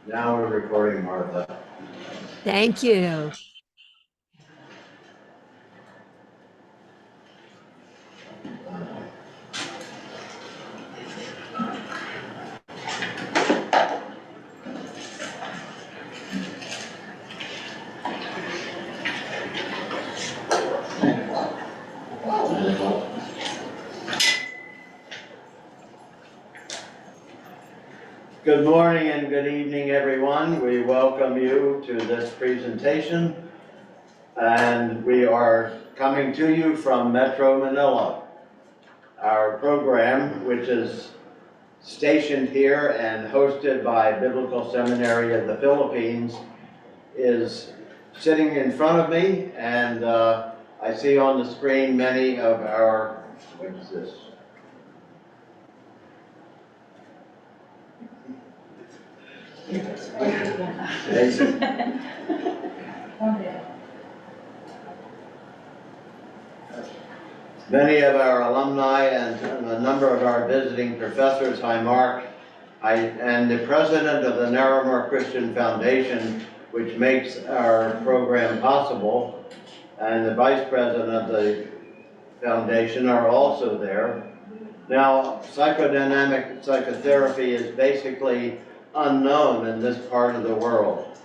Now we're recording, Martha. Thank you. Good morning and good evening, everyone. We welcome you to this presentation, and we are coming to you from Metro Manila. Our program, which is stationed here and hosted by Biblical Seminary of the Philippines, is sitting in front of me, and I see on the screen many of our, what is this? Many of our alumni and a number of our visiting professors. Hi, Mark. I am the president of the Narramore Christian Foundation, which makes our program possible, and the vice president of the foundation are also there. Now, psychodynamic psychotherapy is basically unknown in this part of the world.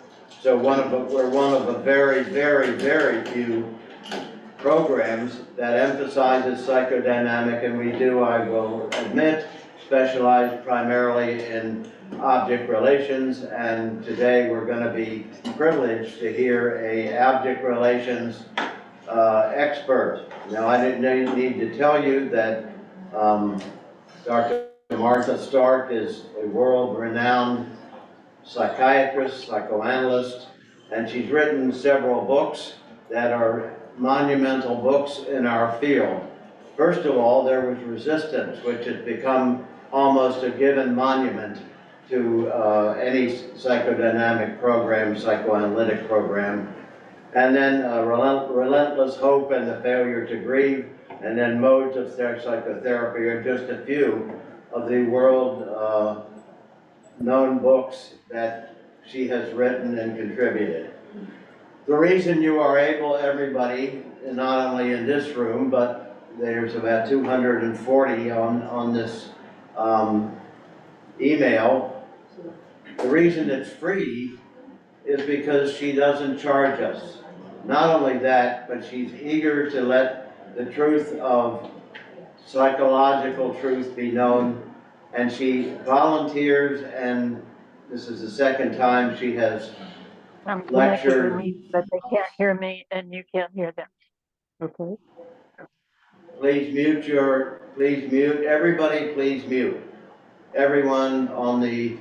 So we're one of the very, very, very few programs that emphasizes psychodynamic, and we do, I will admit, specialize primarily in object relations, and today we're going to be privileged to hear a object relations expert. Now, I didn't need to tell you that Dr. Martha Stark is a world-renowned psychiatrist, psychoanalyst, and she's written several books that are monumental books in our field. First of all, there was Resistance, which has become almost a given monument to any psychodynamic program, psychoanalytic program. And then Relentless Hope and the Failure to Grieve, and then Modes of Psychotherapy are just a few of the world known books that she has written and contributed. The reason you are able, everybody, not only in this room, but there's about 240 on this email, the reason it's free is because she doesn't charge us. Not only that, but she's eager to let the truth of psychological truth be known, and she volunteers, and this is the second time she has I'm lectured. me, but they can't hear me and you can't hear them. Okay. Please mute, everybody please mute. Everyone on the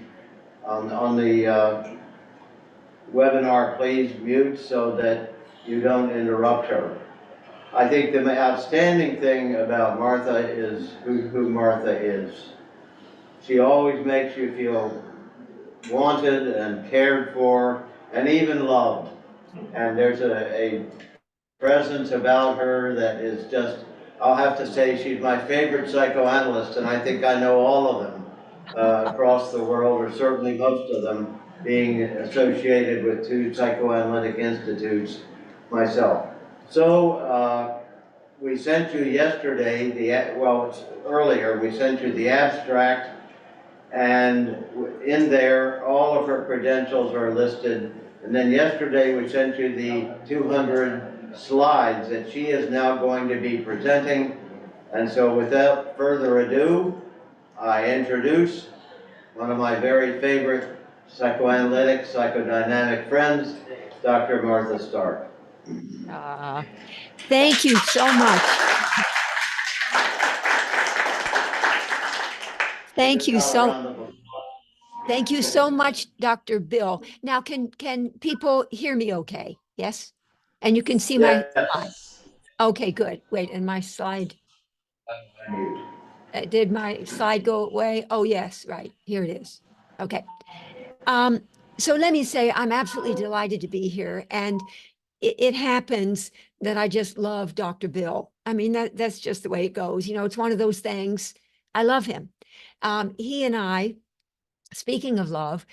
webinar, please mute so that you don't interrupt her. I think the outstanding thing about Martha is who Martha is. She always makes you feel wanted and cared for and even loved. And there's a presence about her that is just, I'll have to say she's my favorite psychoanalyst, and I think I know all of them across the world, or certainly most of them, being associated with two psychoanalytic institutes myself. So we sent you yesterday, earlier, we sent you the abstract, and in there, all of her credentials are listed. And then yesterday, we sent you the 200 slides that she is now going to be presenting. And so without further ado, I introduce one of my very favorite psychoanalytic, psychodynamic friends, Dr. Martha Stark. Thank you so much. Thank you so much, Dr. Bill. Now, can people hear me okay? Yes? And you can see my slide. Okay, good. Wait, and my slide. Did my slide go away? Oh, yes, right. Here it is. Okay. So let me say, I'm absolutely delighted to be here. And it happens that I just love Dr. Bill. I mean, that's just the way it goes. You know, it's one of those things. I love him. He and I speaking of love,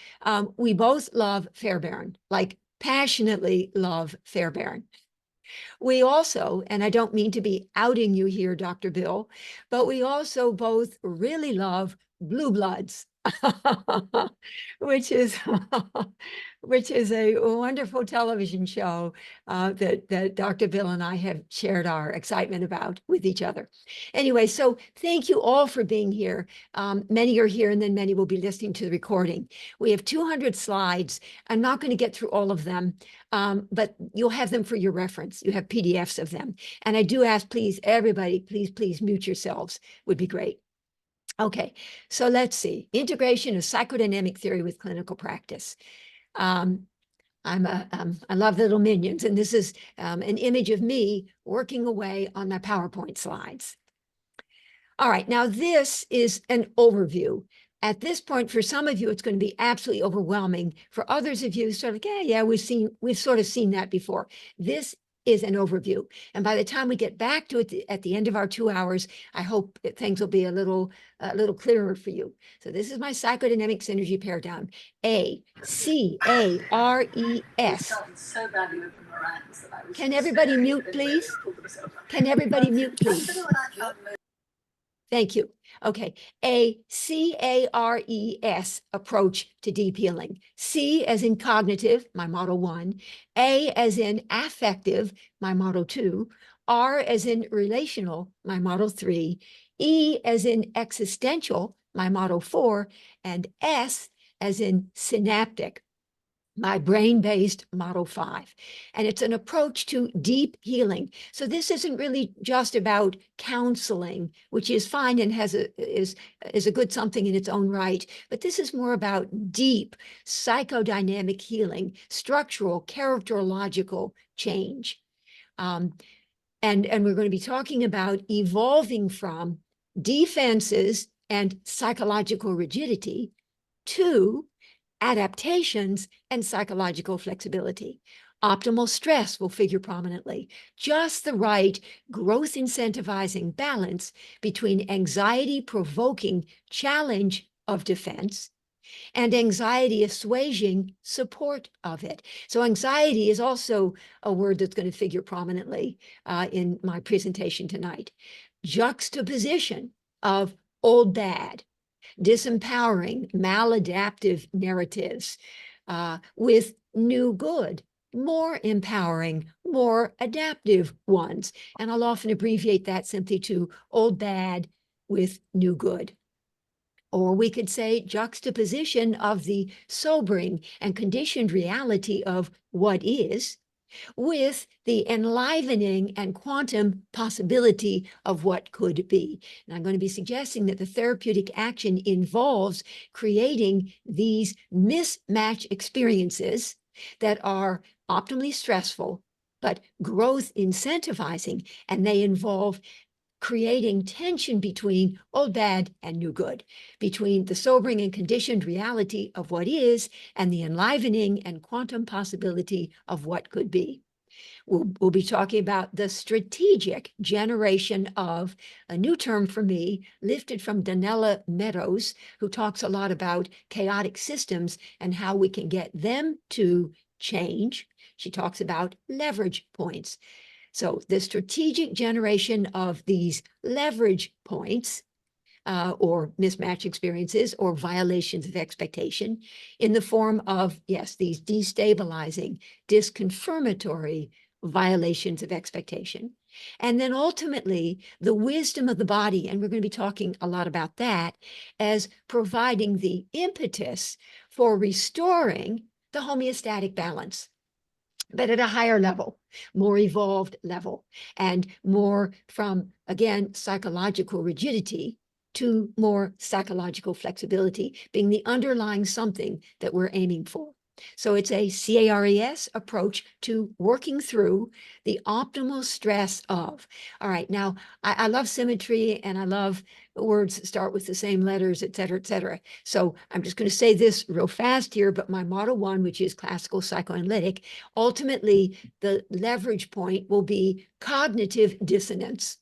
we both love Fairbairn, like passionately love Fairbairn. We also, and I don't mean to be outing you here, Dr. Bill, but we also both really love Blue Bloods, which is which is a wonderful television show that Dr. Bill and I have shared our excitement about with each other. Anyway, so thank you all for being here. Many are here, and then many will be listening to the recording. We have 200 slides. I'm not going to get through all of them, but you'll have them for your reference. You have PDFs of them. And I do ask, please, everybody, please mute yourselves. Would be great. Okay, so let's see. Integration of psychodynamic theory with clinical practice. I love little minions, and this is an image of me working away on my PowerPoint slides. All right, now this is an overview. At this point, for some of you, it's going to be absolutely overwhelming. For others of you, sort of, yeah, we've sort of seen that before. This is an overview. And by the time we get back to it at the end of our 2 hours, I hope things will be a little clearer for you. So this is my psychodynamic synergy paradigm. A-C-A-R-E-S. Can everybody mute, please? Can everybody mute, please? Thank you. Okay, a C-A-R-E-S approach to deep healing. C as in cognitive, my model 1. A as in affective, my model 2. R as in relational, my model 3. E as in existential, my model 4. And S as in synaptic, my brain-based model 5. And it's an approach to deep healing. So this isn't really just about counseling, which is fine and is a good something in its own right, but this is more about deep psychodynamic healing, structural, characterological change. And we're going to be talking about evolving from defenses and psychological rigidity to adaptations and psychological flexibility. Optimal stress will figure prominently. Just the right growth-incentivizing balance between anxiety-provoking challenge of defense and anxiety-assuaging support of it. So anxiety is also a word that's going to figure prominently in my presentation tonight. Juxtaposition of old bad, disempowering, maladaptive narratives with new good, more empowering, more adaptive ones. And I'll often abbreviate that simply to old bad with new good. Or we could say juxtaposition of the sobering and conditioned reality of what is with the enlivening and quantum possibility of what could be. And I'm going to be suggesting that the therapeutic action involves creating these mismatch experiences that are optimally stressful, but growth incentivizing, and they involve creating tension between old bad and new good, between the sobering and conditioned reality of what is and the enlivening and quantum possibility of what could be. We'll be talking about the strategic generation of a new term for me, lifted from Donella Meadows, who talks a lot about chaotic systems and how we can get them to change. She talks about leverage points. So the strategic generation of these leverage points or mismatch experiences or violations of expectation in the form of, yes, these destabilizing, disconfirmatory violations of expectation. And then ultimately, the wisdom of the body, and we're going to be talking a lot about that, as providing the impetus for restoring the homeostatic balance, but at a higher level, more evolved level, and more from, again, psychological rigidity to more psychological flexibility being the underlying something that we're aiming for. So it's a C.A.R.E.S. approach to working through the optimal stress of. All right, now I love symmetry and I love words that start with the same letters, et cetera, et cetera. So I'm just going to say this real fast here, but my model 1, which is classical psychoanalytic, ultimately the leverage point will be cognitive dissonance.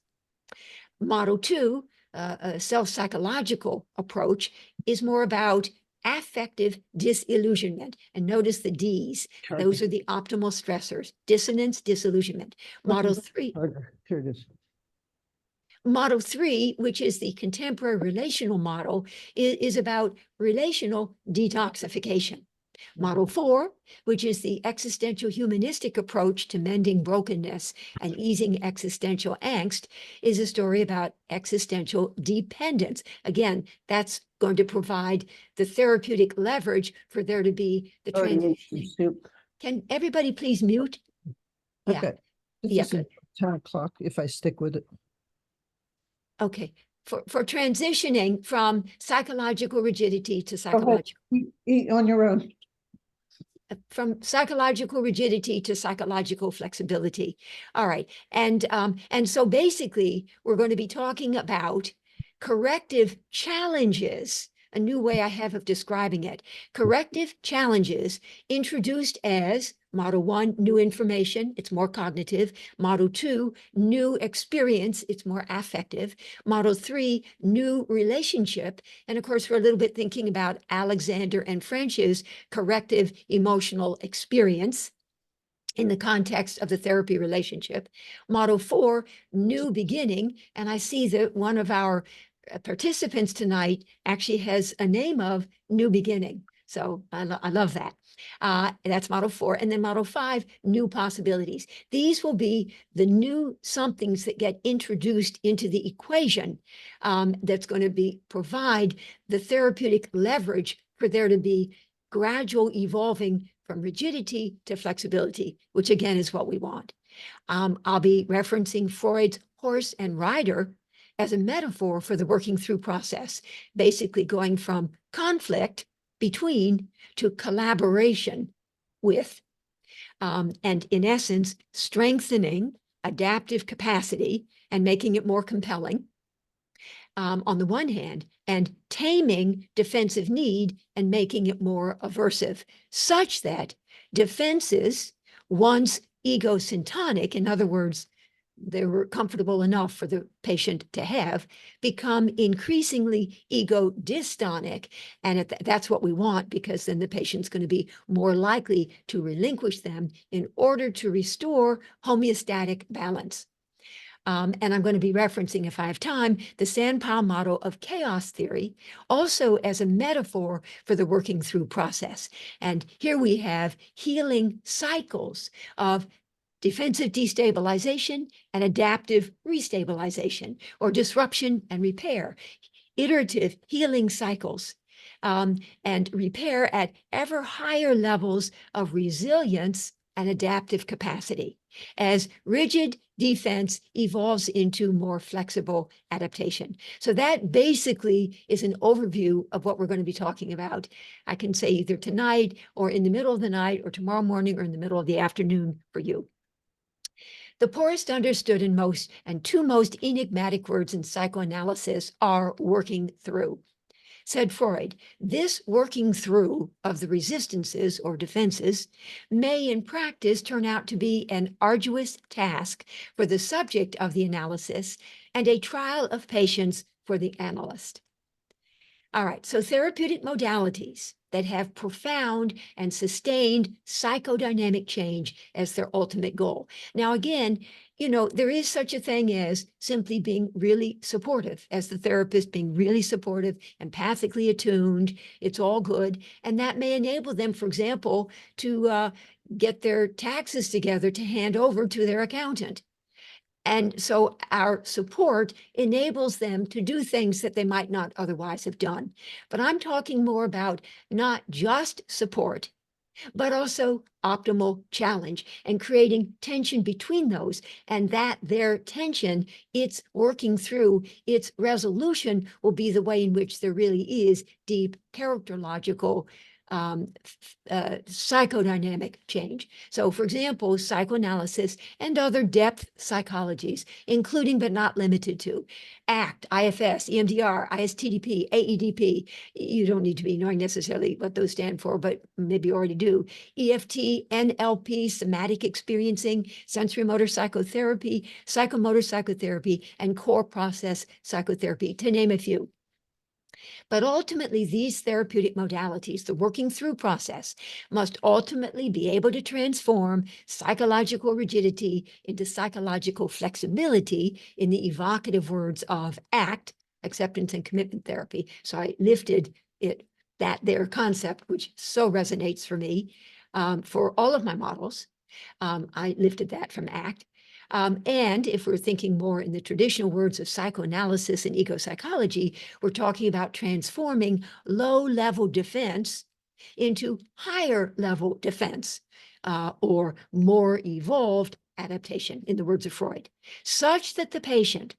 Model 2, a self-psychological approach, is more about affective disillusionment. And notice the D's. Those are the optimal stressors: dissonance, disillusionment. Model 3. Here it is. Model 3, which is the contemporary relational model, is about relational detoxification. Model 4, which is the existential humanistic approach to mending brokenness and easing existential angst, is a story about existential dependence. Again, that's going to provide the therapeutic leverage for there to be the transition. Can everybody please mute? Yeah. Okay. Yeah, This is 10 o'clock if I stick with it. Okay. For transitioning from psychological rigidity to Go ahead. psychological Eat on your own. from psychological rigidity to psychological flexibility. All right. And so basically, we're going to be talking about corrective challenges, a new way I have of describing it. Corrective challenges introduced as Model 1, new information, it's more cognitive. Model 2, new experience, it's more affective. Model 3, new relationship. And of course, we're a little bit thinking about Alexander and French's corrective emotional experience in the context of the therapy relationship. Model 4, new beginning. And I see that one of our participants tonight actually has a name of new beginning. So I love that. That's model 4. And then model 5, new possibilities. These will be the new somethings that get introduced into the equation that's going to provide the therapeutic leverage for there to be gradual evolving from rigidity to flexibility, which again is what we want. I'll be referencing Freud's horse and rider as a metaphor for the working through process, basically going from conflict between to collaboration with, and in essence, strengthening adaptive capacity and making it more compelling on the one hand, and taming defensive need and making it more aversive, such that defenses, once egosyntonic, in other words, they were comfortable enough for the patient to have, become increasingly ego-dystonic. And that's what we want, because then the patient's going to be more likely to relinquish them in order to restore homeostatic balance. And I'm going to be referencing, if I have time, the Sanpao model of chaos theory, also as a metaphor for the working through process. And here we have healing cycles of defensive destabilization and adaptive restabilization, or disruption and repair, iterative healing cycles, and repair at ever higher levels of resilience and adaptive capacity as rigid defense evolves into more flexible adaptation. So that basically is an overview of what we're going to be talking about. I can say either tonight or in the middle of the night or tomorrow morning or in the middle of the afternoon for you. The poorest understood and two most enigmatic words in psychoanalysis are working through. Said Freud, this working through of the resistances or defenses may in practice turn out to be an arduous task for the subject of the analysis and a trial of patience for the analyst. All right, so therapeutic modalities that have profound and sustained psychodynamic change as their ultimate goal. Now, again, you know, there is such a thing as simply being really supportive, as the therapist being really supportive, empathically attuned. It's all good. And that may enable them, for example, to get their taxes together to hand over to their accountant. And so our support enables them to do things that they might not otherwise have done. But I'm talking more about not just support, but also optimal challenge and creating tension between those, and that their tension, its working through, its resolution will be the way in which there really is deep characterological psychodynamic change. So, for example, psychoanalysis and other depth psychologies, including but not limited to ACT, IFS, EMDR, ISTDP, AEDP. You don't need to be knowing necessarily what those stand for, but maybe you already do. EFT, NLP, somatic experiencing, sensory motor psychotherapy, psychomotor psychotherapy, and core process psychotherapy, to name a few. But ultimately, these therapeutic modalities, the working through process, must ultimately be able to transform psychological rigidity into psychological flexibility, in the evocative words of ACT, acceptance and commitment therapy. So I lifted their concept, which so resonates for me, for all of my models. I lifted that from ACT. And if we're thinking more in the traditional words of psychoanalysis and eco-psychology, we're talking about transforming low-level defense into higher-level defense, or more evolved adaptation, in the words of Freud, such that the patient,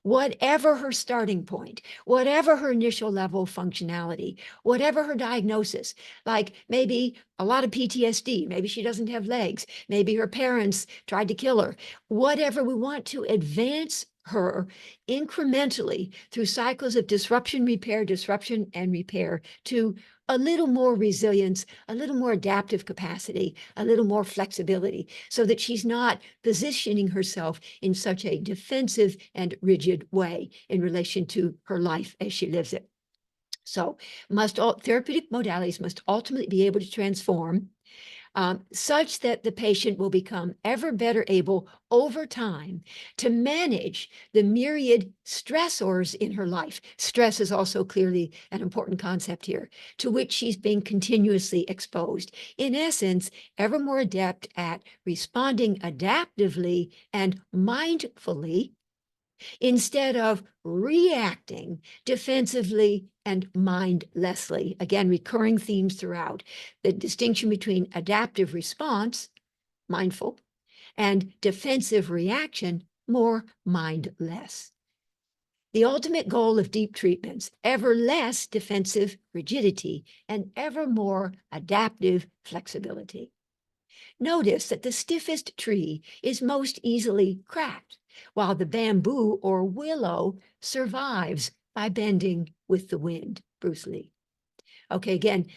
whatever her starting point, whatever her initial level of functionality, whatever her diagnosis, like maybe a lot of PTSD, maybe she doesn't have legs, maybe her parents tried to kill her, whatever, we want to advance her incrementally through cycles of disruption, and repair to a little more resilience, a little more adaptive capacity, a little more flexibility, so that she's not positioning herself in such a defensive and rigid way in relation to her life as she lives it. So therapeutic modalities must ultimately be able to transform such that the patient will become ever better able over time to manage the myriad stressors in her life. Stress is also clearly an important concept here, to which she's being continuously exposed. In essence, ever more adept at responding adaptively and mindfully, instead of reacting defensively and mindlessly. Again, recurring themes throughout. The distinction between adaptive response, mindful, and defensive reaction, more mindless. The ultimate goal of deep treatments, ever less defensive rigidity and ever more adaptive flexibility. Notice that the stiffest tree is most easily cracked, while the bamboo or willow survives by bending with the wind. Bruce Lee. Okay, again,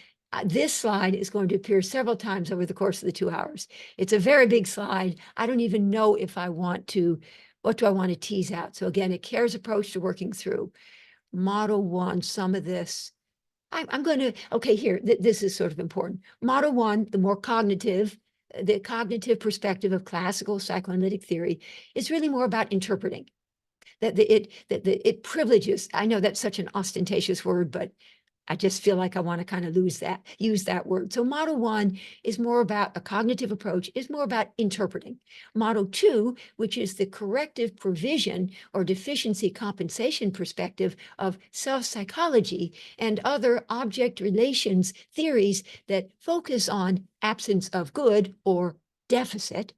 this slide is going to appear several times over the course of the 2 hours. It's a very big slide. I don't even know if I want to, what do I want to tease out? So again, a C.A.R.E.S approach to working through. Model 1, some of this. I'm going to, okay, here, this is sort of important. Model 1, the cognitive perspective of classical psychoanalytic theory is really more about interpreting. It privileges, I know that's such an ostentatious word, but I just feel like I want to kind of use that word. So model 1 is more about a cognitive approach, is more about interpreting. Model 2, which is the corrective provision or deficiency compensation perspective of self-psychology and other object relations theories that focus on absence of good or deficit.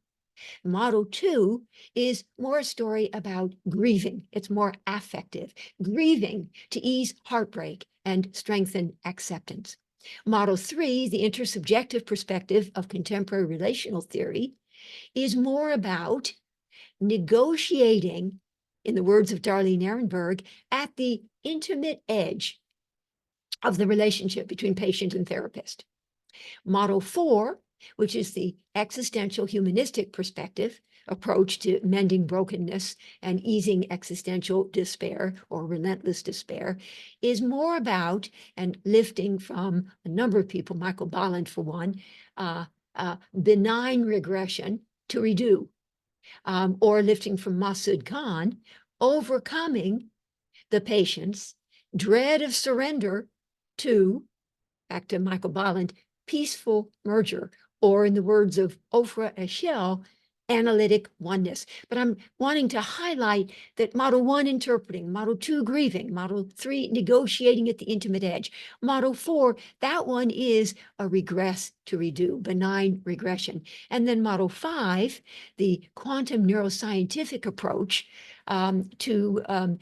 Model 2 is more a story about grieving. It's more affective, grieving to ease heartbreak and strengthen acceptance. Model 3, the intersubjective perspective of contemporary relational theory, is more about negotiating, in the words of Darlene Ehrenberg, at the intimate edge of the relationship between patient and therapist. Model 4, which is the existential humanistic perspective approach to mending brokenness and easing existential despair or relentless despair, is more about, and lifting from a number of people, Michael Bolland for one, benign regression to redo, or lifting from Masood Khan, overcoming the patient's dread of surrender to, back to Michael Bolland, peaceful merger, or in the words of Ofra Eshel, analytic oneness. But I'm wanting to highlight that model 1, interpreting, model 2, grieving, model 3, negotiating at the intimate edge, model 4, that one is a regress to redo, benign regression. And then model 5, the quantum neuroscientific approach to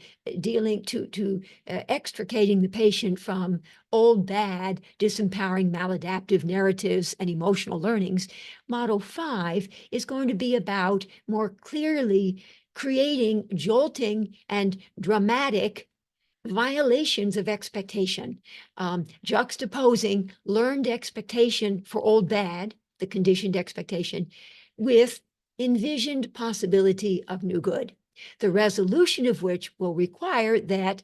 extricating the patient from old, bad, disempowering, maladaptive narratives and emotional learnings. Model 5 is going to be about more clearly creating jolting and dramatic violations of expectation, juxtaposing learned expectation for old bad, the conditioned expectation, with envisioned possibility of new good, the resolution of which will require that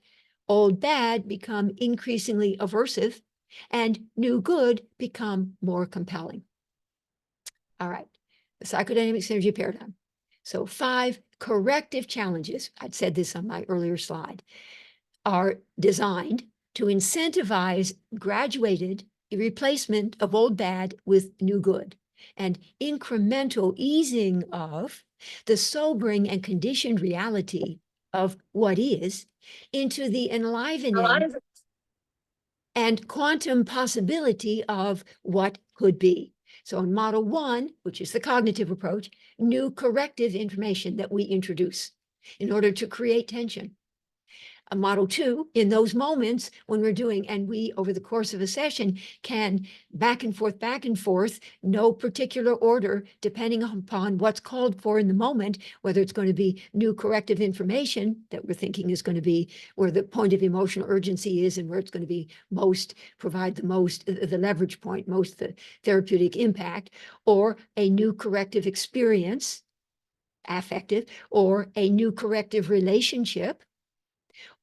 old bad become increasingly aversive, and new good become more compelling. All right, the psychodynamic synergy paradigm. So 5 corrective challenges, I'd said this on my earlier slide, are designed to incentivize graduated replacement of old bad with new good and incremental easing of the sobering and conditioned reality of what is into the enlivening and quantum possibility of what could be. So in model 1, which is the cognitive approach, new corrective information that we introduce in order to create tension. A model 2, in those moments when we're doing, and we, over the course of a session, can back and forth, no particular order, depending upon what's called for in the moment, whether it's going to be new corrective information that we're thinking is going to be where the point of emotional urgency is and where it's going to be provide the most, the leverage point, most the therapeutic impact, or a new corrective experience, affective, or a new corrective relationship,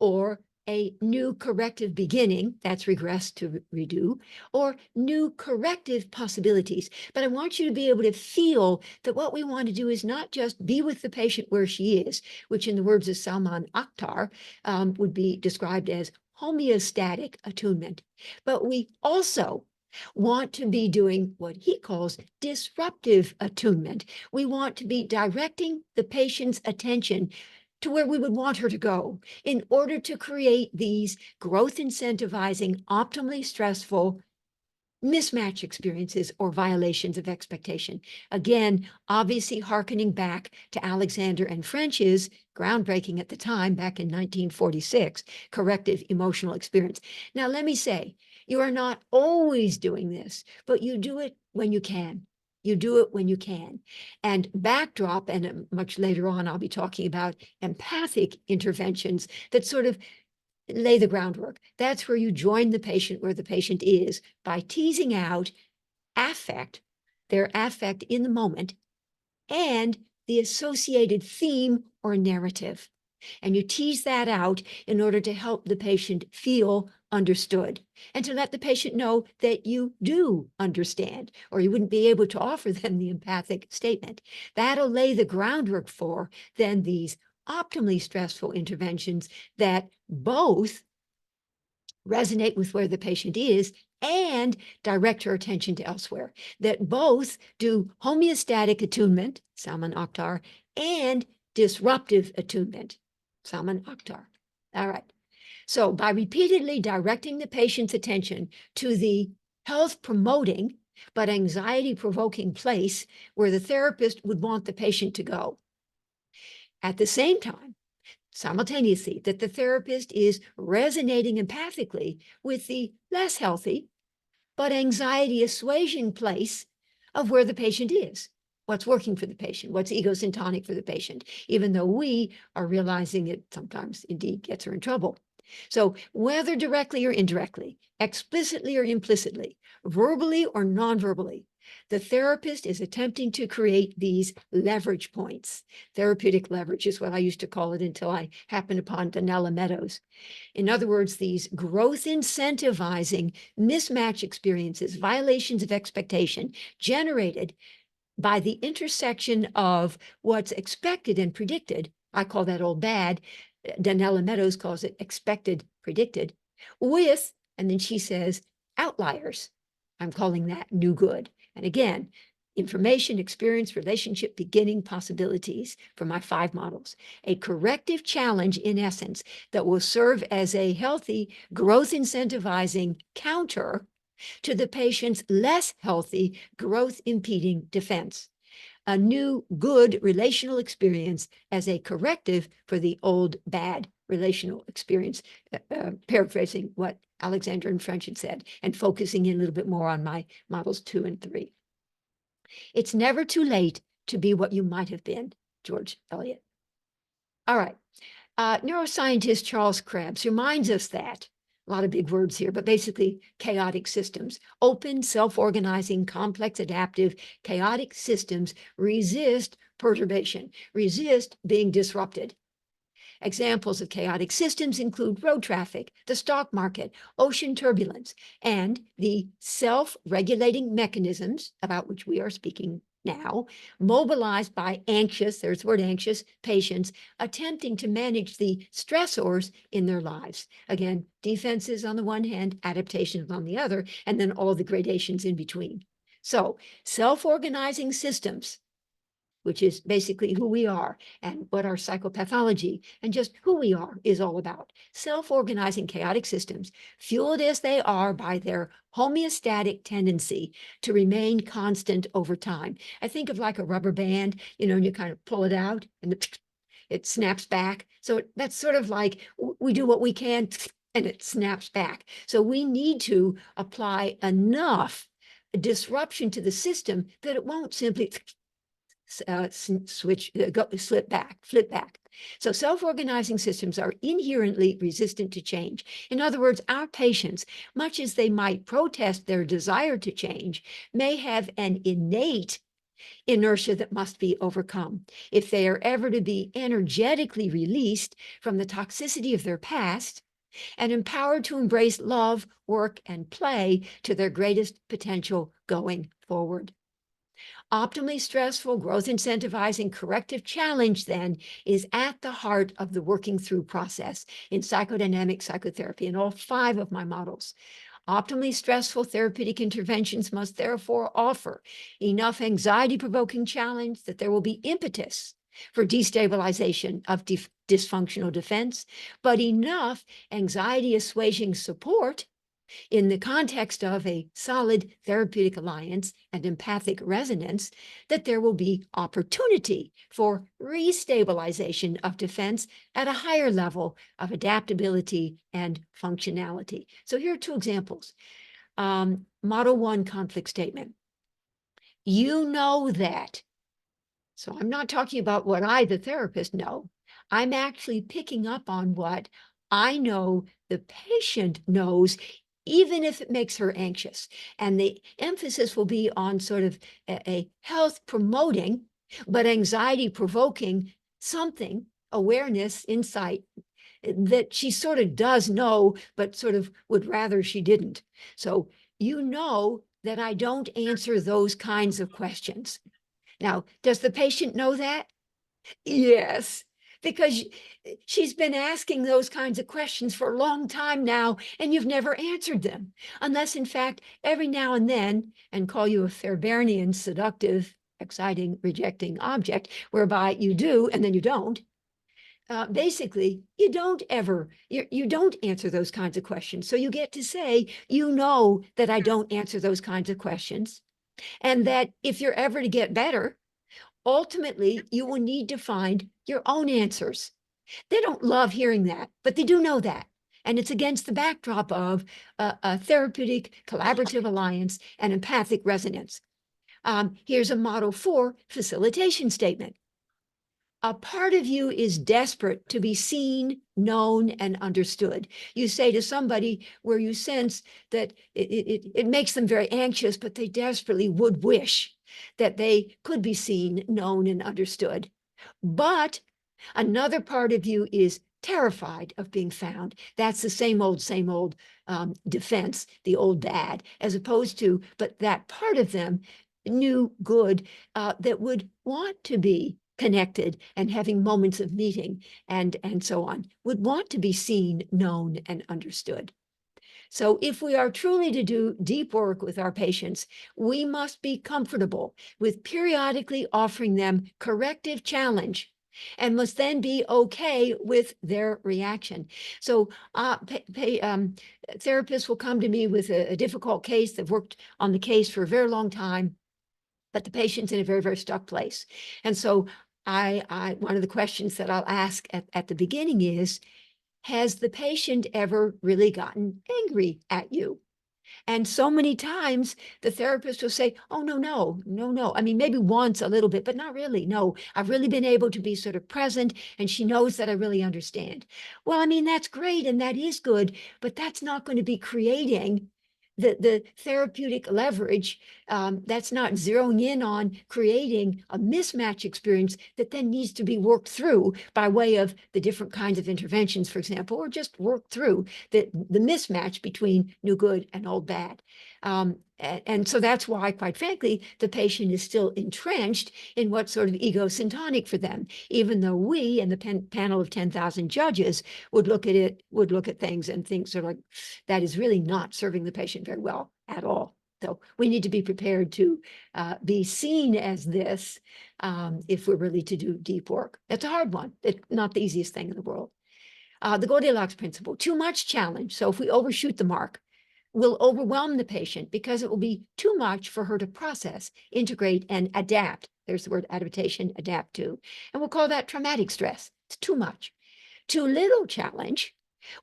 or a new corrective beginning, that's regress to redo, or new corrective possibilities. But I want you to be able to feel that what we want to do is not just be with the patient where she is, which in the words of Salman Akhtar would be described as homeostatic attunement, but we also want to be doing what he calls disruptive attunement. We want to be directing the patient's attention to where we would want her to go in order to create these growth-incentivizing, optimally stressful mismatch experiences or violations of expectation. Again, obviously hearkening back to Alexander and French's groundbreaking at the time, back in 1946, corrective emotional experience. Now, let me say, you are not always doing this, but you do it when you can. You do it when you can. And backdrop, and much later on, I'll be talking about empathic interventions that sort of lay the groundwork. That's where you join the patient where the patient is by teasing out affect, their affect in the moment, and the associated theme or narrative. And you tease that out in order to help the patient feel understood and to let the patient know that you do understand, or you wouldn't be able to offer them the empathic statement. That'll lay the groundwork for then these optimally stressful interventions that both resonate with where the patient is and direct her attention to elsewhere, that both do homeostatic attunement, Salman Akhtar, and disruptive attunement, Salman Akhtar. All right. So by repeatedly directing the patient's attention to the health-promoting but anxiety-provoking place where the therapist would want the patient to go, at the same time, simultaneously, that the therapist is resonating empathically with the less healthy but anxiety-assuaging place of where the patient is, what's working for the patient, what's egosyntonic for the patient, even though we are realizing it sometimes indeed gets her in trouble. So whether directly or indirectly, explicitly or implicitly, verbally or non-verbally, the therapist is attempting to create these leverage points. Therapeutic leverage is what I used to call it until I happened upon Donella Meadows. In other words, these growth-incentivizing mismatch experiences, violations of expectation generated by the intersection of what's expected and predicted. I call that old bad. Donella Meadows calls it expected, predicted, with, and then she says, outliers. I'm calling that new good. And again, information, experience, relationship, beginning, possibilities for my 5 models. A corrective challenge, in essence, that will serve as a healthy, growth-incentivizing counter to the patient's less healthy, growth-impeding defense. A new good relational experience as a corrective for the old bad relational experience, paraphrasing what Alexander and French had said, and focusing in a little bit more on my models 2 and 3. It's never too late to be what you might have been, George Eliot. All right. Neuroscientist Charles Krebs reminds us that, a lot of big words here, but basically chaotic systems, open, self-organizing, complex, adaptive, chaotic systems resist perturbation, resist being disrupted. Examples of chaotic systems include road traffic, the stock market, ocean turbulence, and the self-regulating mechanisms about which we are speaking now, mobilized by anxious, there's the word anxious, patients attempting to manage the stressors in their lives. Again, defenses on the one hand, adaptations on the other, and then all the gradations in between. So self-organizing systems, which is basically who we are and what our psychopathology and just who we are is all about. Self-organizing chaotic systems, fueled as they are by their homeostatic tendency to remain constant over time. I think of like a rubber band, and you kind of pull it out and it snaps back. So that's sort of like we do what we can and it snaps back. So we need to apply enough disruption to the system that it won't simply flip back. So self-organizing systems are inherently resistant to change. In other words, our patients, much as they might protest their desire to change, may have an innate inertia that must be overcome. If they are ever to be energetically released from the toxicity of their past and empowered to embrace love, work, and play to their greatest potential going forward. Optimally stressful, growth-incentivizing corrective challenge, then, is at the heart of the working through process in psychodynamic psychotherapy in all 5 of my models. Optimally stressful therapeutic interventions must therefore offer enough anxiety-provoking challenge that there will be impetus for destabilization of dysfunctional defense, but enough anxiety-assuaging support in the context of a solid therapeutic alliance and empathic resonance, that there will be opportunity for restabilization of defense at a higher level of adaptability and functionality. So here are 2 examples. Model 1 conflict statement. You know that. So I'm not talking about what I, the therapist, know. I'm actually picking up on what I know the patient knows, even if it makes her anxious. And the emphasis will be on sort of a health promoting, but anxiety provoking something, awareness, insight that she sort of does know, but sort of would rather she didn't. So you know that I don't answer those kinds of questions. Now, does the patient know that? Yes, because she's been asking those kinds of questions for a long time now, and you've never answered them, unless, in fact, every now and then, and call you a Fairbairnian, seductive, exciting, rejecting object, whereby you do, and then you don't. Basically, you don't answer those kinds of questions. So you get to say, you know that I don't answer those kinds of questions, and that if you're ever to get better, ultimately, you will need to find your own answers. They don't love hearing that, but they do know that. And it's against the backdrop of a therapeutic, collaborative alliance and empathic resonance. Here's a model 4 facilitation statement. A part of you is desperate to be seen, known, and understood. You say to somebody where you sense that it makes them very anxious, but they desperately would wish that they could be seen, known, and understood. But another part of you is terrified of being found. That's the same old defense, the old bad, as opposed to, but that part of them knew good, that would want to be connected and having moments of meeting and so on, would want to be seen, known, and understood. So if we are truly to do deep work with our patients, we must be comfortable with periodically offering them corrective challenge and must then be okay with their reaction. So therapists will come to me with a difficult case. They've worked on the case for a very long time, but the patient's in a very, very stuck place. And so one of the questions that I'll ask at the beginning is, has the patient ever really gotten angry at you? And so many times the therapist will say, oh, no. I mean, maybe once a little bit, but not really. No, I've really been able to be sort of present, and she knows that I really understand. Well, I mean, that's great, and that is good, but that's not going to be creating the therapeutic leverage, that's not zeroing in on creating a mismatch experience that then needs to be worked through by way of the different kinds of interventions, for example, or just work through the mismatch between new good and old bad. And so that's why, quite frankly, the patient is still entrenched in what's sort of egosyntonic for them, even though we and the panel of 10,000 judges would look at things and think sort of like, that is really not serving the patient very well at all. So we need to be prepared to be seen as this if we're really to do deep work. That's a hard one. It's not the easiest thing in the world. The Goldilocks principle, too much challenge. So if we overshoot the mark, will overwhelm the patient because it will be too much for her to process, integrate, and adapt. There's the word adaptation, adapt to. And we'll call that traumatic stress. It's too much. Too little challenge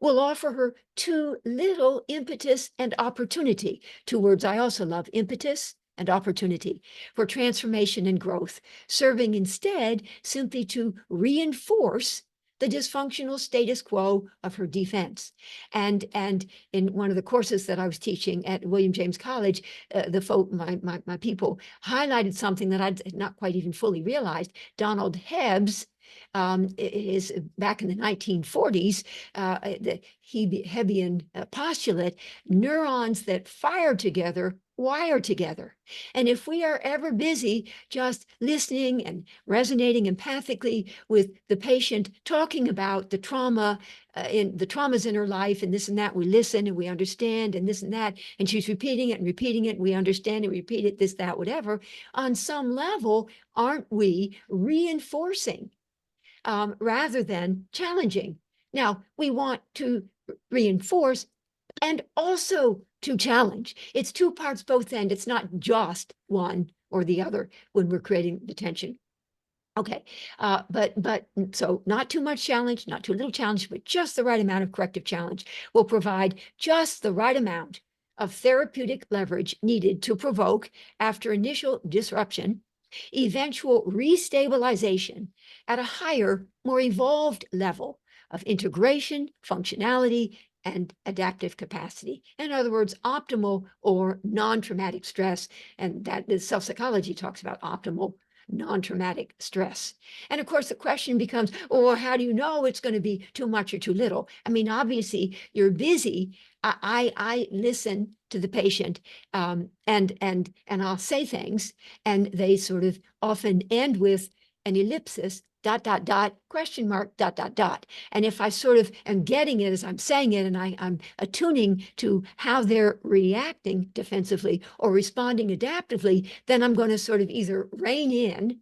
will offer her too little impetus and opportunity. Two words I also love, impetus and opportunity for transformation and growth, serving instead simply to reinforce the dysfunctional status quo of her defense. And in one of the courses that I was teaching at William James College, my people highlighted something that I'd not quite even fully realized. Donald Hebb's is back in the 1940s, the Hebbian postulate, neurons that fire together wire together. And if we are ever busy just listening and resonating empathically with the patient, talking about the trauma, in the traumas in her life and this and that, we listen and we understand and this and that, and she's repeating it and repeating it, we understand and repeat it, this, that, whatever, on some level, aren't we reinforcing rather than challenging? Now, we want to reinforce and also to challenge. It's two parts, both ends. It's not just one or the other when we're creating the tension. Okay, but so not too much challenge, not too little challenge, but just the right amount of corrective challenge will provide just the right amount of therapeutic leverage needed to provoke, after initial disruption, eventual restabilization at a higher, more evolved level of integration, functionality, and adaptive capacity. In other words, optimal or non-traumatic stress, and that the self-psychology talks about optimal non-traumatic stress. And of course, the question becomes, well, how do you know it's going to be too much or too little? I mean, obviously, you're busy. I listen to the patient, and I'll say things, and they sort of often end with an ellipsis, ... question mark, ... And if I sort of am getting it as I'm saying it, and I'm attuning to how they're reacting defensively or responding adaptively, then I'm going to sort of either rein in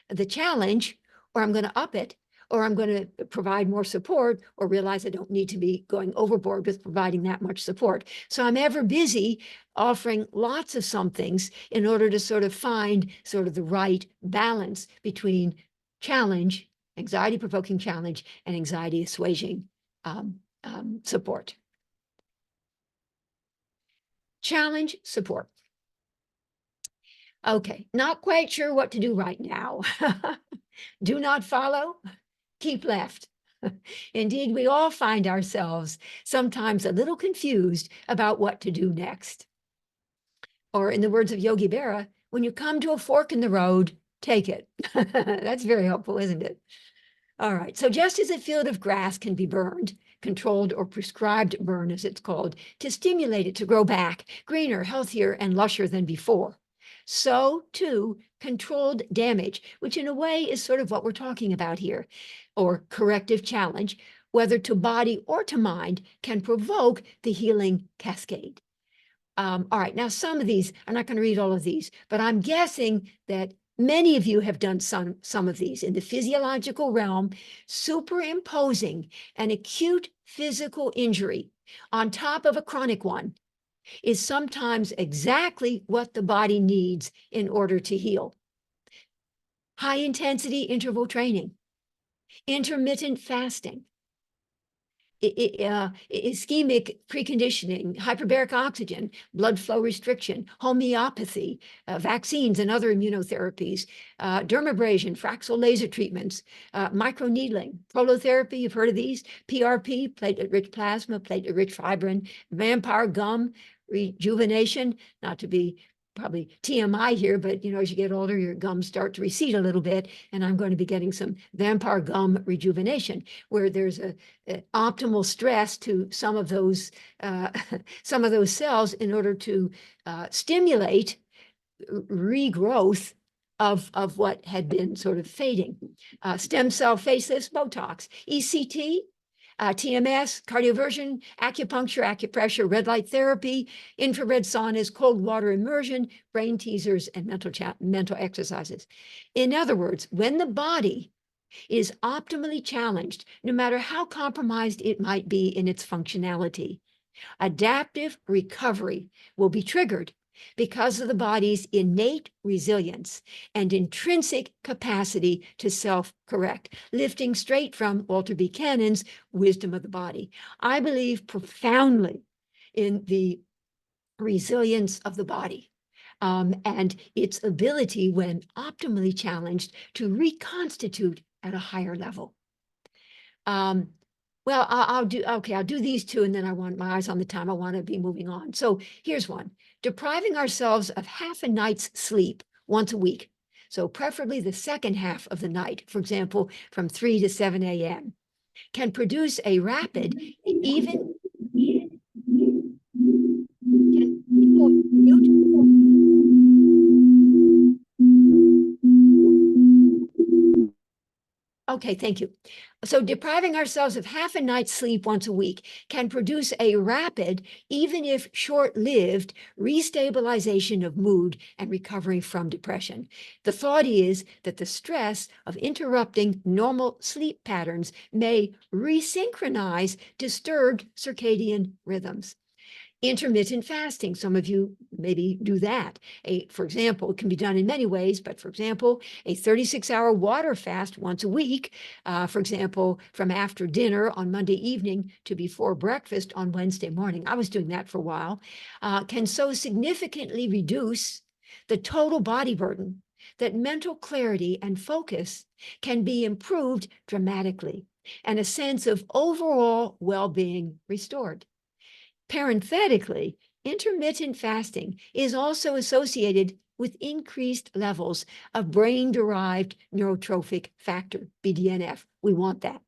the challenge, or I'm going to up it, or I'm going to provide more support, or realize I don't need to be going overboard with providing that much support. So I'm ever busy offering lots of somethings in order to sort of find sort of the right balance between challenge, anxiety-provoking challenge, and anxiety-assuaging support. Challenge support. Okay, not quite sure what to do right now. Do not follow, keep left. Indeed, we all find ourselves sometimes a little confused about what to do next. Or in the words of Yogi Berra, when you come to a fork in the road, take it. That's very helpful, isn't it? All right, so just as a field of grass can be burned, controlled or prescribed burn, as it's called, to stimulate it to grow back, greener, healthier, and lusher than before, so too controlled damage, which in a way is sort of what we're talking about here, or corrective challenge, whether to body or to mind, can provoke the healing cascade. All right, now some of these, I'm not going to read all of these, but I'm guessing that many of you have done some of these in the physiological realm. Superimposing an acute physical injury on top of a chronic one is sometimes exactly what the body needs in order to heal. High intensity interval training, intermittent fasting, ischemic preconditioning, hyperbaric oxygen, blood flow restriction, homeopathy, vaccines and other immunotherapies, dermabrasion, Fraxel laser treatments, microneedling, prolotherapy, you've heard of these, PRP, platelet-rich plasma, platelet-rich fibrin, vampire gum, rejuvenation, not to be probably TMI here, but as you get older, your gums start to recede a little bit, and I'm going to be getting some vampire gum rejuvenation, where there's a optimal stress to some of those cells in order to stimulate regrowth of what had been sort of fading. Stem cell facelifts, Botox, ECT, TMS, cardioversion, acupuncture, acupressure, red light therapy, infrared saunas, cold water immersion, brain teasers, and mental exercises. In other words, when the body is optimally challenged, no matter how compromised it might be in its functionality, adaptive recovery will be triggered because of the body's innate resilience and intrinsic capacity to self-correct, lifting straight from Walter Buchanan's Wisdom of the Body. I believe profoundly in the resilience of the body and its ability, when optimally challenged, to reconstitute at a higher level. Well, I'll do these two, and then I want my eyes on the time. I want to be moving on. So here's one. Depriving ourselves of half a night's sleep once a week. So preferably the second half of the night, for example, from 3 to 7 a.m., can produce a rapid, even Okay, thank you. So depriving ourselves of half a night's sleep once a week can produce a rapid, even if short-lived, restabilization of mood and recovery from depression. The thought is that the stress of interrupting normal sleep patterns may resynchronize disturbed circadian rhythms. Intermittent fasting, some of you maybe do that. For example, it can be done in many ways, but for example, a 36-hour water fast once a week, for example, from after dinner on Monday evening to before breakfast on Wednesday morning. I was doing that for a while, can so significantly reduce the total body burden that mental clarity and focus can be improved dramatically and a sense of overall well-being restored. Parenthetically, intermittent fasting is also associated with increased levels of brain-derived neurotrophic factor, BDNF. We want that.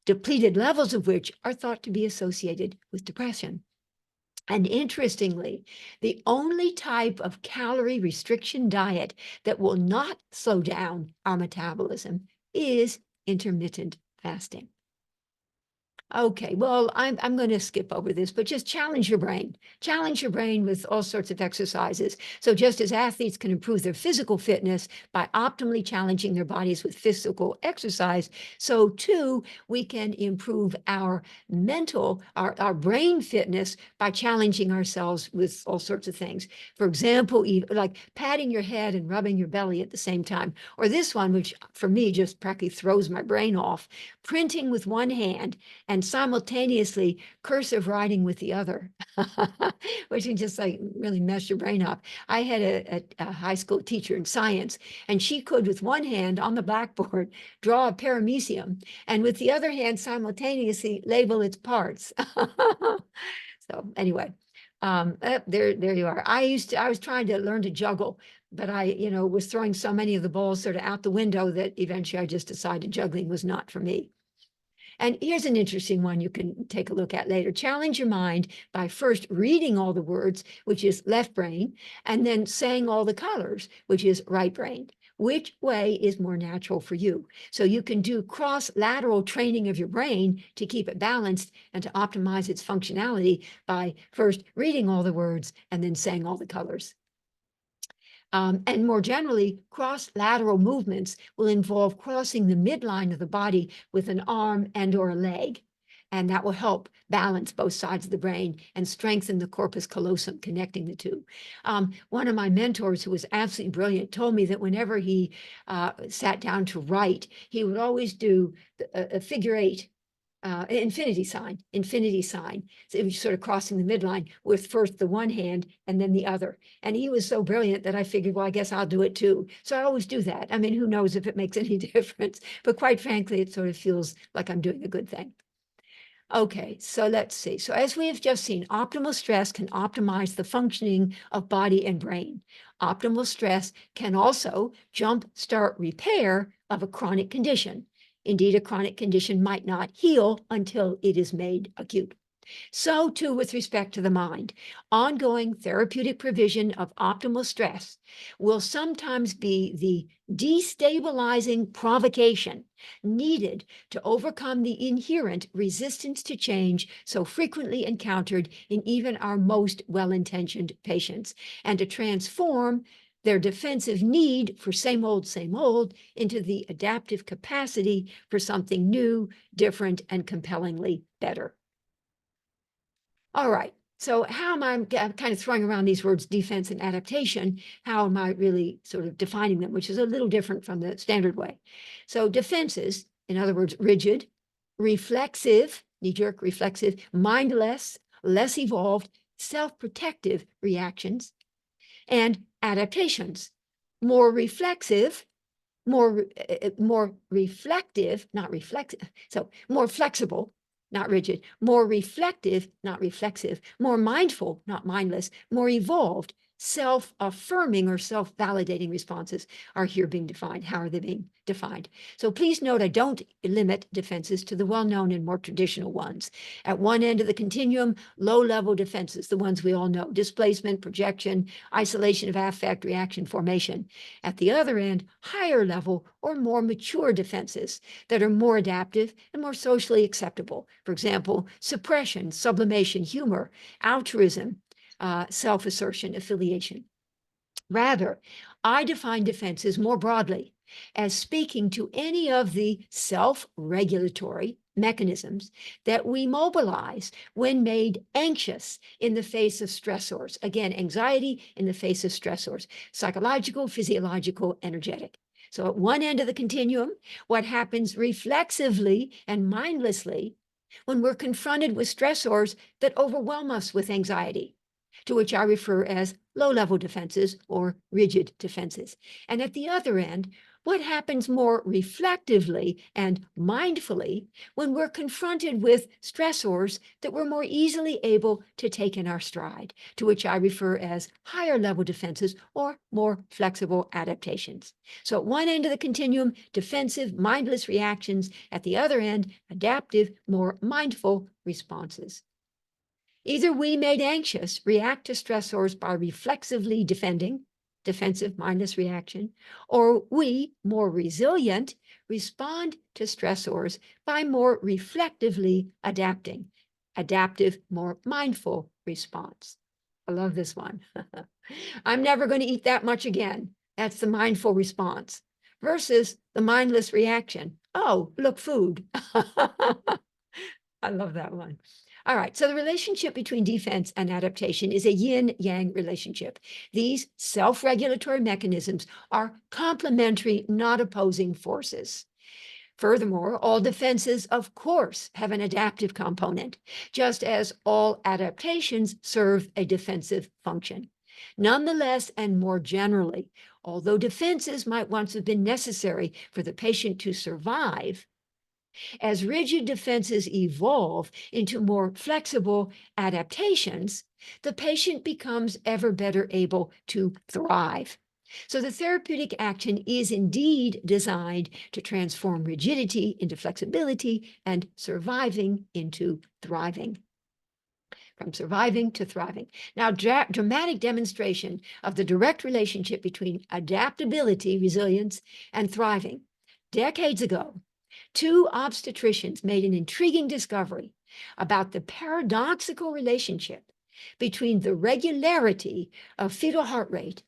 Depleted levels of which are thought to be associated with depression. And interestingly, the only type of calorie restriction diet that will not slow down our metabolism is intermittent fasting. Okay, well, I'm going to skip over this, but just challenge your brain. Challenge your brain with all sorts of exercises. So just as athletes can improve their physical fitness by optimally challenging their bodies with physical exercise, so too we can improve our mental, our brain fitness by challenging ourselves with all sorts of things. For example, like patting your head and rubbing your belly at the same time. Or this one, which for me just practically throws my brain off, printing with one hand and simultaneously cursive writing with the other, which can just like really mess your brain up. I had a high school teacher in science, and she could, with one hand on the blackboard, draw a paramecium, and with the other hand simultaneously label its parts. So anyway, there you are. I was trying to learn to juggle, but I was throwing so many of the balls sort of out the window that eventually I just decided juggling was not for me. And here's an interesting one you can take a look at later. Challenge your mind by first reading all the words, which is left brain, and then saying all the colors, which is right brain. Which way is more natural for you? So you can do cross-lateral training of your brain to keep it balanced and to optimize its functionality by first reading all the words and then saying all the colors. And more generally, cross-lateral movements will involve crossing the midline of the body with an arm and or a leg. And that will help balance both sides of the brain and strengthen the corpus callosum, connecting the two. One of my mentors, who was absolutely brilliant, told me that whenever he sat down to write, he would always do a figure 8. Infinity sign. So it was sort of crossing the midline with first the one hand and then the other. And he was so brilliant that I figured, well, I guess I'll do it too. So I always do that. I mean, who knows if it makes any difference? But quite frankly, it sort of feels like I'm doing a good thing. Okay, so let's see. So as we have just seen, optimal stress can optimize the functioning of body and brain. Optimal stress can also jumpstart repair of a chronic condition. Indeed, a chronic condition might not heal until it is made acute. So too with respect to the mind. Ongoing therapeutic provision of optimal stress will sometimes be the destabilizing provocation needed to overcome the inherent resistance to change so frequently encountered in even our most well-intentioned patients, and to transform their defensive need for same old into the adaptive capacity for something new, different, and compellingly better. All right, so how am I kind of throwing around these words defense and adaptation? How am I really sort of defining them, which is a little different from the standard way? So defenses, in other words, rigid, reflexive, knee-jerk reflexive, mindless, less evolved, self-protective reactions, and adaptations, more reflexive, more reflective, not reflexive, so more flexible, not rigid, more reflective, not reflexive, more mindful, not mindless, more evolved, self-affirming or self-validating responses are here being defined. How are they being defined? So please note, I don't limit defenses to the well-known and more traditional ones. At one end of the continuum, low-level defenses, the ones we all know, displacement, projection, isolation of affect, reaction, formation. At the other end, higher level or more mature defenses that are more adaptive and more socially acceptable. For example, suppression, sublimation, humor, altruism, self-assertion, affiliation. Rather, I define defenses more broadly as speaking to any of the self-regulatory mechanisms that we mobilize when made anxious in the face of stressors. Again, anxiety in the face of stressors, psychological, physiological, energetic. So at one end of the continuum, what happens reflexively and mindlessly when we're confronted with stressors that overwhelm us with anxiety, to which I refer as low-level defenses or rigid defenses. And at the other end, what happens more reflectively and mindfully when we're confronted with stressors that we're more easily able to take in our stride, to which I refer as higher-level defenses or more flexible adaptations. So at one end of the continuum, defensive, mindless reactions. At the other end, adaptive, more mindful responses. Either we, made anxious, react to stressors by reflexively defending, defensive mindless reaction, or we, more resilient, respond to stressors by more reflectively adapting, adaptive, more mindful response. I love this one. I'm never going to eat that much again. That's the mindful response versus the mindless reaction. Oh, look, food. I love that one. All right, so the relationship between defense and adaptation is a yin-yang relationship. These self-regulatory mechanisms are complementary, not opposing forces. Furthermore, all defenses, of course, have an adaptive component, just as all adaptations serve a defensive function. Nonetheless, and more generally, although defenses might once have been necessary for the patient to survive, as rigid defenses evolve into more flexible adaptations, the patient becomes ever better able to thrive. So the therapeutic action is indeed designed to transform rigidity into flexibility and surviving into thriving. From surviving to thriving. Now, dramatic demonstration of the direct relationship between adaptability, resilience, and thriving. Decades ago, two obstetricians made an intriguing discovery about the paradoxical relationship between the regularity of fetal heart rate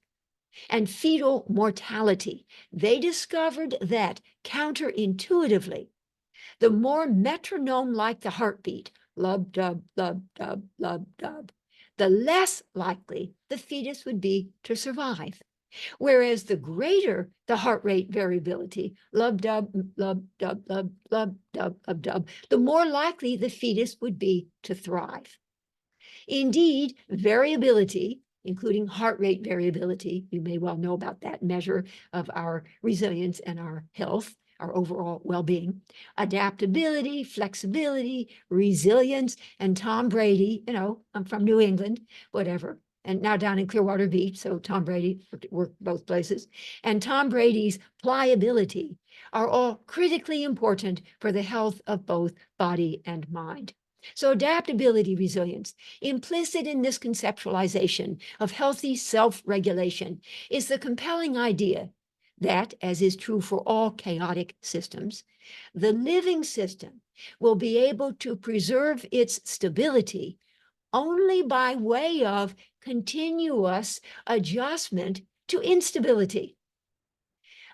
and fetal mortality. They discovered that counterintuitively, the more metronome-like the heartbeat, lub, dub, lub, dub, lub, dub, the less likely the fetus would be to survive. Whereas the greater the heart rate variability, lub, dub, lub, dub, lub, lub, dub, lub, dub, the more likely the fetus would be to thrive. Indeed, variability, including heart rate variability, you may well know about that measure of our resilience and our health, our overall well-being, adaptability, flexibility, resilience, and Tom Brady, I'm from New England, whatever, and now down in Clearwater Beach, so Tom Brady worked both places, and Tom Brady's pliability are all critically important for the health of both body and mind. So adaptability, resilience, implicit in this conceptualization of healthy self-regulation is the compelling idea that, as is true for all chaotic systems, the living system will be able to preserve its stability only by way of continuous adjustment to instability.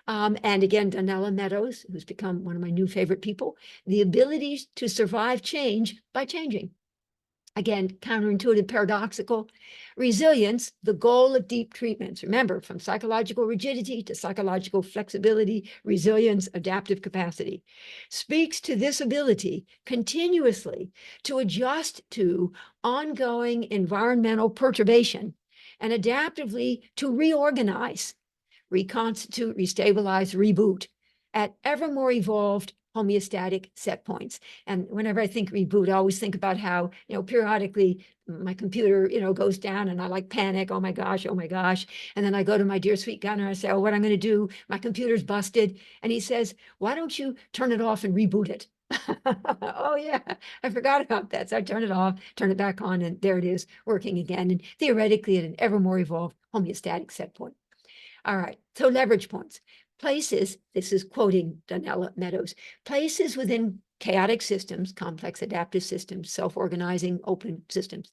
And again, Donella Meadows, who's become one of my new favorite people, the ability to survive change by changing. Again, counterintuitive, paradoxical. Resilience, the goal of deep treatments. Remember, from psychological rigidity to psychological flexibility, resilience, adaptive capacity, speaks to this ability continuously to adjust to ongoing environmental perturbation and adaptively to reorganize, reconstitute, restabilize, reboot at ever more evolved homeostatic set points. And whenever I think reboot, I always think about how, periodically my computer, goes down and I like panic. Oh my gosh, oh my gosh. And then I go to my dear sweet gunner. I say, oh, what I'm going to do? My computer's busted. And he says, why don't you turn it off and reboot it? Oh yeah, I forgot about that. So I turn it off, turn it back on, and there it is working again. And theoretically at an ever more evolved homeostatic set point. All right, so leverage points. Places, this is quoting Donella Meadows, places within chaotic systems, complex adaptive systems, self-organizing open systems,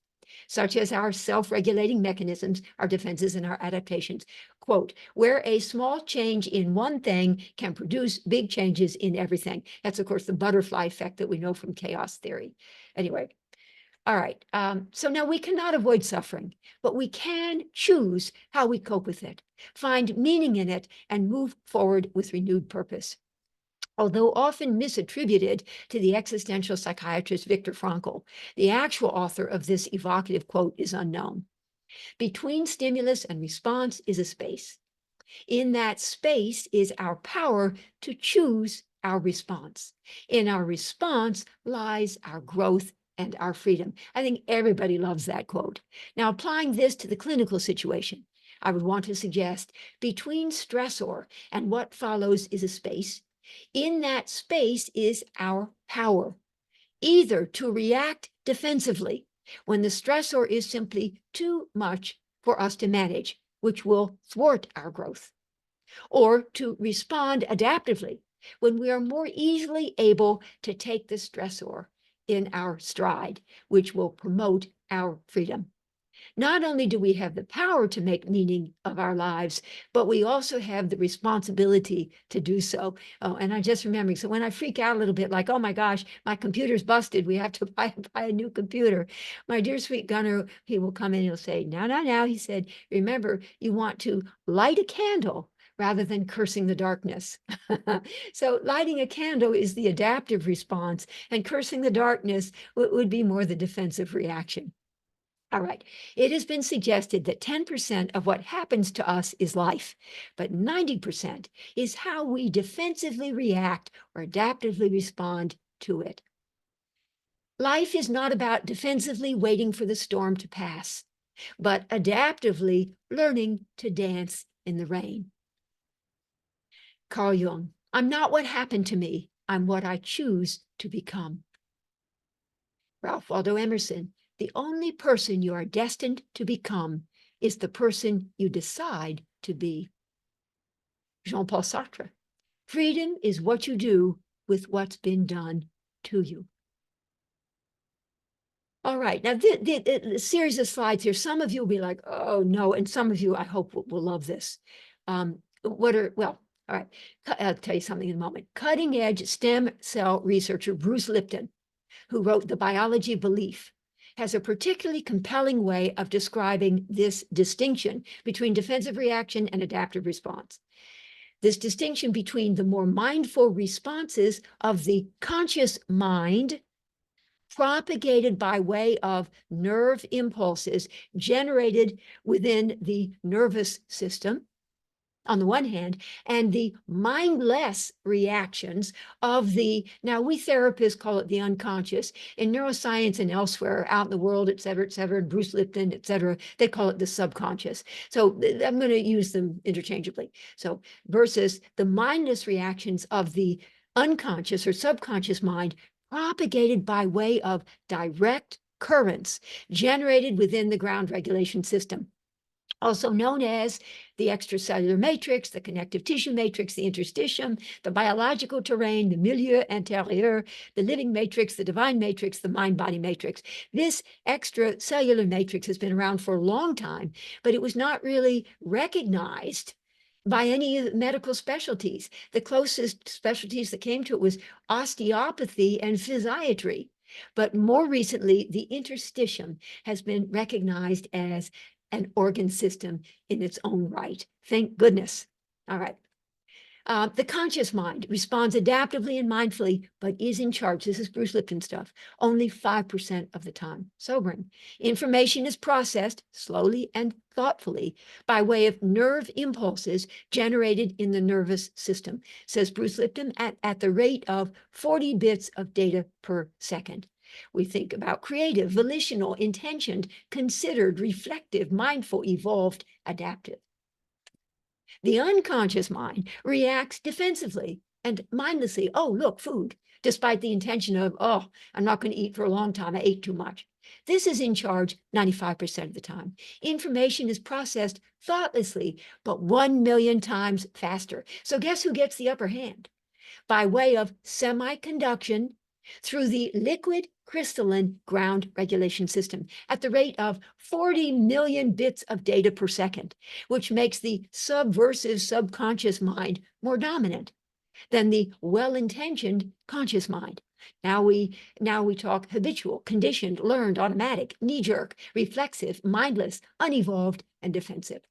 such as our self-regulating mechanisms, our defenses, and our adaptations, quote, where a small change in one thing can produce big changes in everything. That's, of course, the butterfly effect that we know from chaos theory. Anyway, all right, so now we cannot avoid suffering, but we can choose how we cope with it, find meaning in it, and move forward with renewed purpose. Although often misattributed to the existential psychiatrist Viktor Frankl, the actual author of this evocative quote is unknown. Between stimulus and response is a space. In that space is our power to choose our response. In our response lies our growth and our freedom. I think everybody loves that quote. Now, applying this to the clinical situation, I would want to suggest between stressor and what follows is a space. In that space is our power, either to react defensively when the stressor is simply too much for us to manage, which will thwart our growth, or to respond adaptively when we are more easily able to take the stressor in our stride, which will promote our freedom. Not only do we have the power to make meaning of our lives, but we also have the responsibility to do so. Oh, and I just remembering, so when I freak out a little bit, like, oh my gosh, my computer's busted, we have to buy a new computer. My dear sweet gunner, he will come in and he'll say, now, he said, remember, you want to light a candle rather than cursing the darkness. So lighting a candle is the adaptive response, and cursing the darkness would be more the defensive reaction. All right, it has been suggested that 10% of what happens to us is life, but 90% is how we defensively react or adaptively respond to it. Life is not about defensively waiting for the storm to pass, but adaptively learning to dance in the rain. Carl Jung, I'm not what happened to me, I'm what I choose to become. Ralph Waldo Emerson, the only person you are destined to become is the person you decide to be. Jean-Paul Sartre, freedom is what you do with what's been done to you. All right, now the series of slides here, some of you will be like, oh no, and some of you I hope will love this. All right, I'll tell you something in a moment. Cutting edge stem cell researcher Bruce Lipton, who wrote The Biology of Belief, has a particularly compelling way of describing this distinction between defensive reaction and adaptive response. This distinction between the more mindful responses of the conscious mind, propagated by way of nerve impulses generated within the nervous system, on the one hand, and the mindless reactions of the, now we therapists call it the unconscious. In neuroscience and elsewhere, out in the world, et cetera, Bruce Lipton, et cetera, they call it the subconscious. So I'm going to use them interchangeably. So versus the mindless reactions of the unconscious or subconscious mind propagated by way of direct currents generated within the ground regulation system, also known as the extracellular matrix, the connective tissue matrix, the interstitium, the biological terrain, the milieu intérieur, the living matrix, the divine matrix, the mind-body matrix. This extracellular matrix has been around for a long time, but it was not really recognized by any medical specialties. The closest specialties that came to it was osteopathy and physiatry. But more recently, the interstitium has been recognized as an organ system in its own right. Thank goodness. All right. The conscious mind responds adaptively and mindfully, but is in charge. This is Bruce Lipton stuff. Only 5% of the time. Sobering. Information is processed slowly and thoughtfully by way of nerve impulses generated in the nervous system, says Bruce Lipton, at the rate of 40 bits of data per second. We think about creative, volitional, intentioned, considered, reflective, mindful, evolved, adaptive. The unconscious mind reacts defensively and mindlessly. Oh, look, food, despite the intention of, oh, I'm not going to eat for a long time. I ate too much. This is in charge 95% of the time. Information is processed thoughtlessly, but 1 million times faster. So guess who gets the upper hand? By way of semiconduction through the liquid crystalline ground regulation system at the rate of 40 million bits of data per second, which makes the subversive subconscious mind more dominant than the well-intentioned conscious mind. Now we talk habitual, conditioned, learned, automatic, knee-jerk, reflexive, mindless, unevolved, and defensive.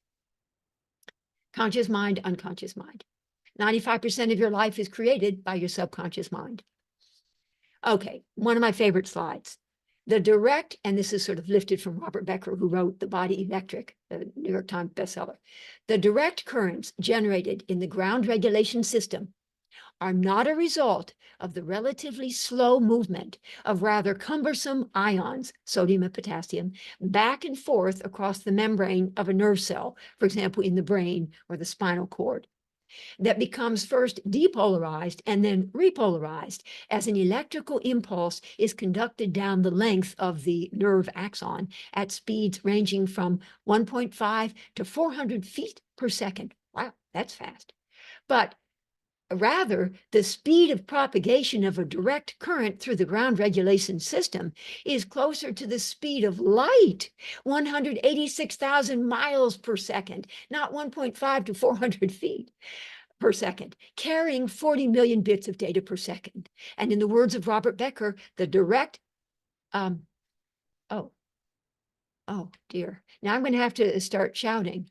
Conscious mind, unconscious mind. 95% of your life is created by your subconscious mind. Okay, one of my favorite slides. The direct, and this is sort of lifted from Robert Becker, who wrote The Body Electric, the New York Times bestseller. The direct currents generated in the ground regulation system are not a result of the relatively slow movement of rather cumbersome ions, sodium and potassium, back and forth across the membrane of a nerve cell, for example, in the brain or the spinal cord, that becomes first depolarized and then repolarized as an electrical impulse is conducted down the length of the nerve axon at speeds ranging from 1.5 to 400 feet per second. Wow, that's fast. But rather, the speed of propagation of a direct current through the ground regulation system is closer to the speed of light, 186,000 miles per second, not 1.5 to 400 feet per second, carrying 40 million bits of data per second. And in the words of Robert Becker, the direct, oh dear. Now I'm going to have to start shouting.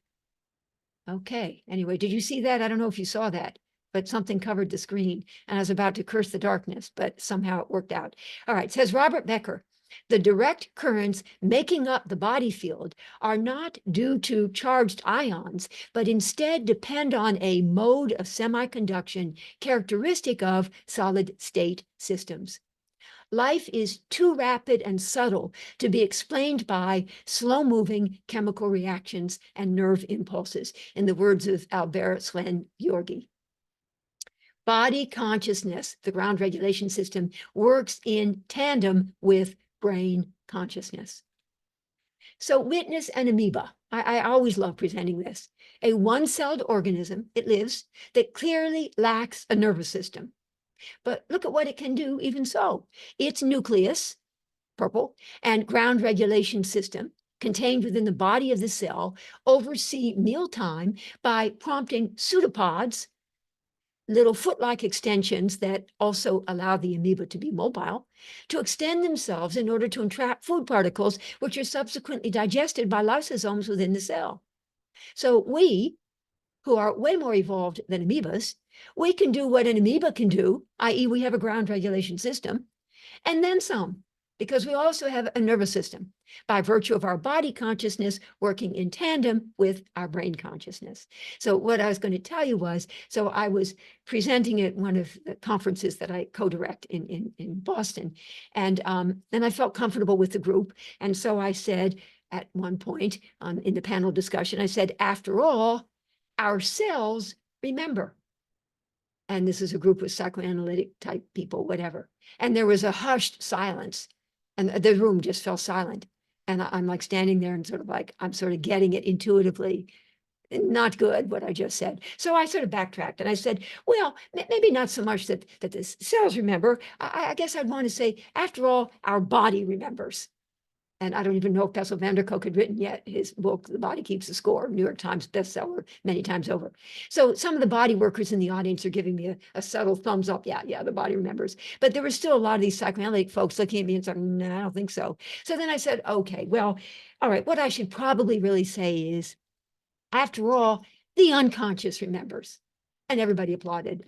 Okay, anyway, did you see that? I don't know if you saw that, but something covered the screen and I was about to curse the darkness, but somehow it worked out. All right, says Robert Becker, the direct currents making up the body field are not due to charged ions, but instead depend on a mode of semiconduction characteristic of solid-state systems. Life is too rapid and subtle to be explained by slow-moving chemical reactions and nerve impulses, in the words of Albert Sven-Georgi. Body consciousness, the ground regulation system, works in tandem with brain consciousness. So witness an amoeba. I always love presenting this. A one-celled organism, it lives, that clearly lacks a nervous system. But look at what it can do even so. Its nucleus, purple, and ground regulation system contained within the body of the cell oversee mealtime by prompting pseudopods, little foot-like extensions that also allow the amoeba to be mobile, to extend themselves in order to entrap food particles, which are subsequently digested by lysosomes within the cell. So we, who are way more evolved than amoebas, we can do what an amoeba can do, i.e. we have a ground regulation system, and then some. because we also have a nervous system by virtue of our body consciousness working in tandem with our brain consciousness. So what I was going to tell you was, so I was presenting at one of the conferences that I co-direct in Boston, and then I felt comfortable with the group. And so I said at one point in the panel discussion, I said, after all, our cells remember. And this is a group of psychoanalytic type people, whatever. And there was a hushed silence, and the room just fell silent. And I'm like standing there and sort of like, I'm sort of getting it intuitively. Not good, what I just said. So I sort of backtracked and I said, well, maybe not so much that the cells remember. I guess I'd want to say, after all, our body remembers. And I don't even know if Bessel van der Kolk had written yet his book, The Body Keeps the Score, New York Times bestseller many times over. So some of the body workers in the audience are giving me a subtle thumbs up. Yeah, the body remembers. But there were still a lot of these psychoanalytic folks looking at me and saying, no, I don't think so. So then I said, okay, well, all right, what I should probably really say is, after all, the unconscious remembers. And everybody applauded.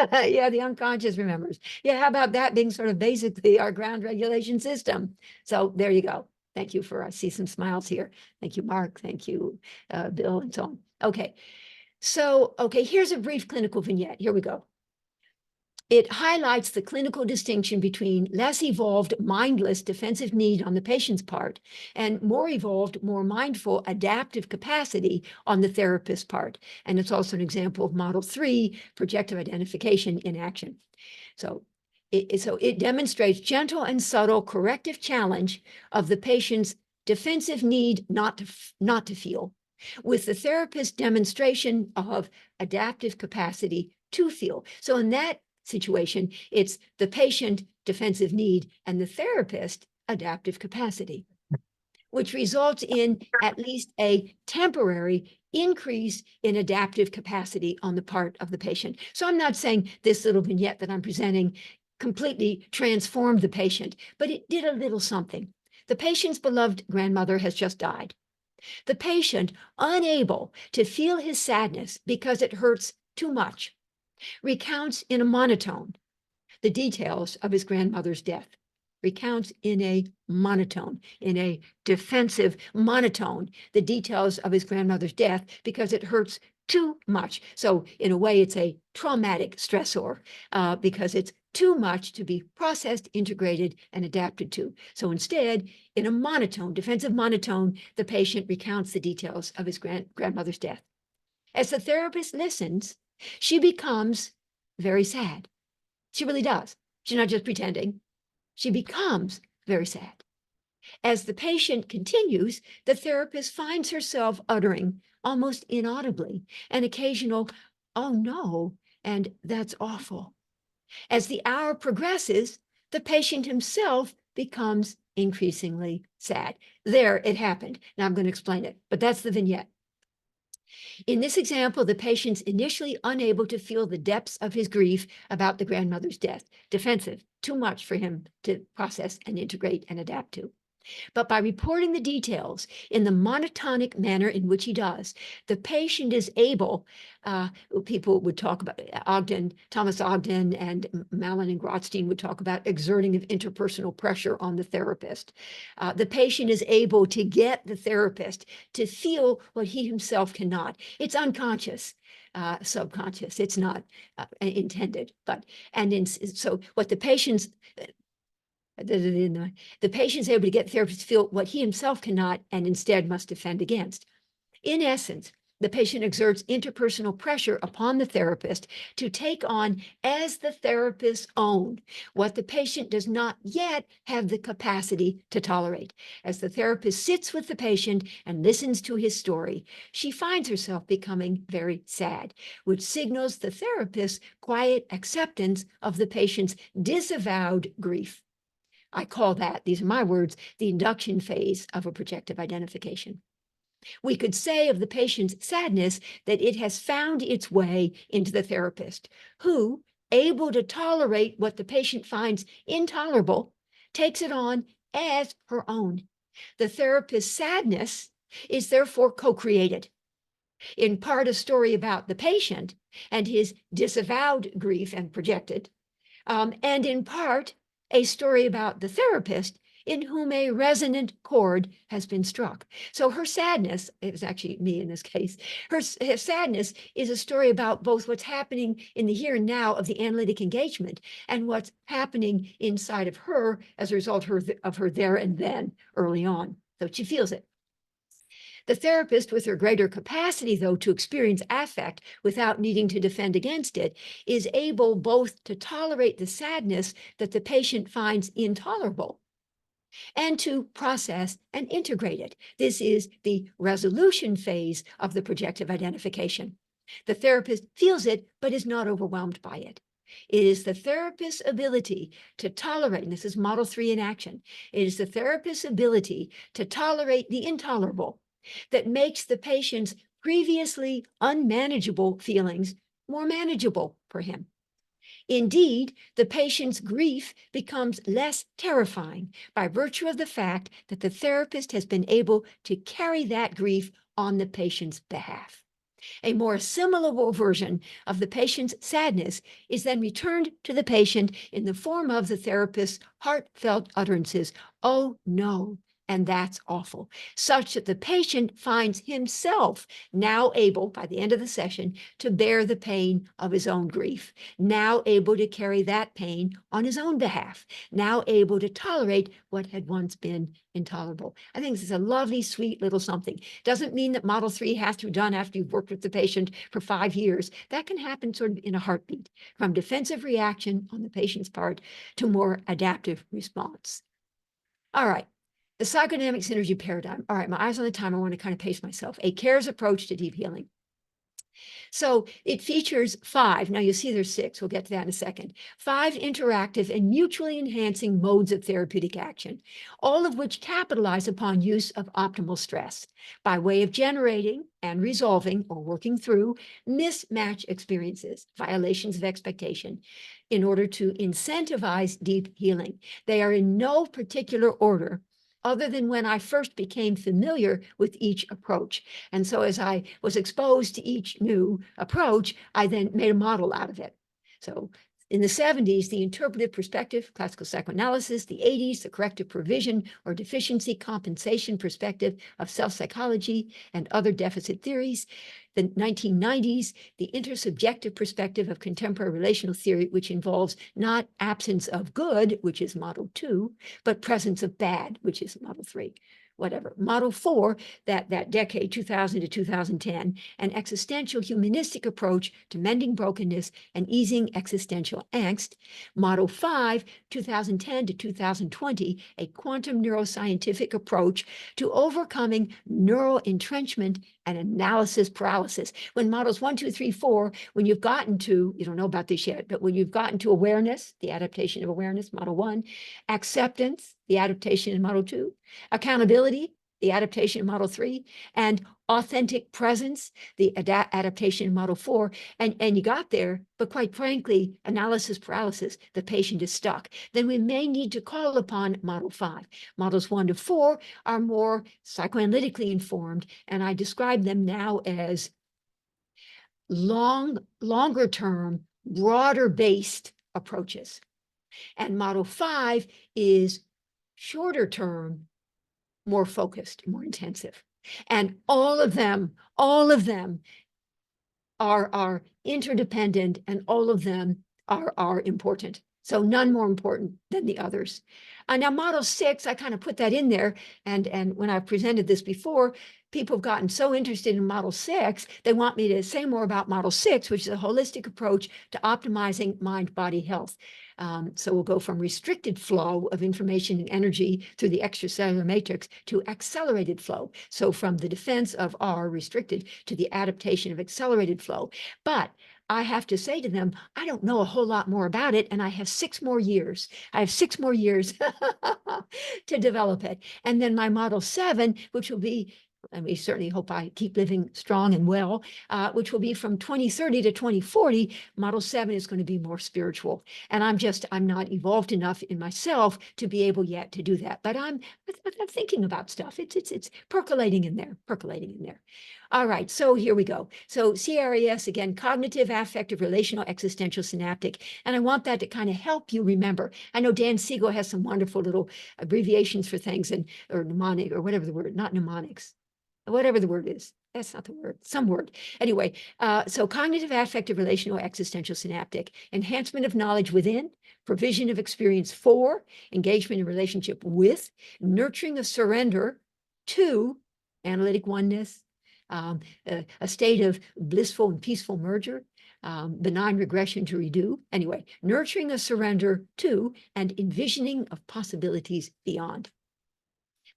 Yeah, the unconscious remembers. Yeah, how about that being sort of basically our ground regulation system? So there you go. Thank you I see some smiles here. Thank you, Mark. Thank you, Bill, and so on. Okay, so, here's a brief clinical vignette. Here we go. It highlights the clinical distinction between less evolved, mindless defensive need on the patient's part and more evolved, more mindful, adaptive capacity on the therapist's part. And it's also an example of model 3, projective identification in action. So it demonstrates gentle and subtle corrective challenge of the patient's defensive need not to feel, with the therapist's demonstration of adaptive capacity to feel. So in that situation, it's the patient defensive need and the therapist adaptive capacity, which results in at least a temporary increase in adaptive capacity on the part of the patient. So I'm not saying this little vignette that I'm presenting completely transformed the patient, but it did a little something. The patient's beloved grandmother has just died. The patient, unable to feel his sadness because it hurts too much, recounts in a monotone the details of his grandmother's death. Recounts in a monotone, in a defensive monotone, the details of his grandmother's death because it hurts too much. So in a way, it's a traumatic stressor because it's too much to be processed, integrated, and adapted to. So instead, in a monotone, defensive monotone, the patient recounts the details of his grandmother's death. As the therapist listens, she becomes very sad. She really does. She's not just pretending. She becomes very sad. As the patient continues, the therapist finds herself uttering, almost inaudibly, an occasional, oh no, and that's awful. As the hour progresses, the patient himself becomes increasingly sad. There, it happened. Now I'm going to explain it, but that's the vignette. In this example, the patient's initially unable to feel the depths of his grief about the grandmother's death, defensive, too much for him to process and integrate and adapt to. But by reporting the details in the monotonic manner in which he does, the patient is able, people would talk about Thomas Ogden and Malin and Grotstein would talk about exerting of interpersonal pressure on the therapist. The patient is able to get the therapist to feel what he himself cannot. It's unconscious. Subconscious, it's not intended, so what the patient's the patient is able to get the therapist to feel what he himself cannot and instead must defend against. In essence, the patient exerts interpersonal pressure upon the therapist to take on as the therapist's own what the patient does not yet have the capacity to tolerate. As the therapist sits with the patient and listens to his story, she finds herself becoming very sad, which signals the therapist's quiet acceptance of the patient's disavowed grief. I call that, these are my words, the induction phase of a projective identification. We could say of the patient's sadness that it has found its way into the therapist, who, able to tolerate what the patient finds intolerable, takes it on as her own. The therapist's sadness is therefore co-created, in part a story about the patient and his disavowed grief and projected, and in part a story about the therapist in whom a resonant chord has been struck. So her sadness, it was actually me in this case, her sadness is a story about both what's happening in the here and now of the analytic engagement and what's happening inside of her as a result of her there and then early on. So she feels it. The therapist, with her greater capacity, though, to experience affect without needing to defend against it, is able both to tolerate the sadness that the patient finds intolerable and to process and integrate it. This is the resolution phase of the projective identification. The therapist feels it, but is not overwhelmed by it. It is the therapist's ability to tolerate, and this is model 3 in action, it is the therapist's ability to tolerate the intolerable that makes the patient's previously unmanageable feelings more manageable for him. Indeed, the patient's grief becomes less terrifying by virtue of the fact that the therapist has been able to carry that grief on the patient's behalf. A more assimilable version of the patient's sadness is then returned to the patient in the form of the therapist's heartfelt utterances, "Oh no, and that's awful," such that the patient finds himself now able, by the end of the session, to bear the pain of his own grief, now able to carry that pain on his own behalf, now able to tolerate what had once been intolerable. I think this is a lovely, sweet little something. Doesn't mean that model 3 has to be done after you've worked with the patient for 5 years. That can happen sort of in a heartbeat, from defensive reaction on the patient's part to more adaptive response. All right. The psychodynamic synergy paradigm. All right, my eyes on the time. I want to kind of pace myself. A C.A.R.E.S approach to deep healing. So it features 5. Now you'll see there's 6. We'll get to that in a second. 5 interactive and mutually enhancing modes of therapeutic action, all of which capitalize upon use of optimal stress by way of generating and resolving or working through mismatch experiences, violations of expectation, in order to incentivize deep healing. They are in no particular order, other than when I first became familiar with each approach. And so as I was exposed to each new approach, I then made a model out of it. So in the 70s, the interpretive perspective, classical psychoanalysis, the 80s, the corrective provision or deficiency compensation perspective of self-psychology and other deficit theories, the 1990s, the intersubjective perspective of contemporary relational theory, which involves not absence of good, which is model 2, but presence of bad, which is model 3. Whatever. Model 4, that decade, 2000 to 2010, an existential humanistic approach to mending brokenness and easing existential angst. Model 5, 2010 to 2020, a quantum neuroscientific approach to overcoming neural entrenchment and analysis paralysis. When models 1, 2, 3, 4, when you've gotten to, you don't know about this yet, but when you've gotten to awareness, the adaptation of awareness, model 1, acceptance, the adaptation in model 2, accountability, the adaptation in model 3, and authentic presence, the adaptation in model 4, and you got there, but quite frankly, analysis paralysis, the patient is stuck. Then we may need to call upon model 5. Models 1 to 4 are more psychoanalytically informed, and I describe them now as longer term, broader based approaches. And model 5 is shorter term, more focused, more intensive. And all of them are interdependent, and all of them are important. So none more important than the others. Now model 6, I kind of put that in there. And when I've presented this before, people have gotten so interested in model 6, they want me to say more about model 6, which is a holistic approach to optimizing mind-body health. So we'll go from restricted flow of information and energy through the extracellular matrix to accelerated flow. So from the defense of R, restricted, to the adaptation of accelerated flow. But I have to say to them, I don't know a whole lot more about it, and I have 6 more years. I have 6 more years to develop it. And then my model 7, which will be, and we certainly hope I keep living strong and well, which will be from 2030 to 2040, model 7 is going to be more spiritual. And I'm not evolved enough in myself to be able yet to do that. But I'm thinking about stuff. It's percolating in there, percolating in there. All right, so here we go. So C.A.R.E.S, again, cognitive, affective, relational, existential, synaptic. And I want that to kind of help you remember. I know Dan Siegel has some wonderful little abbreviations for things, and or mnemonic, or whatever the word, not mnemonics, whatever the word is. That's not the word, some word. Anyway, so cognitive, affective, relational, existential, synaptic, enhancement of knowledge within, provision of experience for, engagement in relationship with, nurturing of surrender to, analytic oneness, a state of blissful and peaceful merger, benign regression to redo. Anyway, nurturing a surrender to and envisioning of possibilities beyond.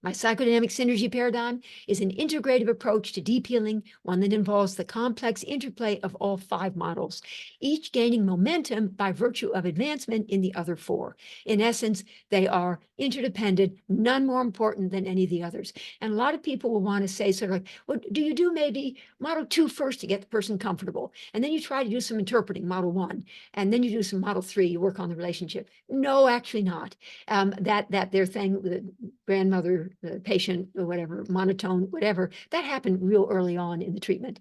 My psychodynamic synergy paradigm is an integrative approach to deep healing, one that involves the complex interplay of all 5 models, each gaining momentum by virtue of advancement in the other 4. In essence, they are interdependent, none more important than any of the others. And a lot of people will want to say sort of like, well, do you do maybe model 2 first to get the person comfortable? And then you try to do some interpreting, model 1, and then you do some model 3, you work on the relationship. No, actually not. That their thing, the grandmother, the patient, or whatever, monotone, whatever, that happened real early on in the treatment.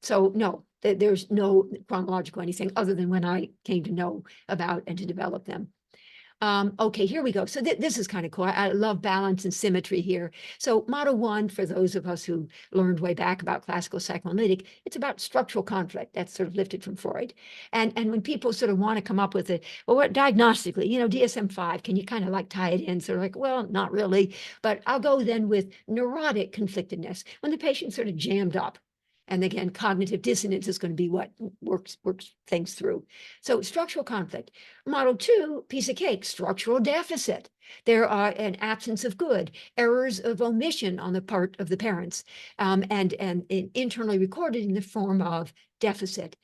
So no, there's no chronological anything other than when I came to know about and to develop them. Okay, here we go. So this is kind of cool. I love balance and symmetry here. So model 1, for those of us who learned way back about classical psychoanalytic, it's about structural conflict. That's sort of lifted from Freud. And when people sort of want to come up with it, well, what diagnostically, DSM-5, can you kind of like tie it in? Sort of like, well, not really, but I'll go then with neurotic conflictedness, when the patient's sort of jammed up. And again, cognitive dissonance is going to be what works things through. So structural conflict. Model 2, piece of cake, structural deficit. There are an absence of good, errors of omission on the part of the parents, and internally recorded in the form of deficit,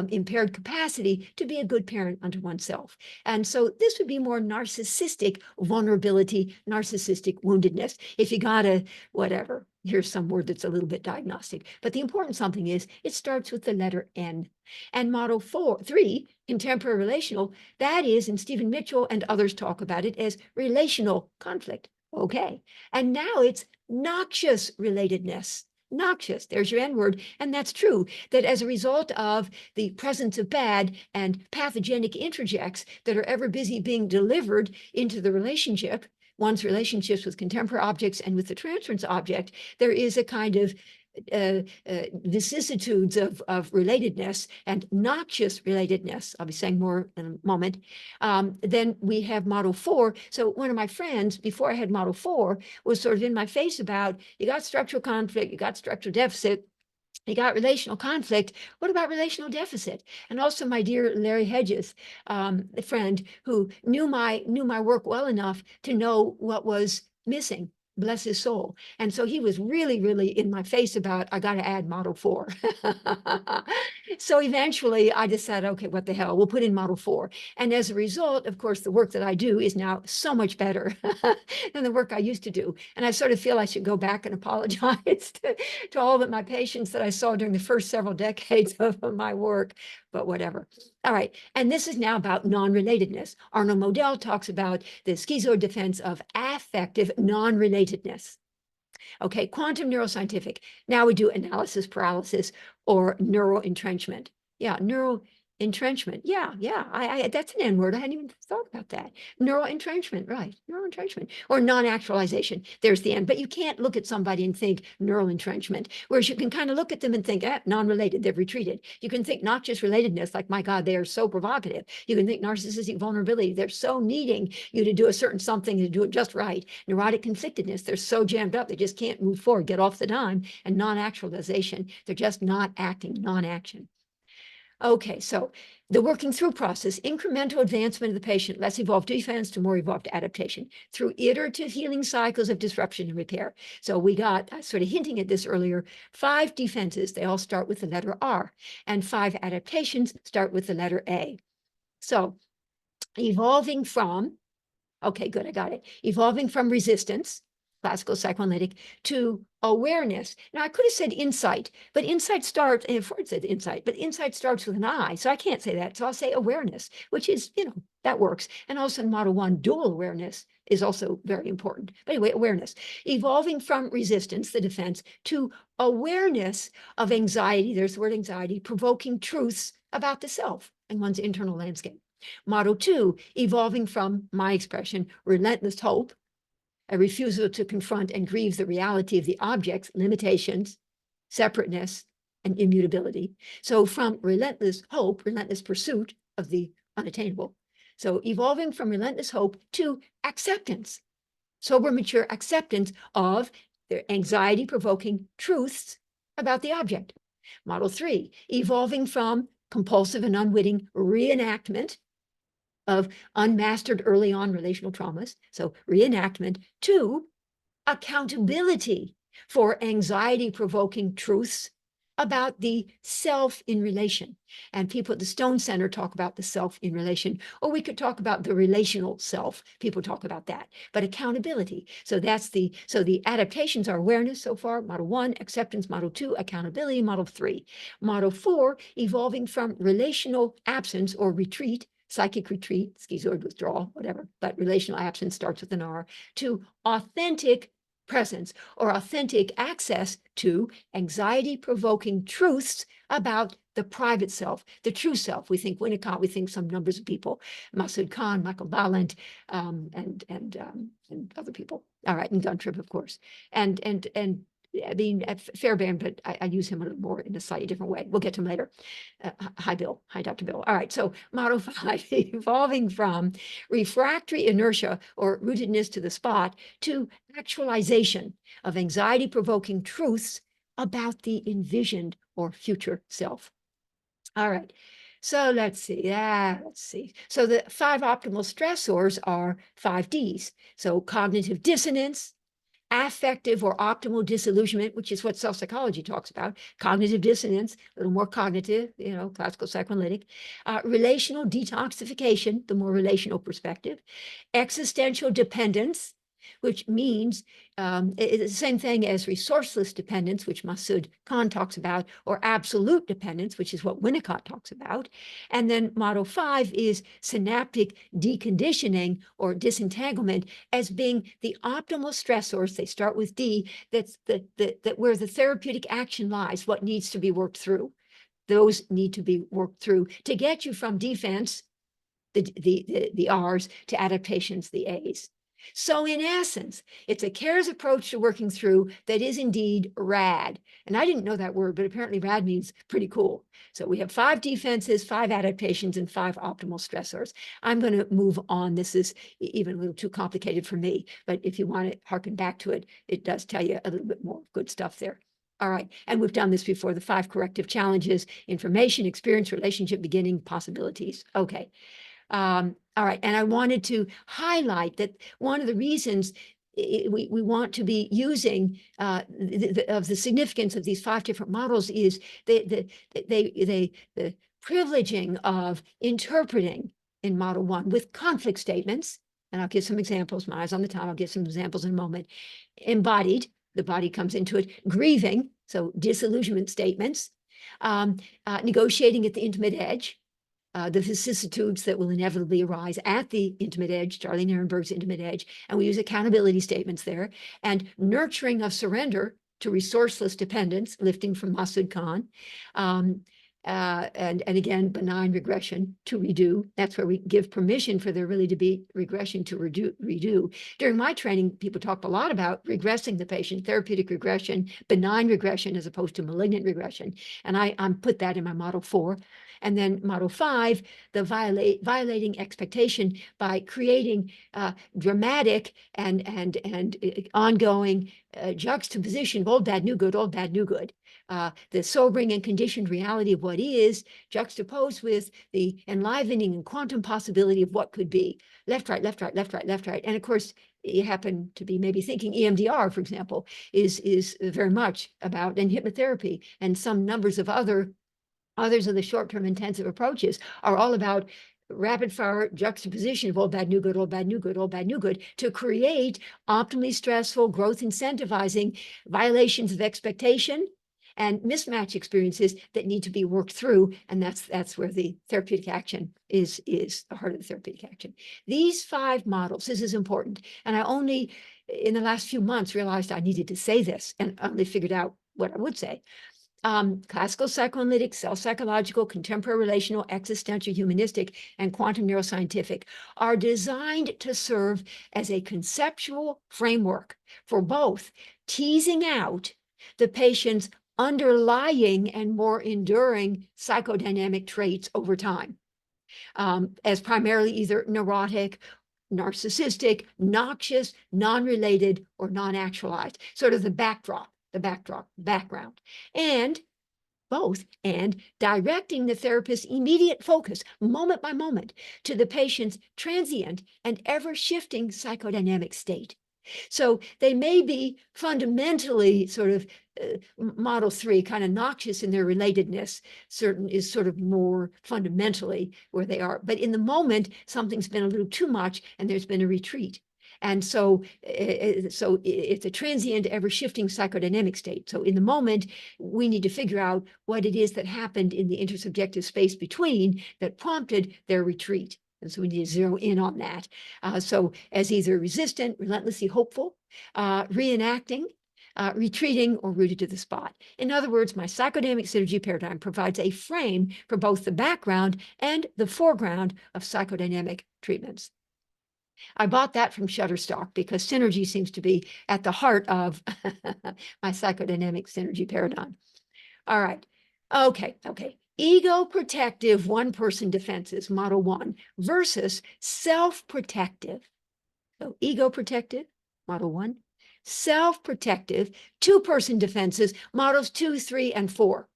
impaired capacity to be a good parent unto oneself. And so this would be more narcissistic vulnerability, narcissistic woundedness. If you got a whatever, here's some word that's a little bit diagnostic. But the important something is it starts with the letter N. And model 3, contemporary relational, that is, and Stephen Mitchell and others talk about it as relational conflict. Okay. And now it's noxious relatedness. Noxious, there's your N word. And that's true, that as a result of the presence of bad and pathogenic interjects that are ever busy being delivered into the relationship, one's relationships with contemporary objects and with the transference object, there is a kind of vicissitudes of relatedness and noxious relatedness. I'll be saying more in a moment. Then we have model 4. So one of my friends, before I had model 4, was sort of in my face about, you got structural conflict, you got structural deficit, you got relational conflict. What about relational deficit? And also my dear Larry Hedges, a friend who knew my work well enough to know what was missing. Bless his soul. And so he was really, really in my face about, I got to add model 4. So eventually I decided, okay, what the hell, we'll put in model 4. And as a result, of course, the work that I do is now so much better than the work I used to do. And I sort of feel I should go back and apologize to all of my patients that I saw during the first several decades of my work, but whatever. All right, and this is now about non-relatedness. Arnold Modell talks about the schizoid defense of affective non-relatedness. Okay, quantum neuroscientific. Now we do analysis paralysis or neural entrenchment. Yeah, neural entrenchment. Yeah, that's an N word. I hadn't even thought about that. Neural entrenchment, right? Neural entrenchment or non-actualization. There's the N. But you can't look at somebody and think neural entrenchment, whereas you can kind of look at them and think, non-related, they've retreated. You can think noxious relatedness, like, my God, they are so provocative. You can think narcissistic vulnerability, they're so needing you to do a certain something to do it just right. Neurotic conflictedness, they're so jammed up, they just can't move forward, get off the dime. And non-actualization, they're just not acting, non-action. Okay, so the working through process, incremental advancement of the patient, less evolved defense to more evolved adaptation through iterative healing cycles of disruption and repair. So we got, sort of hinting at this earlier, 5 defenses, they all start with the letter R, and 5 adaptations start with the letter A. So evolving from, okay, good, I got it. Evolving from resistance, classical psychoanalytic, to awareness. Now, I could have said insight, but insight starts, and Freud said insight, but insight starts with an I, so I can't say that. So I'll say awareness, which is, that works. And also in Model 1, dual awareness is also very important. But anyway, awareness. Evolving from resistance, the defense, to awareness of anxiety, there's the word anxiety, provoking truths about the self and one's internal landscape. Model 2, evolving from my expression, relentless hope, a refusal to confront and grieve the reality of the object's limitations, separateness, and immutability. So from relentless hope, relentless pursuit of the unattainable. So evolving from relentless hope to acceptance, sober, mature acceptance of the anxiety-provoking truths about the object. Model 3, evolving from compulsive and unwitting reenactment of unmastered early on relational traumas, so reenactment, to accountability for anxiety-provoking truths about the self in relation. And people at the Stone Center talk about the self in relation, or we could talk about the relational self. People talk about that, but accountability. So the adaptations are awareness so far, Model 1, acceptance, Model 2, accountability, Model 3. Model 4, evolving from relational absence or retreat, psychic retreat, schizoid withdrawal, whatever, but relational absence starts with an R, to authentic presence or authentic access to anxiety-provoking truths about the private self, the true self. We think Winnicott, we think some numbers of people, Masood Khan, Michael Ballant, and other people. All right, and Guntrip, of course, and I mean, Fairbairn, but I use him a little more in a slightly different way. We'll get to him later. Hi, Bill. Hi, Dr. Bill. All right, so Model 5, evolving from refractory inertia or rootedness to the spot to actualization of anxiety-provoking truths about the envisioned or future self. All right, so let's see. So the 5 optimal stressors are 5 Ds. So cognitive dissonance, affective or optimal disillusionment, which is what self-psychology talks about, cognitive dissonance, a little more cognitive, classical psychoanalytic, relational detoxification, the more relational perspective, existential dependence, which means it's the same thing as resourceless dependence, which Masood Khan talks about, or absolute dependence, which is what Winnicott talks about. And then Model 5 is synaptic deconditioning or disentanglement as being the optimal stressors. They start with D, that's where the therapeutic action lies, what needs to be worked through. Those need to be worked through to get you from defense, the R's, to adaptations, the A's. So in essence, it's a C.A.R.E.S approach to working through that is indeed RAD. And I didn't know that word, but apparently RAD means pretty cool. So we have 5 defenses, 5 adaptations, and 5 optimal stressors. I'm going to move on. This is even a little too complicated for me, but if you want to harken back to it, it does tell you a little bit more good stuff there. All right, and we've done this before, the 5 corrective challenges: information, experience, relationship, beginning, possibilities. Okay. All right, and I wanted to highlight that one of the reasons we want to be using of the significance of these 5 different models is the privileging of interpreting in Model 1 with conflict statements, and I'll give some examples. My eyes on the time, I'll give some examples in a moment. Embodied, the body comes into it. Grieving, so disillusionment statements. Negotiating at the intimate edge. The vicissitudes that will inevitably arise at the intimate edge, Charlie Nirenberg's intimate edge, and we use accountability statements there, and nurturing of surrender to resourceless dependence, lifting from Masood Khan, and again, benign regression to redo. That's where we give permission for there really to be regression to redo. During my training, people talked a lot about regressing the patient, therapeutic regression, benign regression as opposed to malignant regression. And I put that in my Model 4. And then Model 5, the violating expectation by creating dramatic and ongoing juxtaposition of old, bad, new, good, old, bad, new, good. The sobering and conditioned reality of what is, juxtaposed with the enlivening and quantum possibility of what could be. Left, right, left, right, left, right, left, right. And of course, you happen to be maybe thinking EMDR, for example, is very much about, and hypnotherapy, and some numbers of others of the short-term intensive approaches are all about rapid fire juxtaposition of old bad, new good, old bad, new good, old bad, new good to create optimally stressful, growth incentivizing violations of expectation and mismatch experiences that need to be worked through. And that's where the therapeutic action is the heart of the therapeutic action. These 5 models, this is important. And I only in the last few months realized I needed to say this and only figured out what I would say. Classical psychoanalytic, self-psychological, contemporary relational, existential, humanistic, and quantum neuroscientific are designed to serve as a conceptual framework for both teasing out the patient's underlying and more enduring psychodynamic traits over time, as primarily either neurotic, narcissistic, noxious, non-related, or non-actualized, sort of the background, and both, and directing the therapist's immediate focus, moment by moment, to the patient's transient and ever-shifting psychodynamic state. So they may be fundamentally sort of model 3, kind of noxious in their relatedness, is sort of more fundamentally where they are. But in the moment, something's been a little too much and there's been a retreat. And so it's a transient, ever-shifting psychodynamic state. So in the moment, we need to figure out what it is that happened in the intersubjective space between that prompted their retreat. And so we need to zero in on that. So as either resistant, relentlessly hopeful, reenacting, retreating, or rooted to the spot. In other words, my psychodynamic synergy paradigm provides a frame for both the background and the foreground of psychodynamic treatments. I bought that from Shutterstock because synergy seems to be at the heart of my psychodynamic synergy paradigm. All right. Okay. Ego-protective one-person defenses, model 1, versus self-protective. So ego-protective, model 1. Self-protective, two-person defenses, models 2, 3, and 4.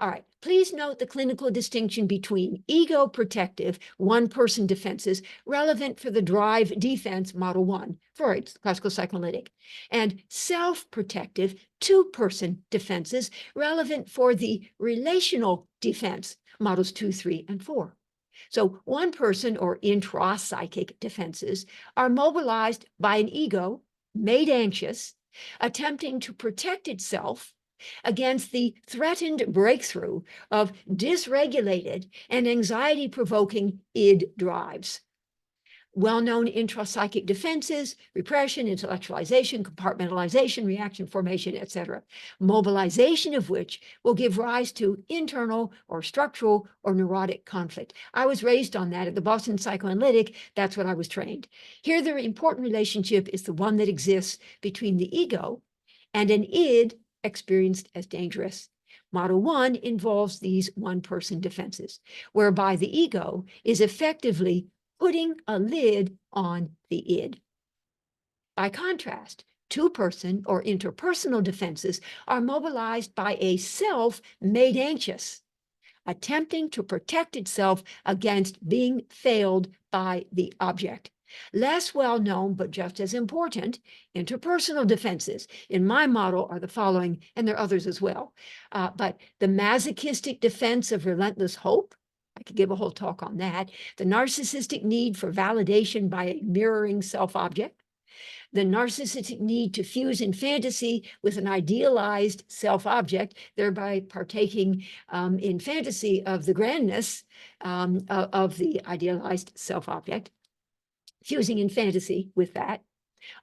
All right, please note the clinical distinction between ego-protective one-person defenses relevant for the drive defense, model 1, Freud's classical psychoanalytic, and self-protective two-person defenses relevant for the relational defense, models 2, 3, and 4. So one-person or intrapsychic defenses are mobilized by an ego made anxious, attempting to protect itself against the threatened breakthrough of dysregulated and anxiety-provoking id drives. Well-known intrapsychic defenses, repression, intellectualization, compartmentalization, reaction formation, etc., mobilization of which will give rise to internal or structural or neurotic conflict. I was raised on that at the Boston Psychoanalytic. That's what I was trained. Here, the important relationship is the one that exists between the ego and an id experienced as dangerous. Model 1 involves these one-person defenses, whereby the ego is effectively putting a lid on the id. By contrast, two-person or interpersonal defenses are mobilized by a self made anxious, attempting to protect itself against being failed by the object. Less well known, but just as important, interpersonal defenses in my model are the following, and there are others as well. But the masochistic defense of relentless hope, I could give a whole talk on that. The narcissistic need for validation by a mirroring self-object. The narcissistic need to fuse in fantasy with an idealized self-object, thereby partaking in fantasy of the grandness of the idealized self-object. Fusing in fantasy with that.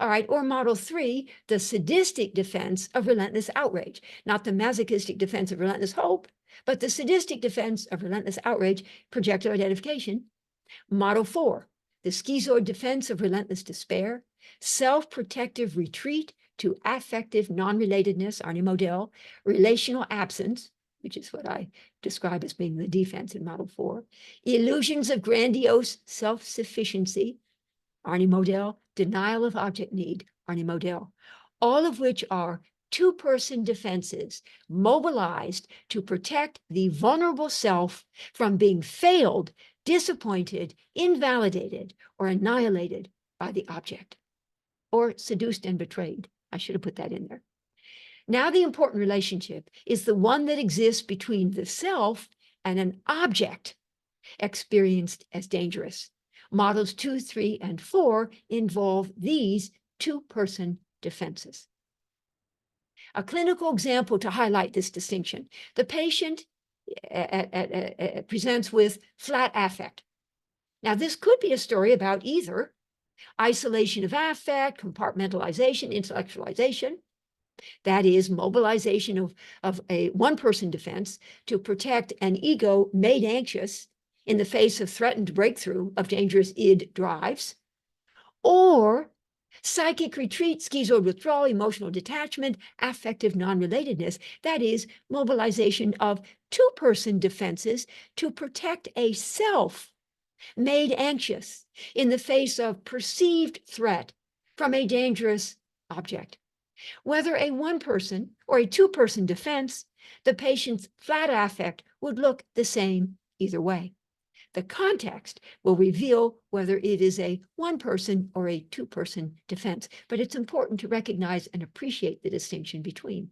All right, or model 3, the sadistic defense of relentless outrage, not the masochistic defense of relentless hope, but the sadistic defense of relentless outrage, projective identification. Model 4, the schizoid defense of relentless despair, self-protective retreat to affective non-relatedness, Arnie Modell, relational absence, which is what I describe as being the defense in model 4, illusions of grandiose self-sufficiency, Arnie Modell, denial of object need, Arnie Modell, all of which are two-person defenses mobilized to protect the vulnerable self from being failed, disappointed, invalidated, or annihilated by the object, or seduced and betrayed. I should have put that in there. Now, the important relationship is the one that exists between the self and an object experienced as dangerous. Models 2, 3, and 4 involve these two-person defenses. A clinical example to highlight this distinction. The patient presents with flat affect. Now, this could be a story about either isolation of affect, compartmentalization, intellectualization, that is, mobilization of a one-person defense to protect an ego made anxious in the face of threatened breakthrough of dangerous id drives, or psychic retreat, schizoid withdrawal, emotional detachment, affective non-relatedness, that is, mobilization of two-person defenses to protect a self made anxious in the face of perceived threat from a dangerous object. Whether a one-person or a two-person defense, the patient's flat affect would look the same either way. The context will reveal whether it is a one-person or a two-person defense, but it's important to recognize and appreciate the distinction between.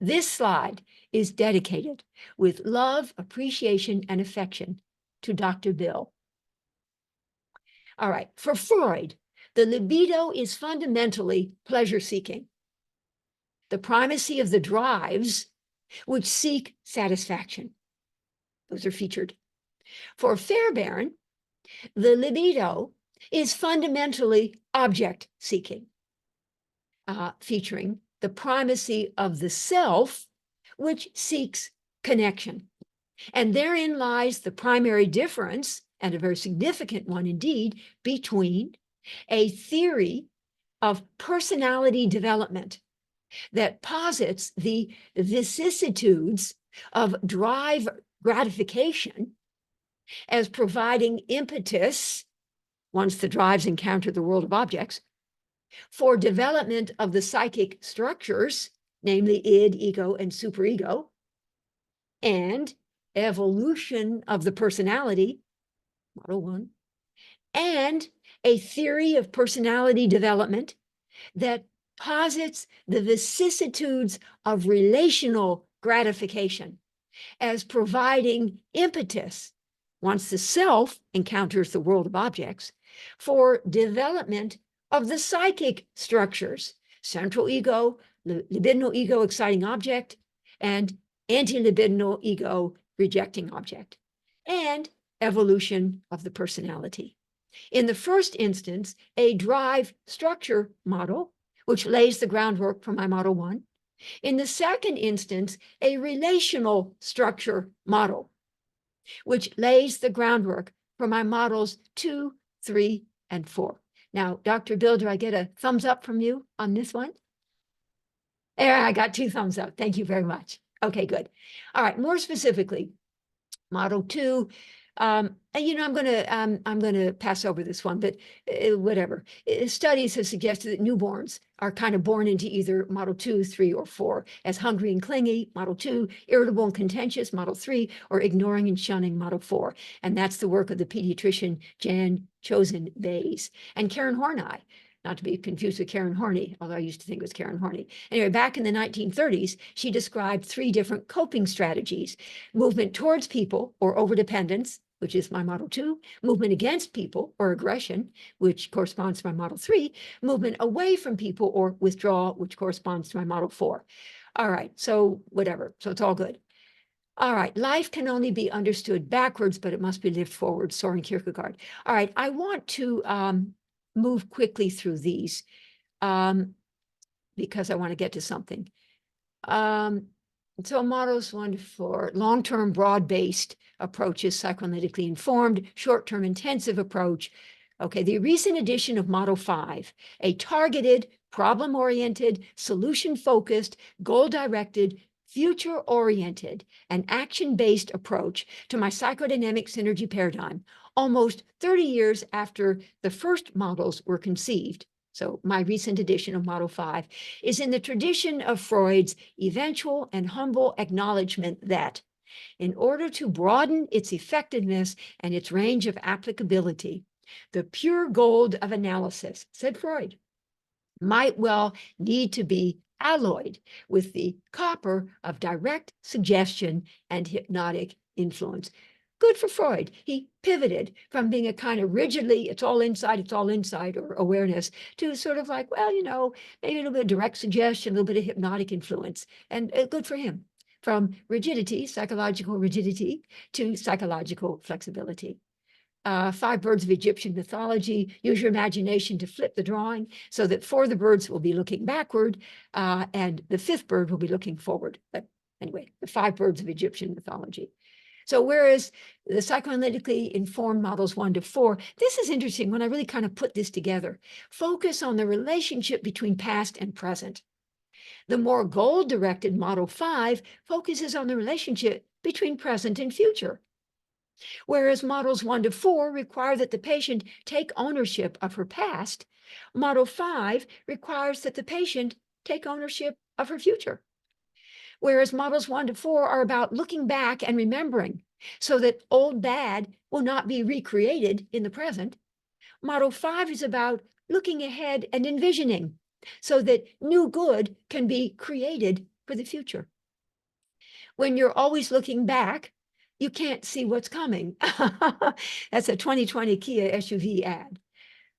This slide is dedicated with love, appreciation, and affection to Dr. Bill. All right, for Freud, the libido is fundamentally pleasure-seeking. The primacy of the drives which seek satisfaction. Those are featured. For Fairbairn, the libido is fundamentally object-seeking, featuring the primacy of the self, which seeks connection. And therein lies the primary difference, and a very significant one indeed, between a theory of personality development that posits the vicissitudes of drive gratification as providing impetus, once the drives encounter the world of objects, for development of the psychic structures, namely id, ego, and superego, and evolution of the personality, Model 1, and a theory of personality development that posits the vicissitudes of relational gratification as providing impetus, once the self encounters the world of objects, for development of the psychic structures, central ego, libidinal ego exciting object, and anti-libidinal ego rejecting object, and evolution of the personality. In the first instance, a drive structure model, which lays the groundwork for my Model 1. In the second instance, a relational structure model, which lays the groundwork for my Models 2, 3, and 4. Now, Dr. Bill, do I get a thumbs up from you on this one? There, I got 2 thumbs up. Thank you very much. Okay, good. All right, more specifically, Model 2, I'm gonna pass over this one, but whatever. Studies have suggested that newborns are kind of born into either Model 2, 3, or 4, as hungry and clingy, Model 2, irritable and contentious, Model 3, or ignoring and shunning, Model 4. And that's the work of the pediatrician Jan Chosen-Bays and Karen Horney, not to be confused with Karen Horney, although I used to think it was Karen Horney. Anyway, back in the 1930s, she described 3 different coping strategies: movement towards people, or overdependence, which is my Model 2, movement against people, or aggression, which corresponds to my Model 3, movement away from people, or withdrawal, which corresponds to my Model 4. All right, so whatever, so it's all good. All right, life can only be understood backwards, but it must be lived forward, Soren Kierkegaard. All right, I want to move quickly through these because I want to get to something. So models 1 to 4, long-term broad-based approaches, psychoanalytically informed, short-term intensive approach. Okay, the recent edition of Model 5, a targeted, problem-oriented, solution-focused, goal-directed, future-oriented, and action-based approach to my psychodynamic synergy paradigm, almost 30 years after the first models were conceived. So my recent edition of Model 5 is in the tradition of Freud's eventual and humble acknowledgement that in order to broaden its effectiveness and its range of applicability, the pure gold of analysis, said Freud, might well need to be alloyed with the copper of direct suggestion and hypnotic influence. Good for Freud. He pivoted from being a kind of rigidly, it's all inside, or awareness, to sort of like, well, maybe a little bit of direct suggestion, a little bit of hypnotic influence, and good for him. From rigidity, psychological rigidity, to psychological flexibility. 5 birds of Egyptian mythology. Use your imagination to flip the drawing so that 4 of the birds will be looking backward and the 5th bird will be looking forward. But anyway, the 5 birds of Egyptian mythology. So whereas the psychoanalytically informed models 1 to 4, this is interesting when I really kind of put this together. Focus on the relationship between past and present. The more goal-directed model 5 focuses on the relationship between present and future. Whereas models 1 to 4 require that the patient take ownership of her past, model 5 requires that the patient take ownership of her future. Whereas models 1 to 4 are about looking back and remembering so that old bad will not be recreated in the present, model 5 is about looking ahead and envisioning so that new good can be created for the future. When you're always looking back, you can't see what's coming. That's a 2020 Kia SUV ad.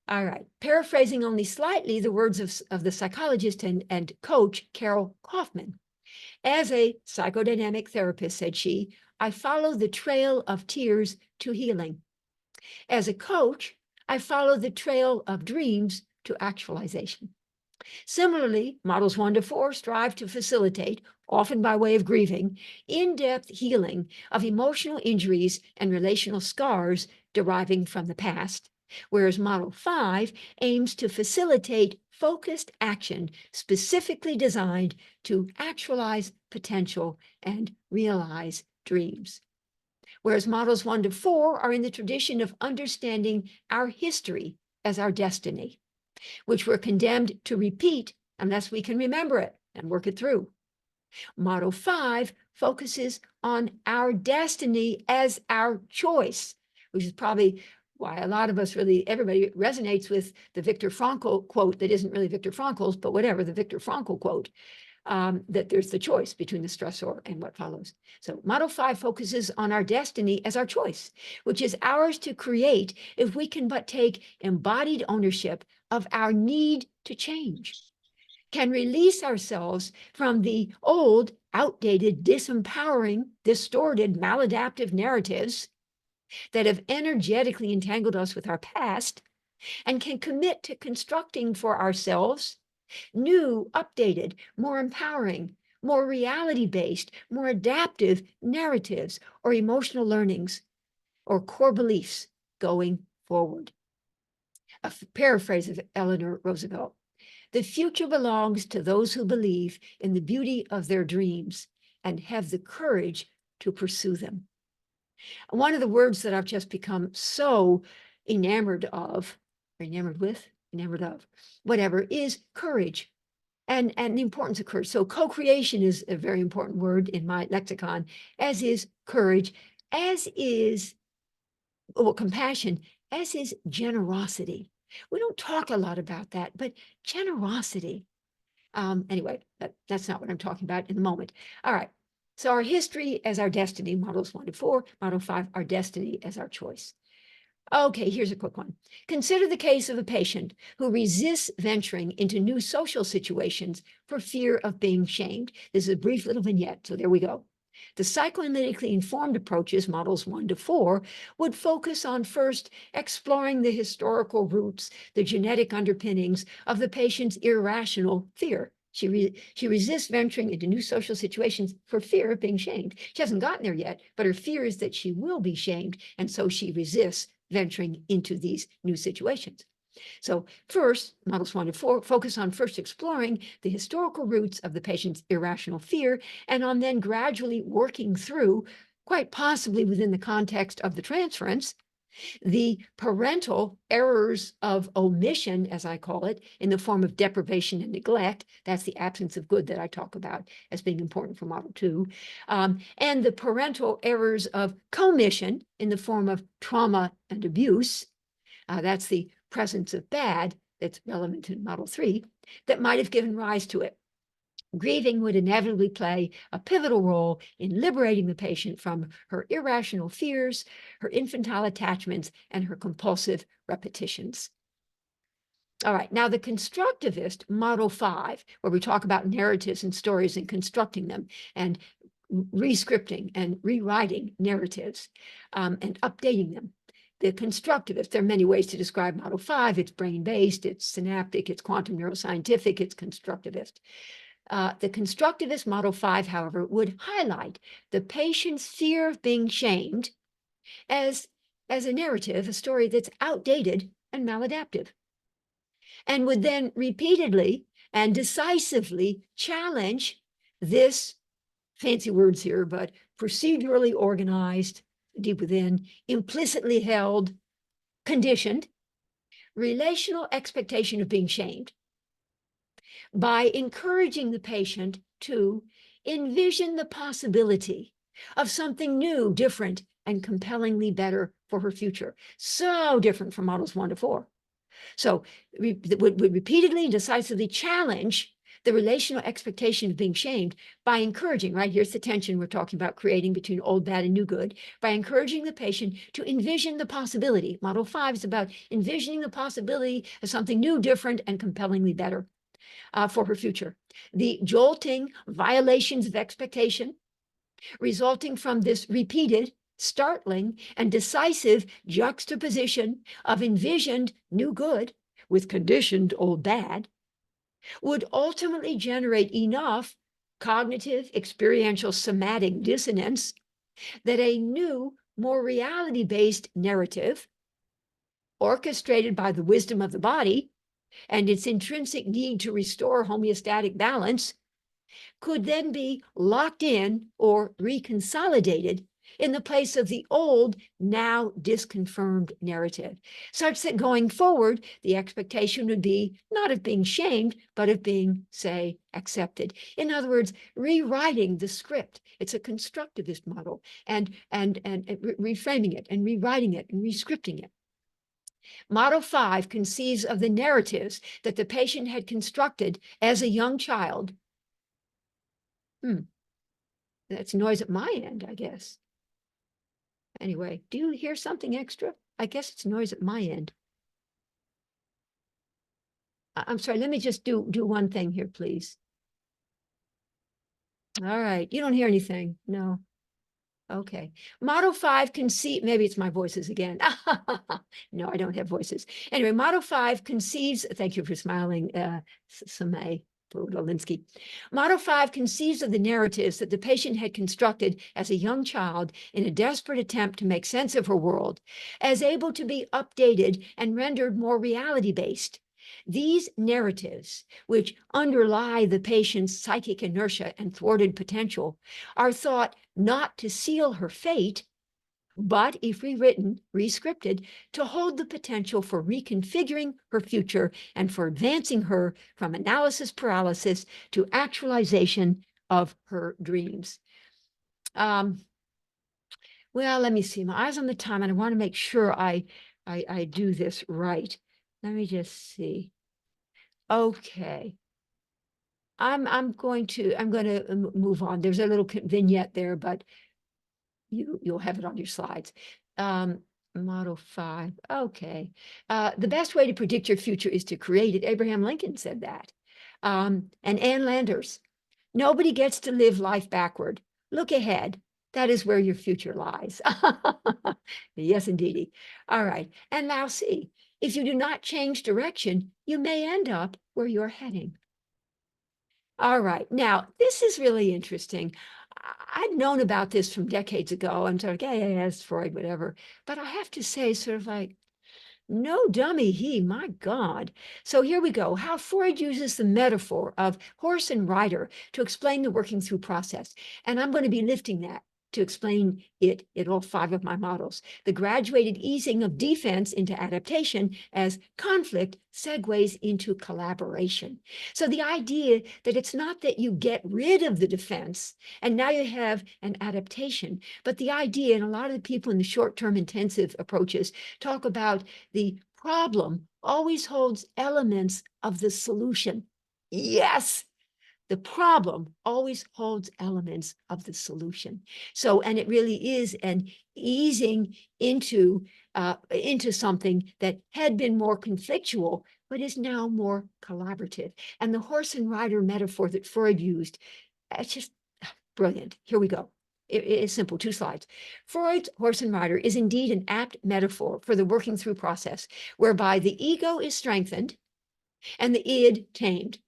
All right, paraphrasing only slightly the words of the psychologist and coach, Carol Kaufman. As a psychodynamic therapist, said she, I follow the trail of tears to healing. As a coach, I follow the trail of dreams to actualization. Similarly, models 1 to 4 strive to facilitate, often by way of grieving, in-depth healing of emotional injuries and relational scars deriving from the past, whereas model 5 aims to facilitate focused action specifically designed to actualize potential and realize dreams. Whereas models 1 to 4 are in the tradition of understanding our history as our destiny, which we're condemned to repeat unless we can remember it and work it through. Model 5 focuses on our destiny as our choice, which is probably why a lot of us everybody resonates with the Viktor Frankl quote that isn't really Viktor Frankl's, but whatever, the Viktor Frankl quote, that there's the choice between the stressor and what follows. So model 5 focuses on our destiny as our choice, which is ours to create if we can but take embodied ownership of our need to change, can release ourselves from the old, outdated, disempowering, distorted, maladaptive narratives that have energetically entangled us with our past, and can commit to constructing for ourselves new, updated, more empowering, more reality-based, more adaptive narratives or emotional learnings or core beliefs going forward. A paraphrase of Eleanor Roosevelt. The future belongs to those who believe in the beauty of their dreams and have the courage to pursue them. One of the words that I've just become so enamored of, whatever, is courage and the importance of courage. So co-creation is a very important word in my lexicon, as is courage, as is compassion, as is generosity. We don't talk a lot about that, but generosity. Anyway, that's not what I'm talking about in a moment. All right. So our history as our destiny, models 1 to 4, model 5, our destiny as our choice. Okay, here's a quick one. Consider the case of a patient who resists venturing into new social situations for fear of being shamed. This is a brief little vignette, so there we go. The psychoanalytically informed approaches, models 1 to 4, would focus on first exploring the historical roots, the genetic underpinnings of the patient's irrational fear. She resists venturing into new social situations for fear of being shamed. She hasn't gotten there yet, but her fear is that she will be shamed, and so she resists venturing into these new situations. So first, models 1 to 4 focus on first exploring the historical roots of the patient's irrational fear, and on then gradually working through, quite possibly within the context of the transference, the parental errors of omission, as I call it, in the form of deprivation and neglect. That's the absence of good that I talk about as being important for model 2. And the parental errors of commission in the form of trauma and abuse. That's the presence of bad that's relevant in model 3 that might have given rise to it. Grieving would inevitably play a pivotal role in liberating the patient from her irrational fears, her infantile attachments, and her compulsive repetitions. All right, now the constructivist model 5, where we talk about narratives and stories and constructing them and rescripting and rewriting narratives and updating them. The constructivist, there are many ways to describe model 5. It's brain-based, it's synaptic, it's quantum neuroscientific, it's constructivist. The constructivist model 5, however, would highlight the patient's fear of being shamed as a narrative, a story that's outdated and maladaptive, and would then repeatedly and decisively challenge this, fancy words here, but procedurally organized, deep within, implicitly held, conditioned, relational expectation of being shamed by encouraging the patient to envision the possibility of something new, different, and compellingly better for her future. So different from models 1 to 4. So would repeatedly and decisively challenge the relational expectation of being shamed by encouraging, right? Here's the tension we're talking about creating between old bad and new good, by encouraging the patient to envision the possibility. Model 5 is about envisioning the possibility of something new, different, and compellingly better for her future. The jolting violations of expectation resulting from this repeated, startling, and decisive juxtaposition of envisioned new good with conditioned old bad would ultimately generate enough cognitive, experiential, somatic dissonance that a new, more reality-based narrative, orchestrated by the wisdom of the body and its intrinsic need to restore homeostatic balance, could then be locked in or reconsolidated in the place of the old, now disconfirmed narrative, such that going forward, the expectation would be not of being shamed, but of being, say, accepted. In other words, rewriting the script. It's a constructivist model, and reframing it and rewriting it and rescripting it. Model 5 conceives of the narratives that the patient had constructed as a young child. That's noise at my end, I guess. Anyway, do you hear something extra? I guess it's noise at my end. I'm sorry, let me just do one thing here, please. All right, you don't hear anything? No. Okay. Model 5 conceives, maybe it's my voices again. No, I don't have voices. Anyway, Model 5 conceives, thank you for smiling, Samay Podolinsky. Model 5 conceives of the narratives that the patient had constructed as a young child in a desperate attempt to make sense of her world as able to be updated and rendered more reality-based. These narratives, which underlie the patient's psychic inertia and thwarted potential, are thought not to seal her fate, but if rewritten, rescripted, to hold the potential for reconfiguring her future and for advancing her from analysis paralysis to actualization of her dreams. Well, let me see. My eyes on the time, and I want to make sure I do this right. Let me just see. Okay. I'm going to move on. There's a little vignette there, but you'll have it on your slides. Model 5. Okay. The best way to predict your future is to create it. Abraham Lincoln said that. And Ann Landers, nobody gets to live life backward. Look ahead. That is where your future lies. Yes, indeedy. All right. And now see, if you do not change direction, you may end up where you're heading. All right. Now, this is really interesting. I'd known about this from decades ago. I'm sort of like, yeah, it's Freud, whatever. But I have to say, sort of like, no dummy he, my God. So here we go. How Freud uses the metaphor of horse and rider to explain the working through process. And I'm going to be lifting that to explain it in all 5 of my models. The graduated easing of defense into adaptation as conflict segues into collaboration. So the idea that it's not that you get rid of the defense and now you have an adaptation, but the idea, and a lot of the people in the short-term intensive approaches talk about the problem always holds elements of the solution. Yes. the problem always holds elements of the solution. So, and it really is an easing into something that had been more conflictual, but is now more collaborative. And the horse and rider metaphor that Freud used, it's just brilliant. Here we go. It is simple, 2 slides. Freud's horse and rider is indeed an apt metaphor for the working through process, whereby the ego is strengthened and the id tamed,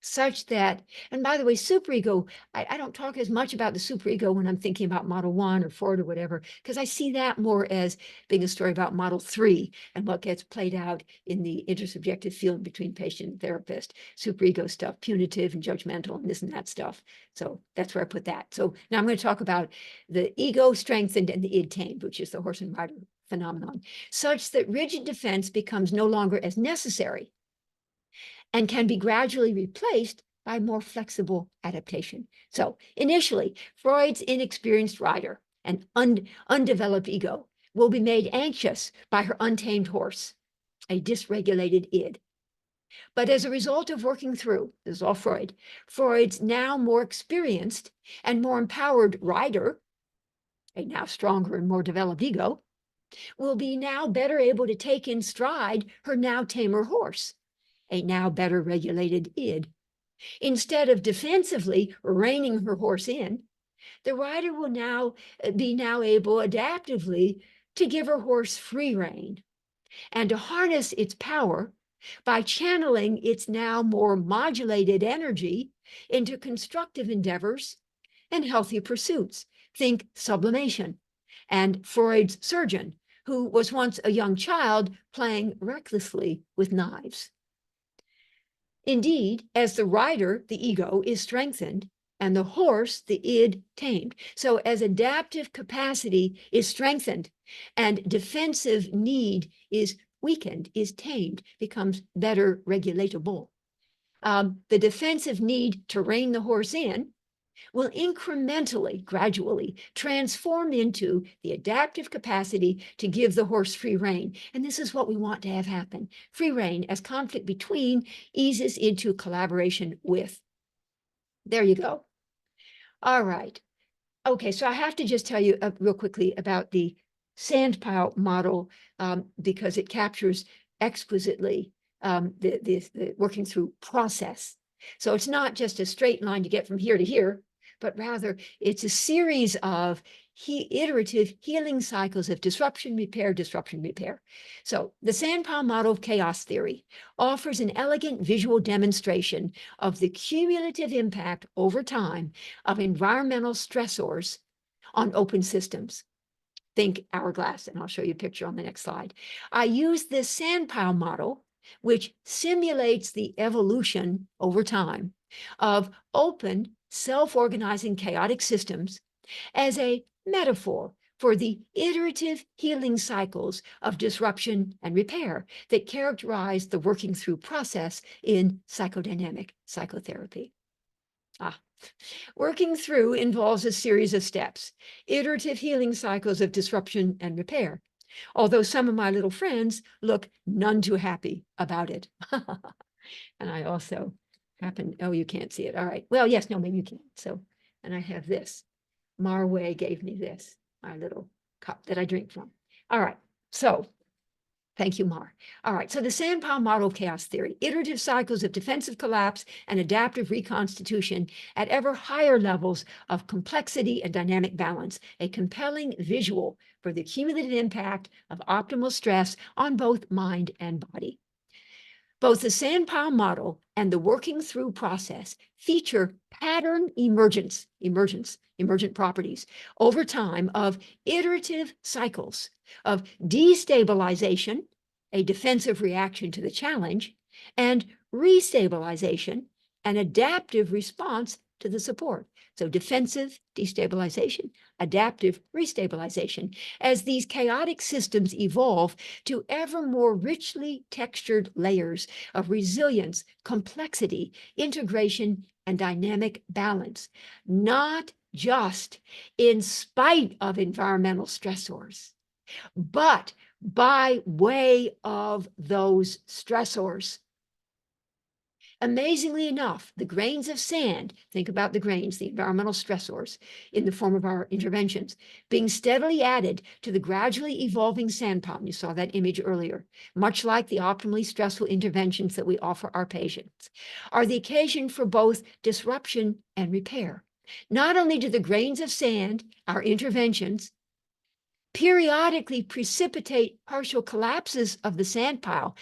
such that, and by the way, superego, I don't talk as much about the superego when I'm thinking about model 1 or Ford or whatever, because I see that more as being a story about model 3 and what gets played out in the intersubjective field between patient and therapist. Superego stuff, punitive and judgmental and this and that stuff. So that's where I put that. So now I'm going to talk about the ego strengthened and the id tamed, which is the horse and rider phenomenon, such that rigid defense becomes no longer as necessary and can be gradually replaced by more flexible adaptation. So initially, Freud's inexperienced rider, an undeveloped ego, will be made anxious by her untamed horse, a dysregulated id. But as a result of working through, this is all Freud, Freud's now more experienced and more empowered rider, a now stronger and more developed ego, will be now better able to take in stride her now tamer horse, a now better regulated id. Instead of defensively reining her horse in, the rider will now be able adaptively to give her horse free rein and to harness its power by channeling its now more modulated energy into constructive endeavors and healthy pursuits. Think sublimation and Freud's surgeon, who was once a young child playing recklessly with knives. Indeed, as the rider, the ego, is strengthened, and the horse, the id, tamed. So as adaptive capacity is strengthened and defensive need is weakened, is tamed, becomes better regulatable. The defensive need to rein the horse in will incrementally, gradually transform into the adaptive capacity to give the horse free rein. And this is what we want to have happen. Free rein as conflict between eases into collaboration with. There you go. All right. Okay, so I have to just tell you real quickly about the sandpile model because it captures exquisitely the working through process. So it's not just a straight line to get from here to here, but rather it's a series of iterative healing cycles of disruption, repair, disruption, repair. So the sandpile model of chaos theory offers an elegant visual demonstration of the cumulative impact over time of environmental stressors on open systems. Think hourglass, and I'll show you a picture on the next slide. I use this sandpile model, which simulates the evolution over time of open, self-organizing chaotic systems, as a metaphor for the iterative healing cycles of disruption and repair that characterize the working through process in psychodynamic psychotherapy. Working through involves a series of steps, iterative healing cycles of disruption and repair, although some of my little friends look none too happy about it. And I also oh, you can't see it. All right. Well, yes, no, maybe you can. So, and I have this. Marway gave me this, my little cup that I drink from. All right. So thank you, Mar. All right, so the sandpile model of chaos theory, iterative cycles of defensive collapse and adaptive reconstitution at ever higher levels of complexity and dynamic balance, a compelling visual for the cumulative impact of optimal stress on both mind and body. Both the sandpile model and the working through process feature pattern emergent properties over time of iterative cycles of destabilization, a defensive reaction to the challenge, and restabilization, an adaptive response to the support. So defensive destabilization, adaptive restabilization, as these chaotic systems evolve to ever more richly textured layers of resilience, complexity, integration, and dynamic balance, not just in spite of environmental stressors, but by way of those stressors. Amazingly enough, the grains of sand, think about the grains, the environmental stressors in the form of our interventions, being steadily added to the gradually evolving sand palm. You saw that image earlier, much like the optimally stressful interventions that we offer our patients, are the occasion for both disruption and repair. Not only do the grains of sand, our interventions, periodically precipitate partial collapses of the sand pile,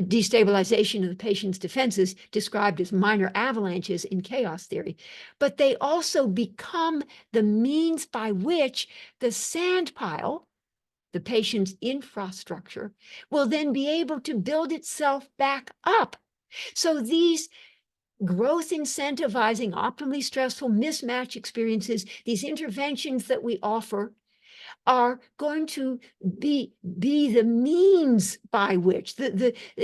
destabilization of the patient's defenses described as minor avalanches in chaos theory, but they also become the means by which the sand pile, the patient's infrastructure, will then be able to build itself back up. So these growth incentivizing, optimally stressful mismatch experiences, these interventions that we offer, are going to be the means by which,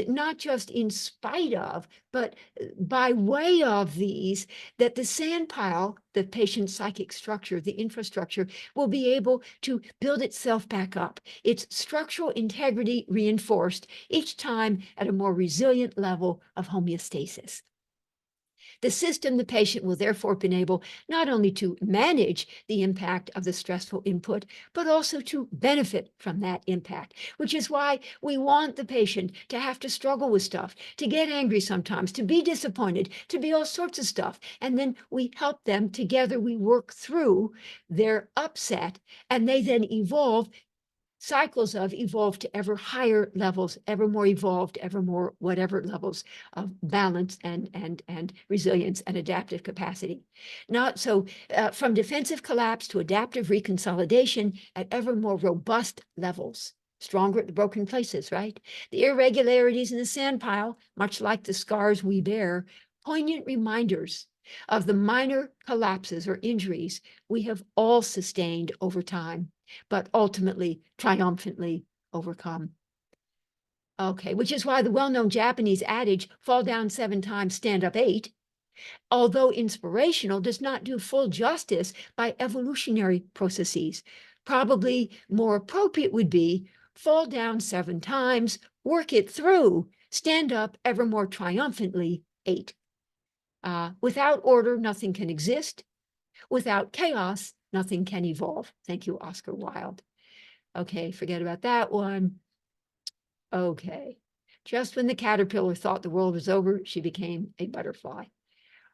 not just in spite of, but by way of these, that the sand pile, the patient's psychic structure, the infrastructure, will be able to build itself back up, its structural integrity reinforced, each time at a more resilient level of homeostasis. The system, the patient will therefore be able not only to manage the impact of the stressful input, but also to benefit from that impact, which is why we want the patient to have to struggle with stuff, to get angry sometimes, to be disappointed, to be all sorts of stuff. And then we help them together. We work through their upset, and they then evolve. Cycles of evolve to ever higher levels, ever more evolved, ever more whatever levels of balance and resilience and adaptive capacity. Not so from defensive collapse to adaptive reconsolidation at ever more robust levels, stronger at the broken places, right? The irregularities in the sand pile, much like the scars we bear, poignant reminders of the minor collapses or injuries we have all sustained over time, but ultimately triumphantly overcome. Okay, which is why the well-known Japanese adage, fall down 7 times, stand up 8, although inspirational, does not do full justice by evolutionary processes. Probably more appropriate would be, fall down 7 times, work it through, stand up ever more triumphantly 8. Without order, nothing can exist. Without chaos, nothing can evolve. Thank you, Oscar Wilde. Okay, forget about that one. Okay. Just when the caterpillar thought the world was over, she became a butterfly.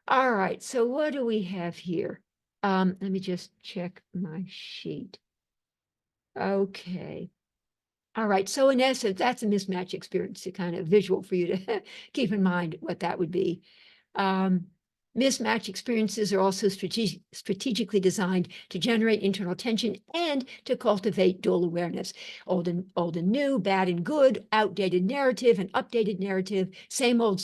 All right, so what do we have here? Let me just check my sheet. Okay. All right, so in essence, that's a mismatch experience, a kind of visual for you to keep in mind what that would be. Mismatch experiences are also strategically designed to generate internal tension and to cultivate dual awareness. Old and new, bad and good, outdated narrative and updated narrative, same old,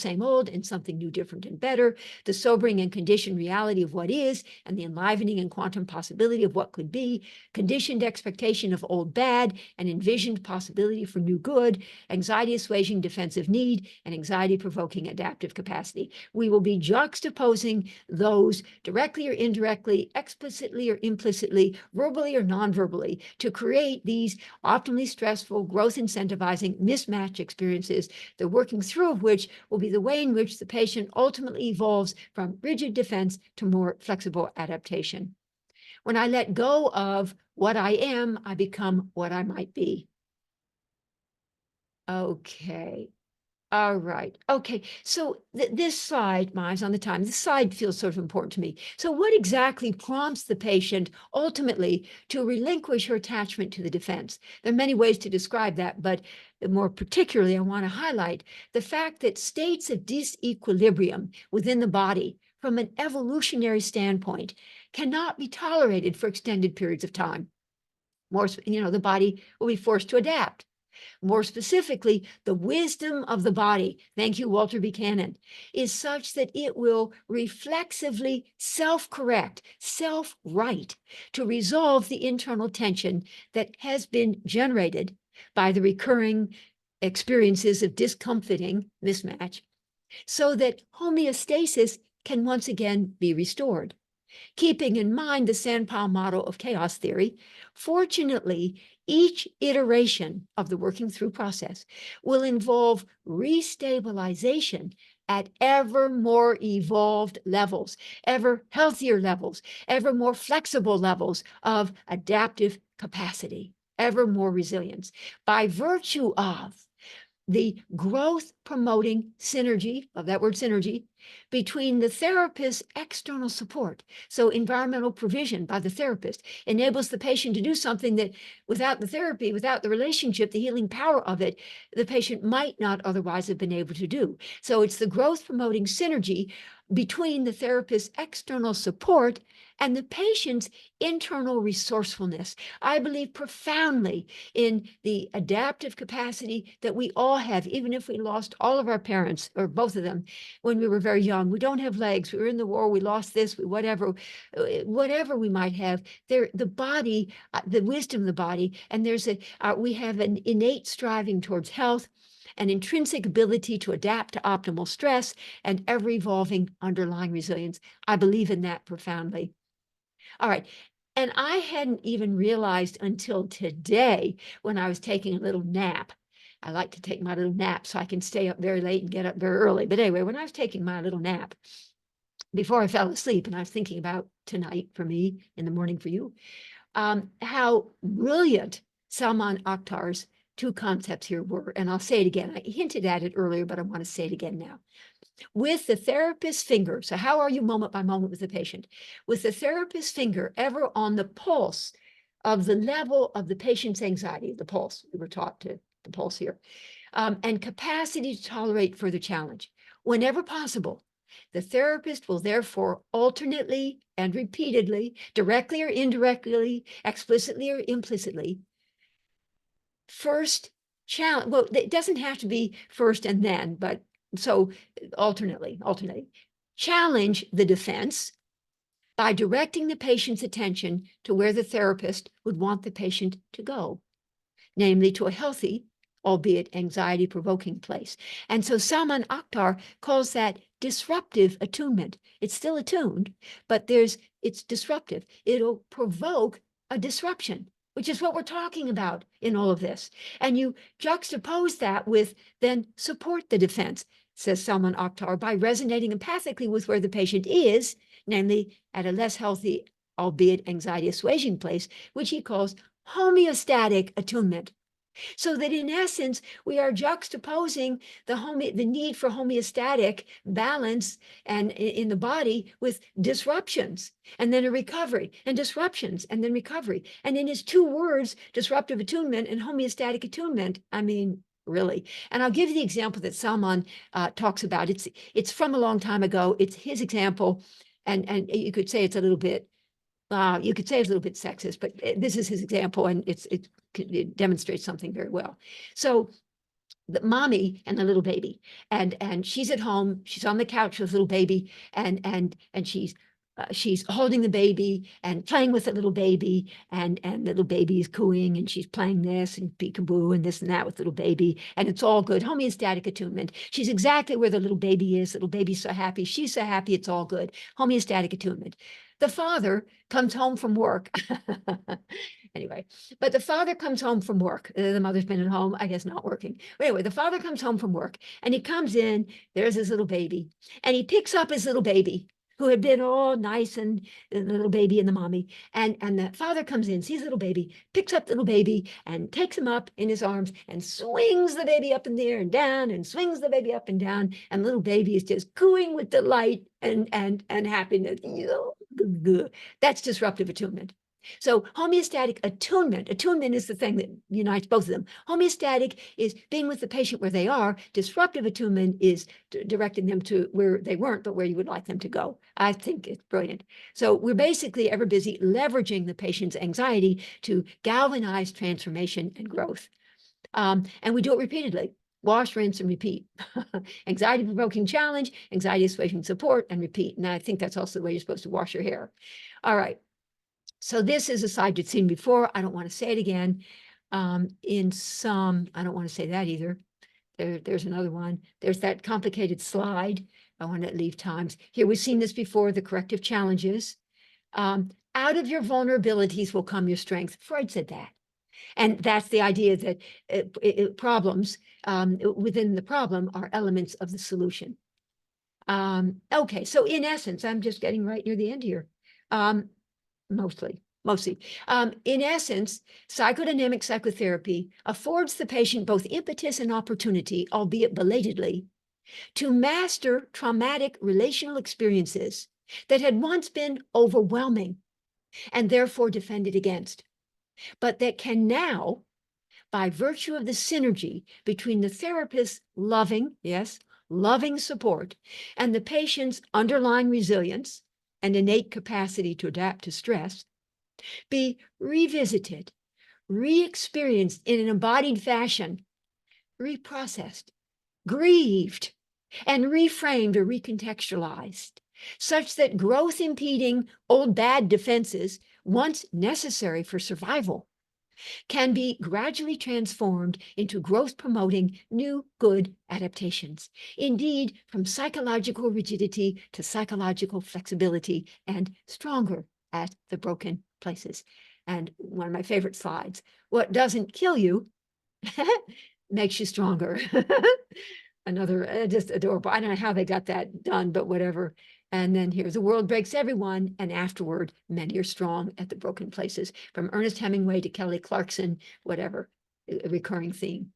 and something new, different, and better. The sobering and conditioned reality of what is, and the enlivening and quantum possibility of what could be. Conditioned expectation of old bad and envisioned possibility for new good. Anxiety-assuaging defensive need and anxiety-provoking adaptive capacity. We will be juxtaposing those directly or indirectly, explicitly or implicitly, verbally or non-verbally, to create these optimally stressful, growth-incentivizing mismatch experiences, the working through of which will be the way in which the patient ultimately evolves from rigid defense to more flexible adaptation. When I let go of what I am, I become what I might be. Okay. All right. Okay. So this slide, my eyes on the time, this slide feels sort of important to me. So what exactly prompts the patient ultimately to relinquish her attachment to the defense? There are many ways to describe that, but more particularly, I want to highlight the fact that states of disequilibrium within the body from an evolutionary standpoint cannot be tolerated for extended periods of time. More, the body will be forced to adapt. More specifically, the wisdom of the body, thank you, Walter Buchanan, is such that it will reflexively self-correct, self-right to resolve the internal tension that has been generated by the recurring experiences of discomforting mismatch, so that homeostasis can once again be restored. Keeping in mind the sandpile model of chaos theory, fortunately, each iteration of the working through process will involve restabilization at ever more evolved levels, ever healthier levels, ever more flexible levels of adaptive capacity, ever more resilience, by virtue of the growth promoting synergy, of that word synergy, between the therapist's external support. So environmental provision by the therapist enables the patient to do something that without the therapy, without the relationship, the healing power of it, the patient might not otherwise have been able to do. So it's the growth promoting synergy between the therapist's external support and the patient's internal resourcefulness. I believe profoundly in the adaptive capacity that we all have, even if we lost all of our parents, or both of them, when we were very young. We don't have legs, we were in the war, we lost this, whatever we might have, the body, the wisdom of the body, and we have an innate striving towards health, an intrinsic ability to adapt to optimal stress, and ever-evolving underlying resilience. I believe in that profoundly. All right. And I hadn't even realized until today when I was taking a little nap. I like to take my little nap so I can stay up very late and get up very early. But anyway, when I was taking my little nap, before I fell asleep, and I was thinking about tonight for me, in the morning for you, how brilliant Salman Akhtar's two concepts here were. And I'll say it again. I hinted at it earlier, but I want to say it again now. With the therapist's finger, so how are you moment by moment with the patient? With the therapist's finger ever on the pulse of the level of the patient's anxiety, the pulse, we were taught to the pulse here, and capacity to tolerate further challenge. Whenever possible, the therapist will therefore alternately and repeatedly, directly or indirectly, explicitly or implicitly, first challenge, well, it doesn't have to be first and then, but so alternating, challenge the defense by directing the patient's attention to where the therapist would want the patient to go, namely to a healthy, albeit anxiety-provoking place. And so Salman Akhtar calls that disruptive attunement. It's still attuned, but it's disruptive. It'll provoke a disruption, which is what we're talking about in all of this. And you juxtapose that with then support the defense, says Salman Akhtar, by resonating empathically with where the patient is, namely at a less healthy, albeit anxiety-assuaging place, which he calls homeostatic attunement. So that in essence, we are juxtaposing the need for homeostatic balance and in the body with disruptions, and then a recovery, and disruptions, and then recovery. And in his two words, disruptive attunement and homeostatic attunement, I mean, really. And I'll give you the example that Salman talks about. It's from a long time ago. It's his example, and you could say it's a little bit sexist, but this is his example, and it demonstrates something very well. So the mommy and the little baby, and she's at home, she's on the couch with the little baby, and she's holding the baby and playing with the little baby, and the little baby is cooing, and she's playing this and peekaboo and this and that with little baby, and it's all good. Homeostatic attunement. She's exactly where the little baby is. Little baby's so happy. She's so happy. It's all good. Homeostatic attunement. The father comes home from work. Anyway, but the father comes home from work. The mother's been at home, I guess, not working. But anyway, the father comes home from work, and he comes in, there's his little baby, and he picks up his little baby, who had been all nice, and the little baby and the mommy. And the father comes in, sees the little baby, picks up the little baby, and takes him up in his arms, and swings the baby up in the air and down, and swings the baby up and down. And the little baby is just cooing with delight and happiness. That's disruptive attunement. So homeostatic attunement is the thing that unites both of them. Homeostatic is being with the patient where they are. Disruptive attunement is directing them to where they weren't, but where you would like them to go. I think it's brilliant. So we're basically ever busy leveraging the patient's anxiety to galvanize transformation and growth. And we do it repeatedly. Wash, rinse, and repeat. Anxiety-provoking challenge, anxiety-assuaging support, and repeat. And I think that's also the way you're supposed to wash your hair. All right. So this is a slide you'd seen before. I don't want to say it again. I don't want to say that either. There's another one. There's that complicated slide. I want to leave times. Here, we've seen this before, the corrective challenges. Out of your vulnerabilities will come your strength. Freud said that. And that's the idea that problems within the problem are elements of the solution. Okay, so in essence, I'm just getting right near the end here. Mostly. In essence, psychodynamic psychotherapy affords the patient both impetus and opportunity, albeit belatedly, to master traumatic relational experiences that had once been overwhelming and therefore defended against, but that can now, by virtue of the synergy between the therapist's loving support and the patient's underlying resilience and innate capacity to adapt to stress, be revisited, re-experienced in an embodied fashion, reprocessed, grieved, and reframed or recontextualized, such that growth-impeding old bad defenses, once necessary for survival, can be gradually transformed into growth-promoting new good adaptations. Indeed, from psychological rigidity to psychological flexibility and stronger at the broken places. And one of my favorite slides, what doesn't kill you makes you stronger. Another, just adorable. I don't know how they got that done, but whatever. And then here's the world breaks everyone, and afterward, many are strong at the broken places. From Ernest Hemingway to Kelly Clarkson, whatever, a recurring theme.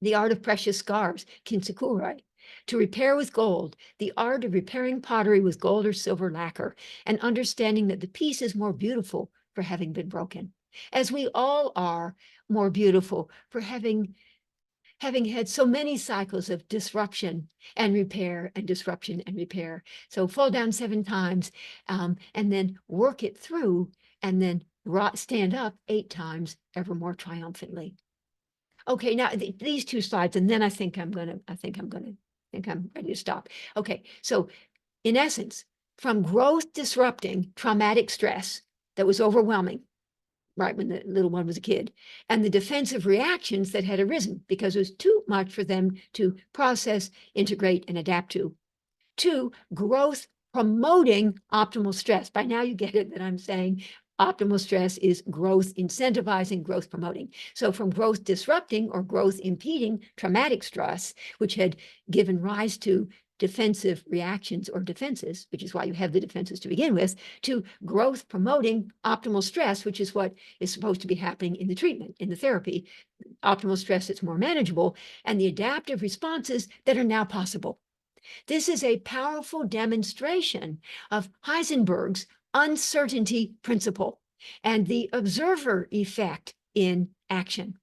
The art of precious scars, Kintsukuroi. To repair with gold, the art of repairing pottery with gold or silver lacquer, and understanding that the piece is more beautiful for having been broken, as we all are more beautiful for having had so many cycles of disruption and repair and disruption and repair. So fall down 7 times and then work it through and then stand up 8 times ever more triumphantly. Okay, now these 2 slides, and then I think I'm ready to stop. Okay, so in essence, from growth disrupting traumatic stress that was overwhelming, right when the little one was a kid, and the defensive reactions that had arisen because it was too much for them to process, integrate, and adapt to growth promoting optimal stress. By now you get it that I'm saying optimal stress is growth incentivizing, growth promoting. So from growth disrupting or growth impeding traumatic stress, which had given rise to defensive reactions or defenses, which is why you have the defenses to begin with, to growth promoting optimal stress, which is what is supposed to be happening in the treatment, in the therapy. Optimal stress that's more manageable, and the adaptive responses that are now possible. This is a powerful demonstration of Heisenberg's uncertainty principle and the observer effect in action.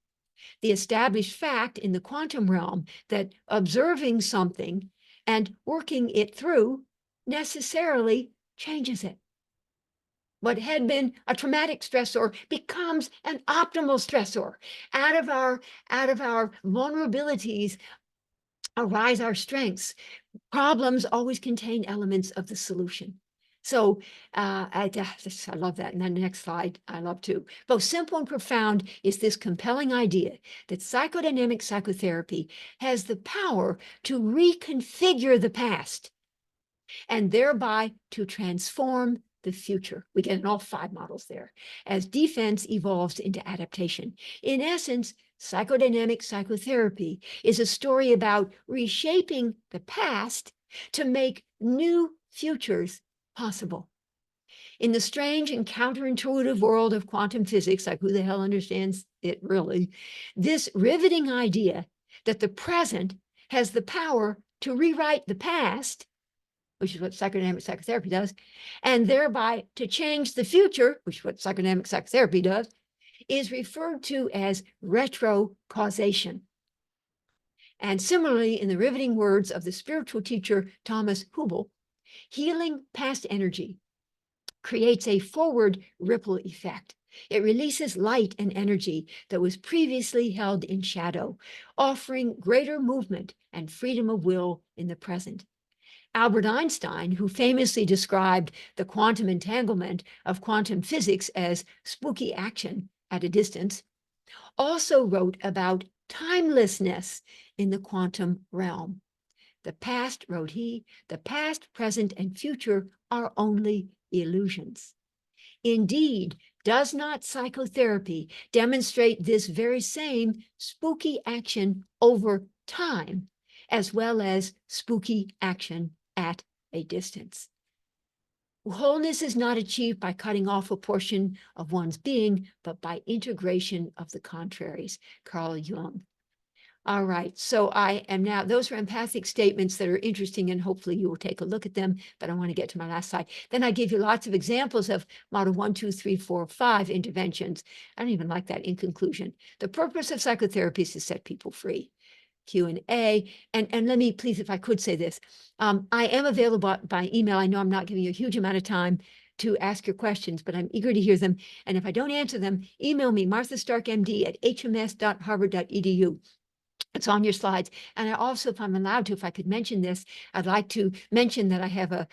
The established fact in the quantum realm that observing something and working it through necessarily changes it. What had been a traumatic stressor becomes an optimal stressor. Out of our vulnerabilities arise our strengths. Problems always contain elements of the solution. So I love that. And then the next slide, I love too. Both simple and profound is this compelling idea that psychodynamic psychotherapy has the power to reconfigure the past and thereby to transform the future. We get in all 5 models there as defense evolves into adaptation. In essence, psychodynamic psychotherapy is a story about reshaping the past to make new futures possible. In the strange and counterintuitive world of quantum physics, like who the hell understands it really, this riveting idea that the present has the power to rewrite the past, which is what psychodynamic psychotherapy does, and thereby to change the future, which is what psychodynamic psychotherapy does, is referred to as retrocausation. And similarly, in the riveting words of the spiritual teacher Thomas Hubel, healing past energy creates a forward ripple effect. It releases light and energy that was previously held in shadow, offering greater movement and freedom of will in the present. Albert Einstein, who famously described the quantum entanglement of quantum physics as spooky action at a distance, also wrote about timelessness in the quantum realm. The past, wrote he, the past, present, and future are only illusions. Indeed, does not psychotherapy demonstrate this very same spooky action over time, as well as spooky action at a distance. Wholeness is not achieved by cutting off a portion of one's being, but by integration of the contraries. Carl Jung. All right, so I am now, those are empathic statements that are interesting, and hopefully you will take a look at them, but I want to get to my last slide. Then I give you lots of examples of model 1, 2, 3, 4, 5 interventions. I don't even like that in conclusion. The purpose of psychotherapy is to set people free. Q&A, and let me please, if I could say this, I am available by email. I know I'm not giving you a huge amount of time to ask your questions, but I'm eager to hear them. And if I don't answer them, email me, marthastarkmd@hms.harvard.edu. It's on your slides. And I also, if I'm allowed to, if I could mention this, I'd like to mention that I have a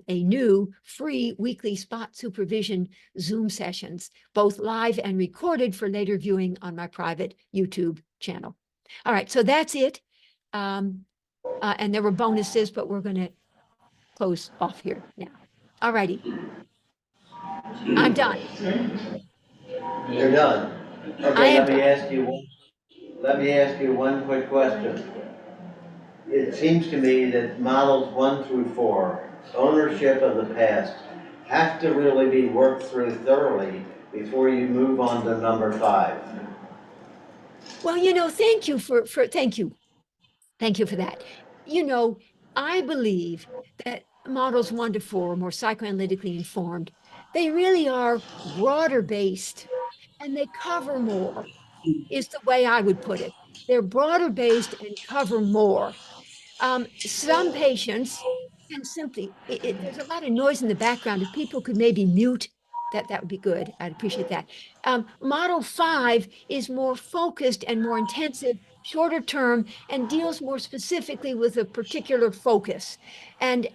new free weekly spot supervision Zoom sessions, both live and recorded for later viewing on my private YouTube channel. All right, so that's it. And there were bonuses, but we're going to close off here now. All righty. I'm done. You're done. I Okay, am let me done. ask you one quick question. It seems to me that models 1 through 4, ownership of the past, have to really be worked through thoroughly before you move on to number 5. Well, thank you thank you. Thank you for that. I believe that models 1 to 4 are more psychoanalytically informed. They really are broader based and they cover more, is the way I would put it. They're broader based and cover more. Some patients can simply, there's a lot of noise in the background. If people could maybe mute, that would be good. I'd appreciate that. Model 5 is more focused and more intensive, shorter term, and deals more specifically with a particular focus. And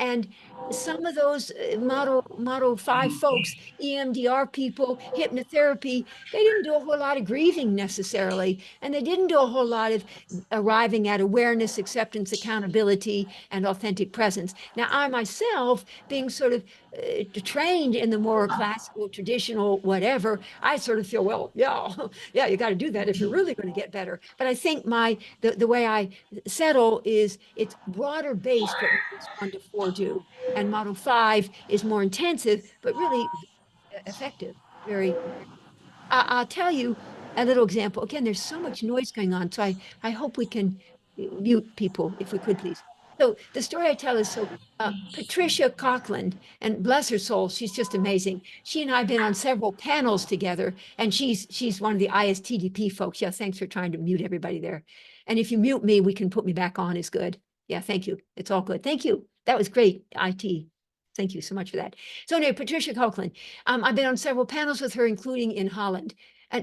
some of those model 5 folks, EMDR people, hypnotherapy, they didn't do a whole lot of grieving necessarily, and they didn't do a whole lot of arriving at awareness, acceptance, accountability, and authentic presence. Now, I myself, being sort of trained in the more classical, traditional, whatever, I sort of feel, well, yeah, yeah, you got to do that if you're really going to get better. But I think the way I settle is it's broader based what models 1 to 4 do. And model 5 is more intensive, but really effective. Very, very. I'll tell you a little example. Again, there's so much noise going on, so I hope we can mute people if we could, please. So the story I tell is Patricia Coughlin, and bless her soul, she's just amazing. She and I have been on several panels together, and she's one of the ISTDP folks. Yeah, thanks for trying to mute everybody there. And if you mute me, we can put me back on. Is good. Yeah, thank you. It's all good. Thank you. That was great, IT. Thank you so much for that. So anyway, Patricia Coughlin, I've been on several panels with her, including in Holland.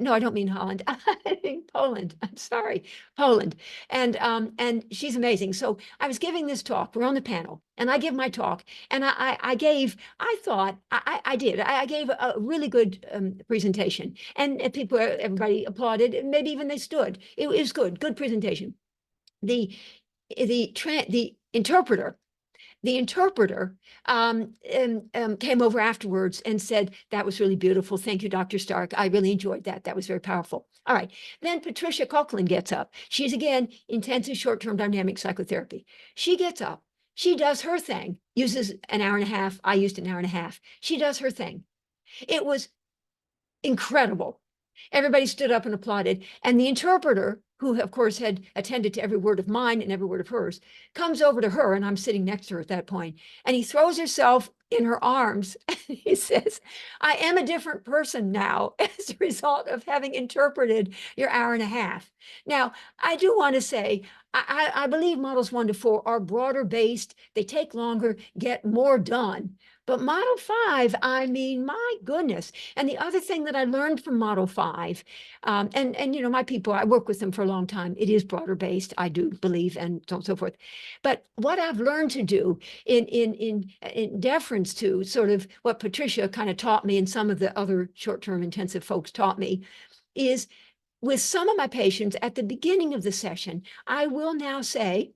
No, I don't mean Holland. I mean Poland. I'm sorry, Poland. And she's amazing. So I was giving this talk. We're on the panel, and I give my talk, and I gave a really good presentation, and everybody applauded, and maybe even they stood. It was good presentation. The interpreter came over afterwards and said, that was really beautiful. Thank you, Dr. Stark. I really enjoyed that. That was very powerful. All right. Then Patricia Coughlin gets up. She's, again, intensive short-term dynamic psychotherapy. She gets up. She does her thing, uses an hour and a half. I used an hour and a half. She does her thing. It was incredible. Everybody stood up and applauded. And the interpreter, who of course had attended to every word of mine and every word of hers, comes over to her, and I'm sitting next to her at that point, and he throws himself in her arms. And he says, I am a different person now as a result of having interpreted your hour and a half. Now, I do want to say, I believe models 1 to 4 are broader based. They take longer, get more done. But model 5, I mean, my goodness. And the other thing that I learned from model 5, and my people, I work with them for a long time. It is broader based, I do believe, and so on and so forth. But what I've learned to do in deference to sort of what Patricia kind of taught me and some of the other short-term intensive folks taught me is with some of my patients at the beginning of the session, I will now say,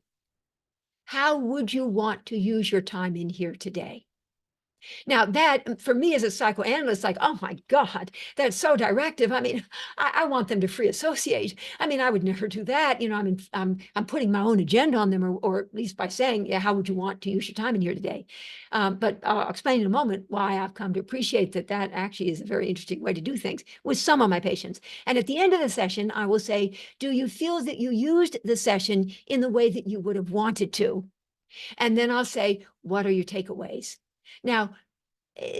how would you want to use your time in here today? Now that for me as a psychoanalyst, like, oh my God, that's so directive. I mean, I want them to free associate. I mean, I would never do that. You know, I mean, I'm putting my own agenda on them, or at least by saying, yeah, how would you want to use your time in here today? But I'll explain in a moment why I've come to appreciate that that actually is a very interesting way to do things with some of my patients. And at the end of the session, I will say, do you feel that you used the session in the way that you would have wanted to? And then I'll say, what are your takeaways? Now,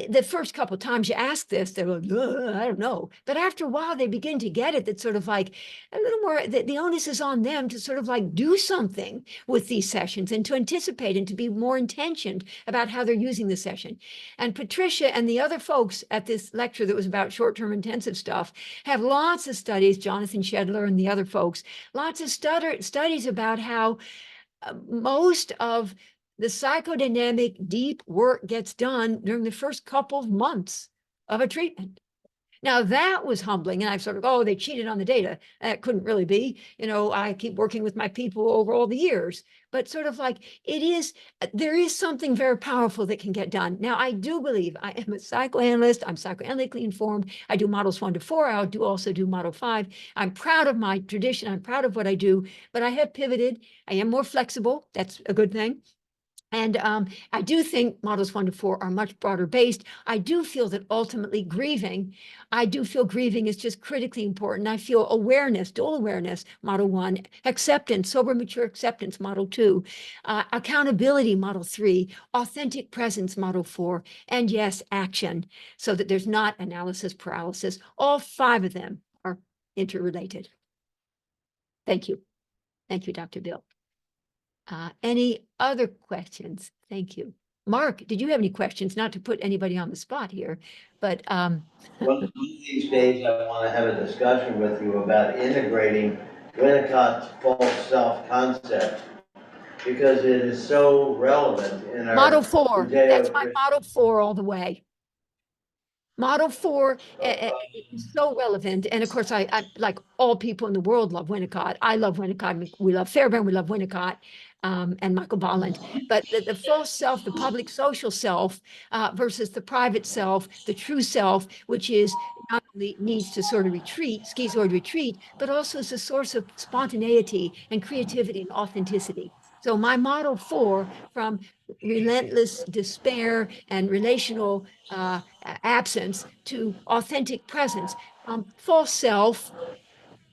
the first couple of times you ask this, they're like, I don't know. But after a while, they begin to get it. That's sort of like a little more, the onus is on them to sort of like do something with these sessions and to anticipate and to be more intentioned about how they're using the session. And Patricia and the other folks at this lecture that was about short-term intensive stuff have lots of studies, Jonathan Shedler and the other folks, lots of studies about how most of the psychodynamic deep work gets done during the first couple of months of a treatment. Now that was humbling, and I've sort of, oh, they cheated on the data. That couldn't really be. You know, I keep working with my people over all the years, but sort of like it is, there is something very powerful that can get done. Now, I do believe I am a psychoanalyst. I'm psychoanalytically informed. I do models 1 to 4. I do also do model 5. I'm proud of my tradition. I'm proud of what I do, but I have pivoted. I am more flexible. That's a good thing. And I do think models 1 to 4 are much broader based. I do feel that ultimately grieving, I do feel grieving is just critically important. I feel awareness, dual awareness, model 1, acceptance, sober, mature acceptance, model 2, accountability, model 3, authentic presence, model 4, and yes, action, so that there's not analysis paralysis. All 5 of them are interrelated. Thank you. Thank you, Dr. Bill. Any other questions? Thank you. Mark, did you have any questions? Not to put anybody on the spot here, but One of these days, I want to have a discussion with you about integrating Winnicott's false self-concept, because it is so relevant in our model 4, that's my Judeo-Christian. model 4 all the way. Model 4 is so relevant. And of course, I like all people in the world love Winnicott. I love Winnicott. We love Fairbairn. We love Winnicott and Michael Bolland. But the false self, the public social self versus the private self, the true self, which is not only needs to sort of retreat, schizoid retreat, but also is a source of spontaneity and creativity and authenticity. So my model 4, from relentless despair and relational absence to authentic presence, false self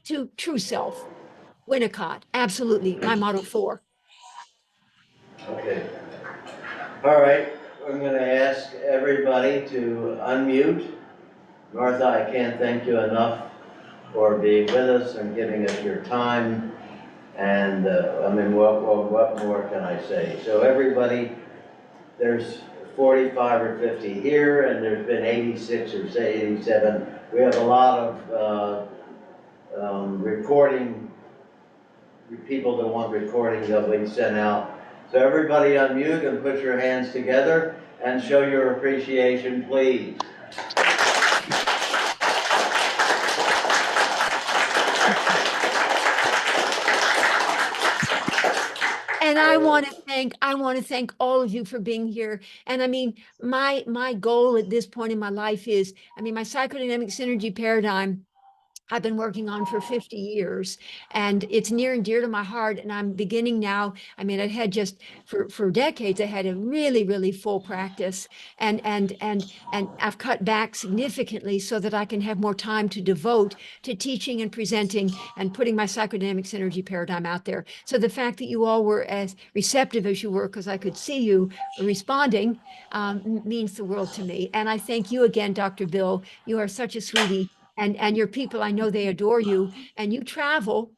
to true self. Winnicott, absolutely, my model 4. Okay. All right, I'm going to ask everybody to unmute. Martha, I can't thank you enough for being with us and giving us your time. And I mean, what more can I say? So everybody, there's 45 or 50 here, and there's been 86 or say 87. We have a lot of recording, people that want recordings that we sent out. So everybody unmute and put your hands together and show your appreciation, please. And I want to thank all of you for being here. And I mean, my goal at this point in my life is, I mean, my psychodynamic synergy paradigm I've been working on for 50 years, and it's near and dear to my heart. And I'm beginning now. I mean, I had just for decades, I had a really, really full practice, and I've cut back significantly so that I can have more time to devote to teaching and presenting and putting my psychodynamic synergy paradigm out there. So the fact that you all were as receptive as you were, because I could see you responding, means the world to me. And I thank you again, Dr. Bill. You are such a sweetie. And your people, I know they adore you, and you travel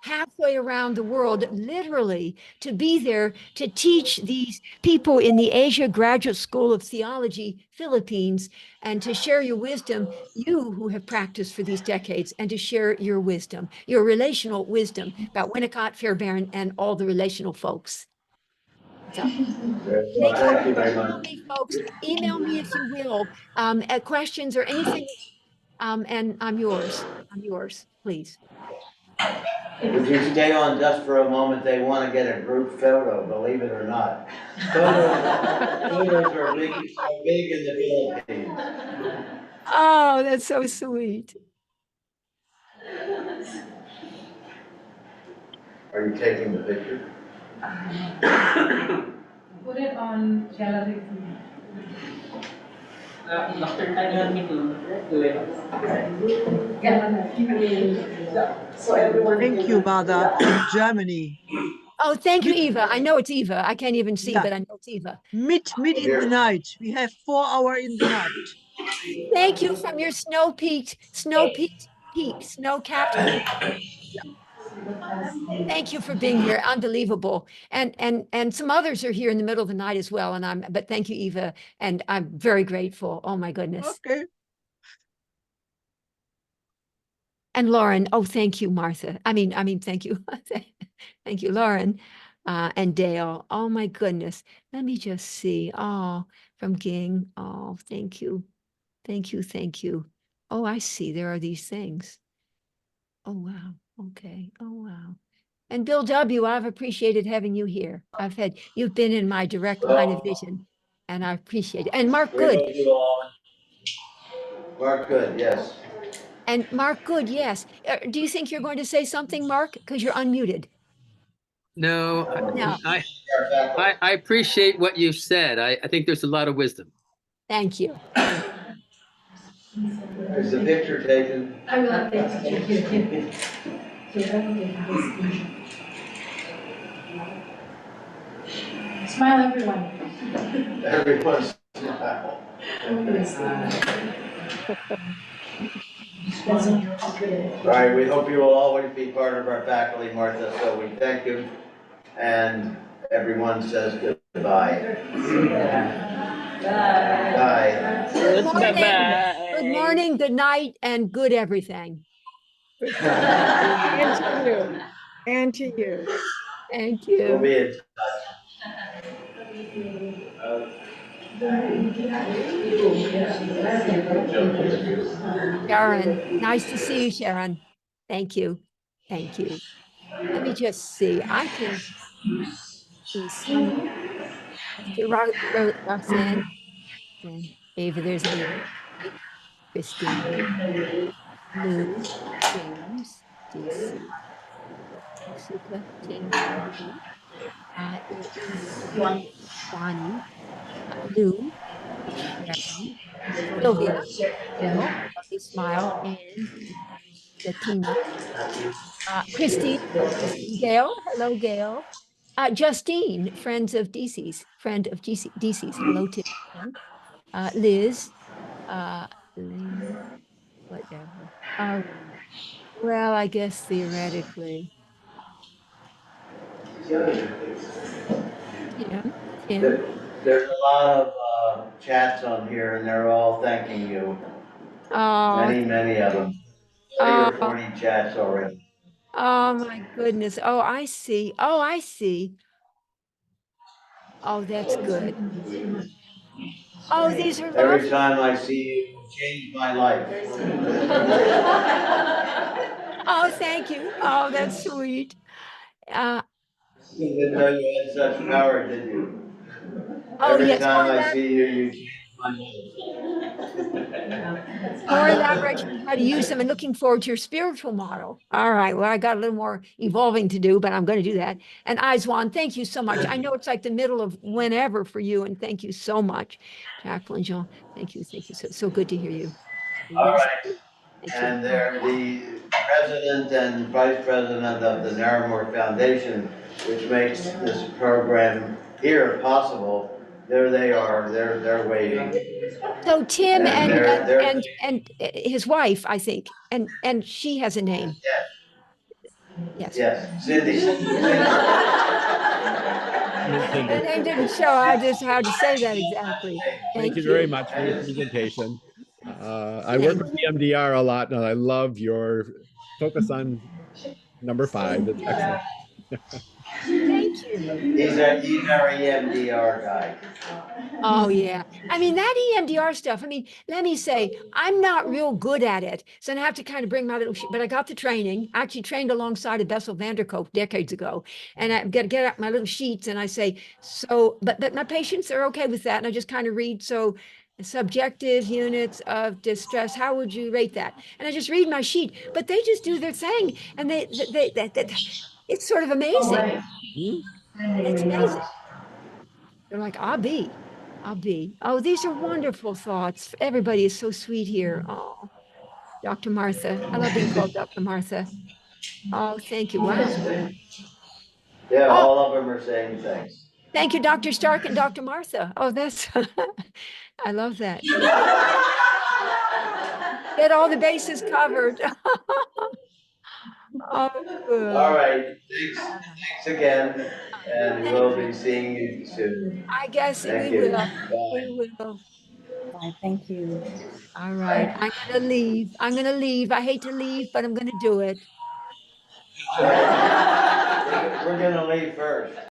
halfway around the world, literally, to be there to teach these people in the Asia Graduate School of Theology, Philippines, and to share your wisdom, you who have practiced for these decades, and to share your wisdom, your relational wisdom about Winnicott, Fairbairn, and all the relational folks. So Well, thank you. thank you very Email much. me, folks. Email me if you will, questions or anything. And I'm yours, please. Would you stay on just for a moment? They want to get a group photo, believe it or not. Photos are big in the Philippines. Oh, that's so sweet. Are you taking the picture? Put it on gallery. Dr. Tan me to do it. So everyone Thank you, Mother, from Germany. Oh, thank you, Mid, Eva. I know it's Eva. I can't even see, yeah, but I know it's Eva. mid in the Here. night. We have 4 hours in the night. Thank you from your snow-capped peak. Thank you for being here. Unbelievable. And some others are here in the middle of the night as well. But thank you, Eva. And I'm very grateful. Oh my goodness. Okay. And Lauren, oh, thank you, Martha. Thank you. Thank you, Lauren. And Dale. Oh my goodness. Let me just see. Oh, from Ging. Oh, thank you. Thank you. Thank you. Oh, I see. There are these things. Oh, wow. Okay. Oh, wow. And Bill W., I've appreciated having you here. You've been in my direct line of Well, vision, and I appreciate it. And Mark we Good. hope you all. Mark Good, yes. And Mark Good, yes. Do you think you're going to say something, Mark? Because you're unmuted. No, No. I appreciate what you said. I think there's a lot of wisdom. Thank you. Thank Is the picture taken? I will take a picture here. So I will take this. Smile, everyone. Everyone's. All right, we hope you will always be part of our faculty, Martha, so we thank you. And everyone says goodbye. Bye. Good Bye morning. Good bye. morning, good night, and good everything. And to you. And to you. Thank We'll you. be in Sharon, nice to see you, Sharon. Thank you. Thank you. Let me just see. I can see some Roxanne, then Ava, there's Ava, right? Christine, Lou, James, DC, Jessica, James, Lou, there is Bonnie, Lou, Sharon, Sylvia, Gail, lovely smile, and Latina, Christine Gail, hello, Gail. Justine, friend of DC's, hello to you. Liz, Lena, whatever. All right. Well, I guess theoretically, Tim, Tim. There's a lot of chats on here and they're all thanking you. Oh, Many of them. 30 or oh, 40 chats already. oh my goodness. Oh, I see. Oh, I see. Oh, that's good. Oh, these are Every lovely. time I see you, you change my life. Oh, thank you. Oh, that's sweet. Uh, You didn't know you had such power, did you? oh, Every yes. time I see you, you change my life. More elaboration on how to use them and looking forward to your spiritual model. All right. Well, I got a little more evolving to do, but I'm going to do that. And Aizwan, thank you so much. I know it's like the middle of whenever for you, and thank you so much. Jacqueline, Jean, thank you. Thank you. So good to hear you. All Liz, right. thank you. And they're the president and vice president of the Naramore Foundation, which makes this program here possible. There they are. They're waiting. So Tim And they're and his wife, I think, and she has a name. Yes. yes, Cindy. Miss The Cindy, name didn't show. I just how to say that exactly. thank you Thank very you. much for your presentation. I work Thank with you. EMDR a lot, and I love your focus on number 5. It's excellent. Thank you. He's our EMDR guy. Oh, yeah. I mean, that EMDR stuff, I mean, let me say, I'm not real good at it. So I have to kind of bring my little, but I got the training. I actually trained alongside of Bessel van der Kolk decades ago. And I got to get out my little sheets and I say, so, but my patients are okay with that. And I just kind of read, so subjective units of distress, how would you rate that? And I just read my sheet, but they just do their thing. And it's sort of amazing. It's amazing. They're like, I'll be. Oh, these are wonderful thoughts. Everybody is so sweet here. Oh, Dr. Martha. I love being called Dr. Martha. Oh, thank you. Wow. Yeah, Oh, all of them are saying thanks. thank you, Dr. Stark and Dr. Martha. Oh, that's, I love that. Get all the bases covered. Oh, All good. right, thanks again, and Thank we'll you. be seeing you soon. I guess we Thank you. will. Bye. We will. Bye, thank you. All right. I'm going to leave. I'm going to leave. I hate to leave, but I'm going to do it. We're gonna leave first.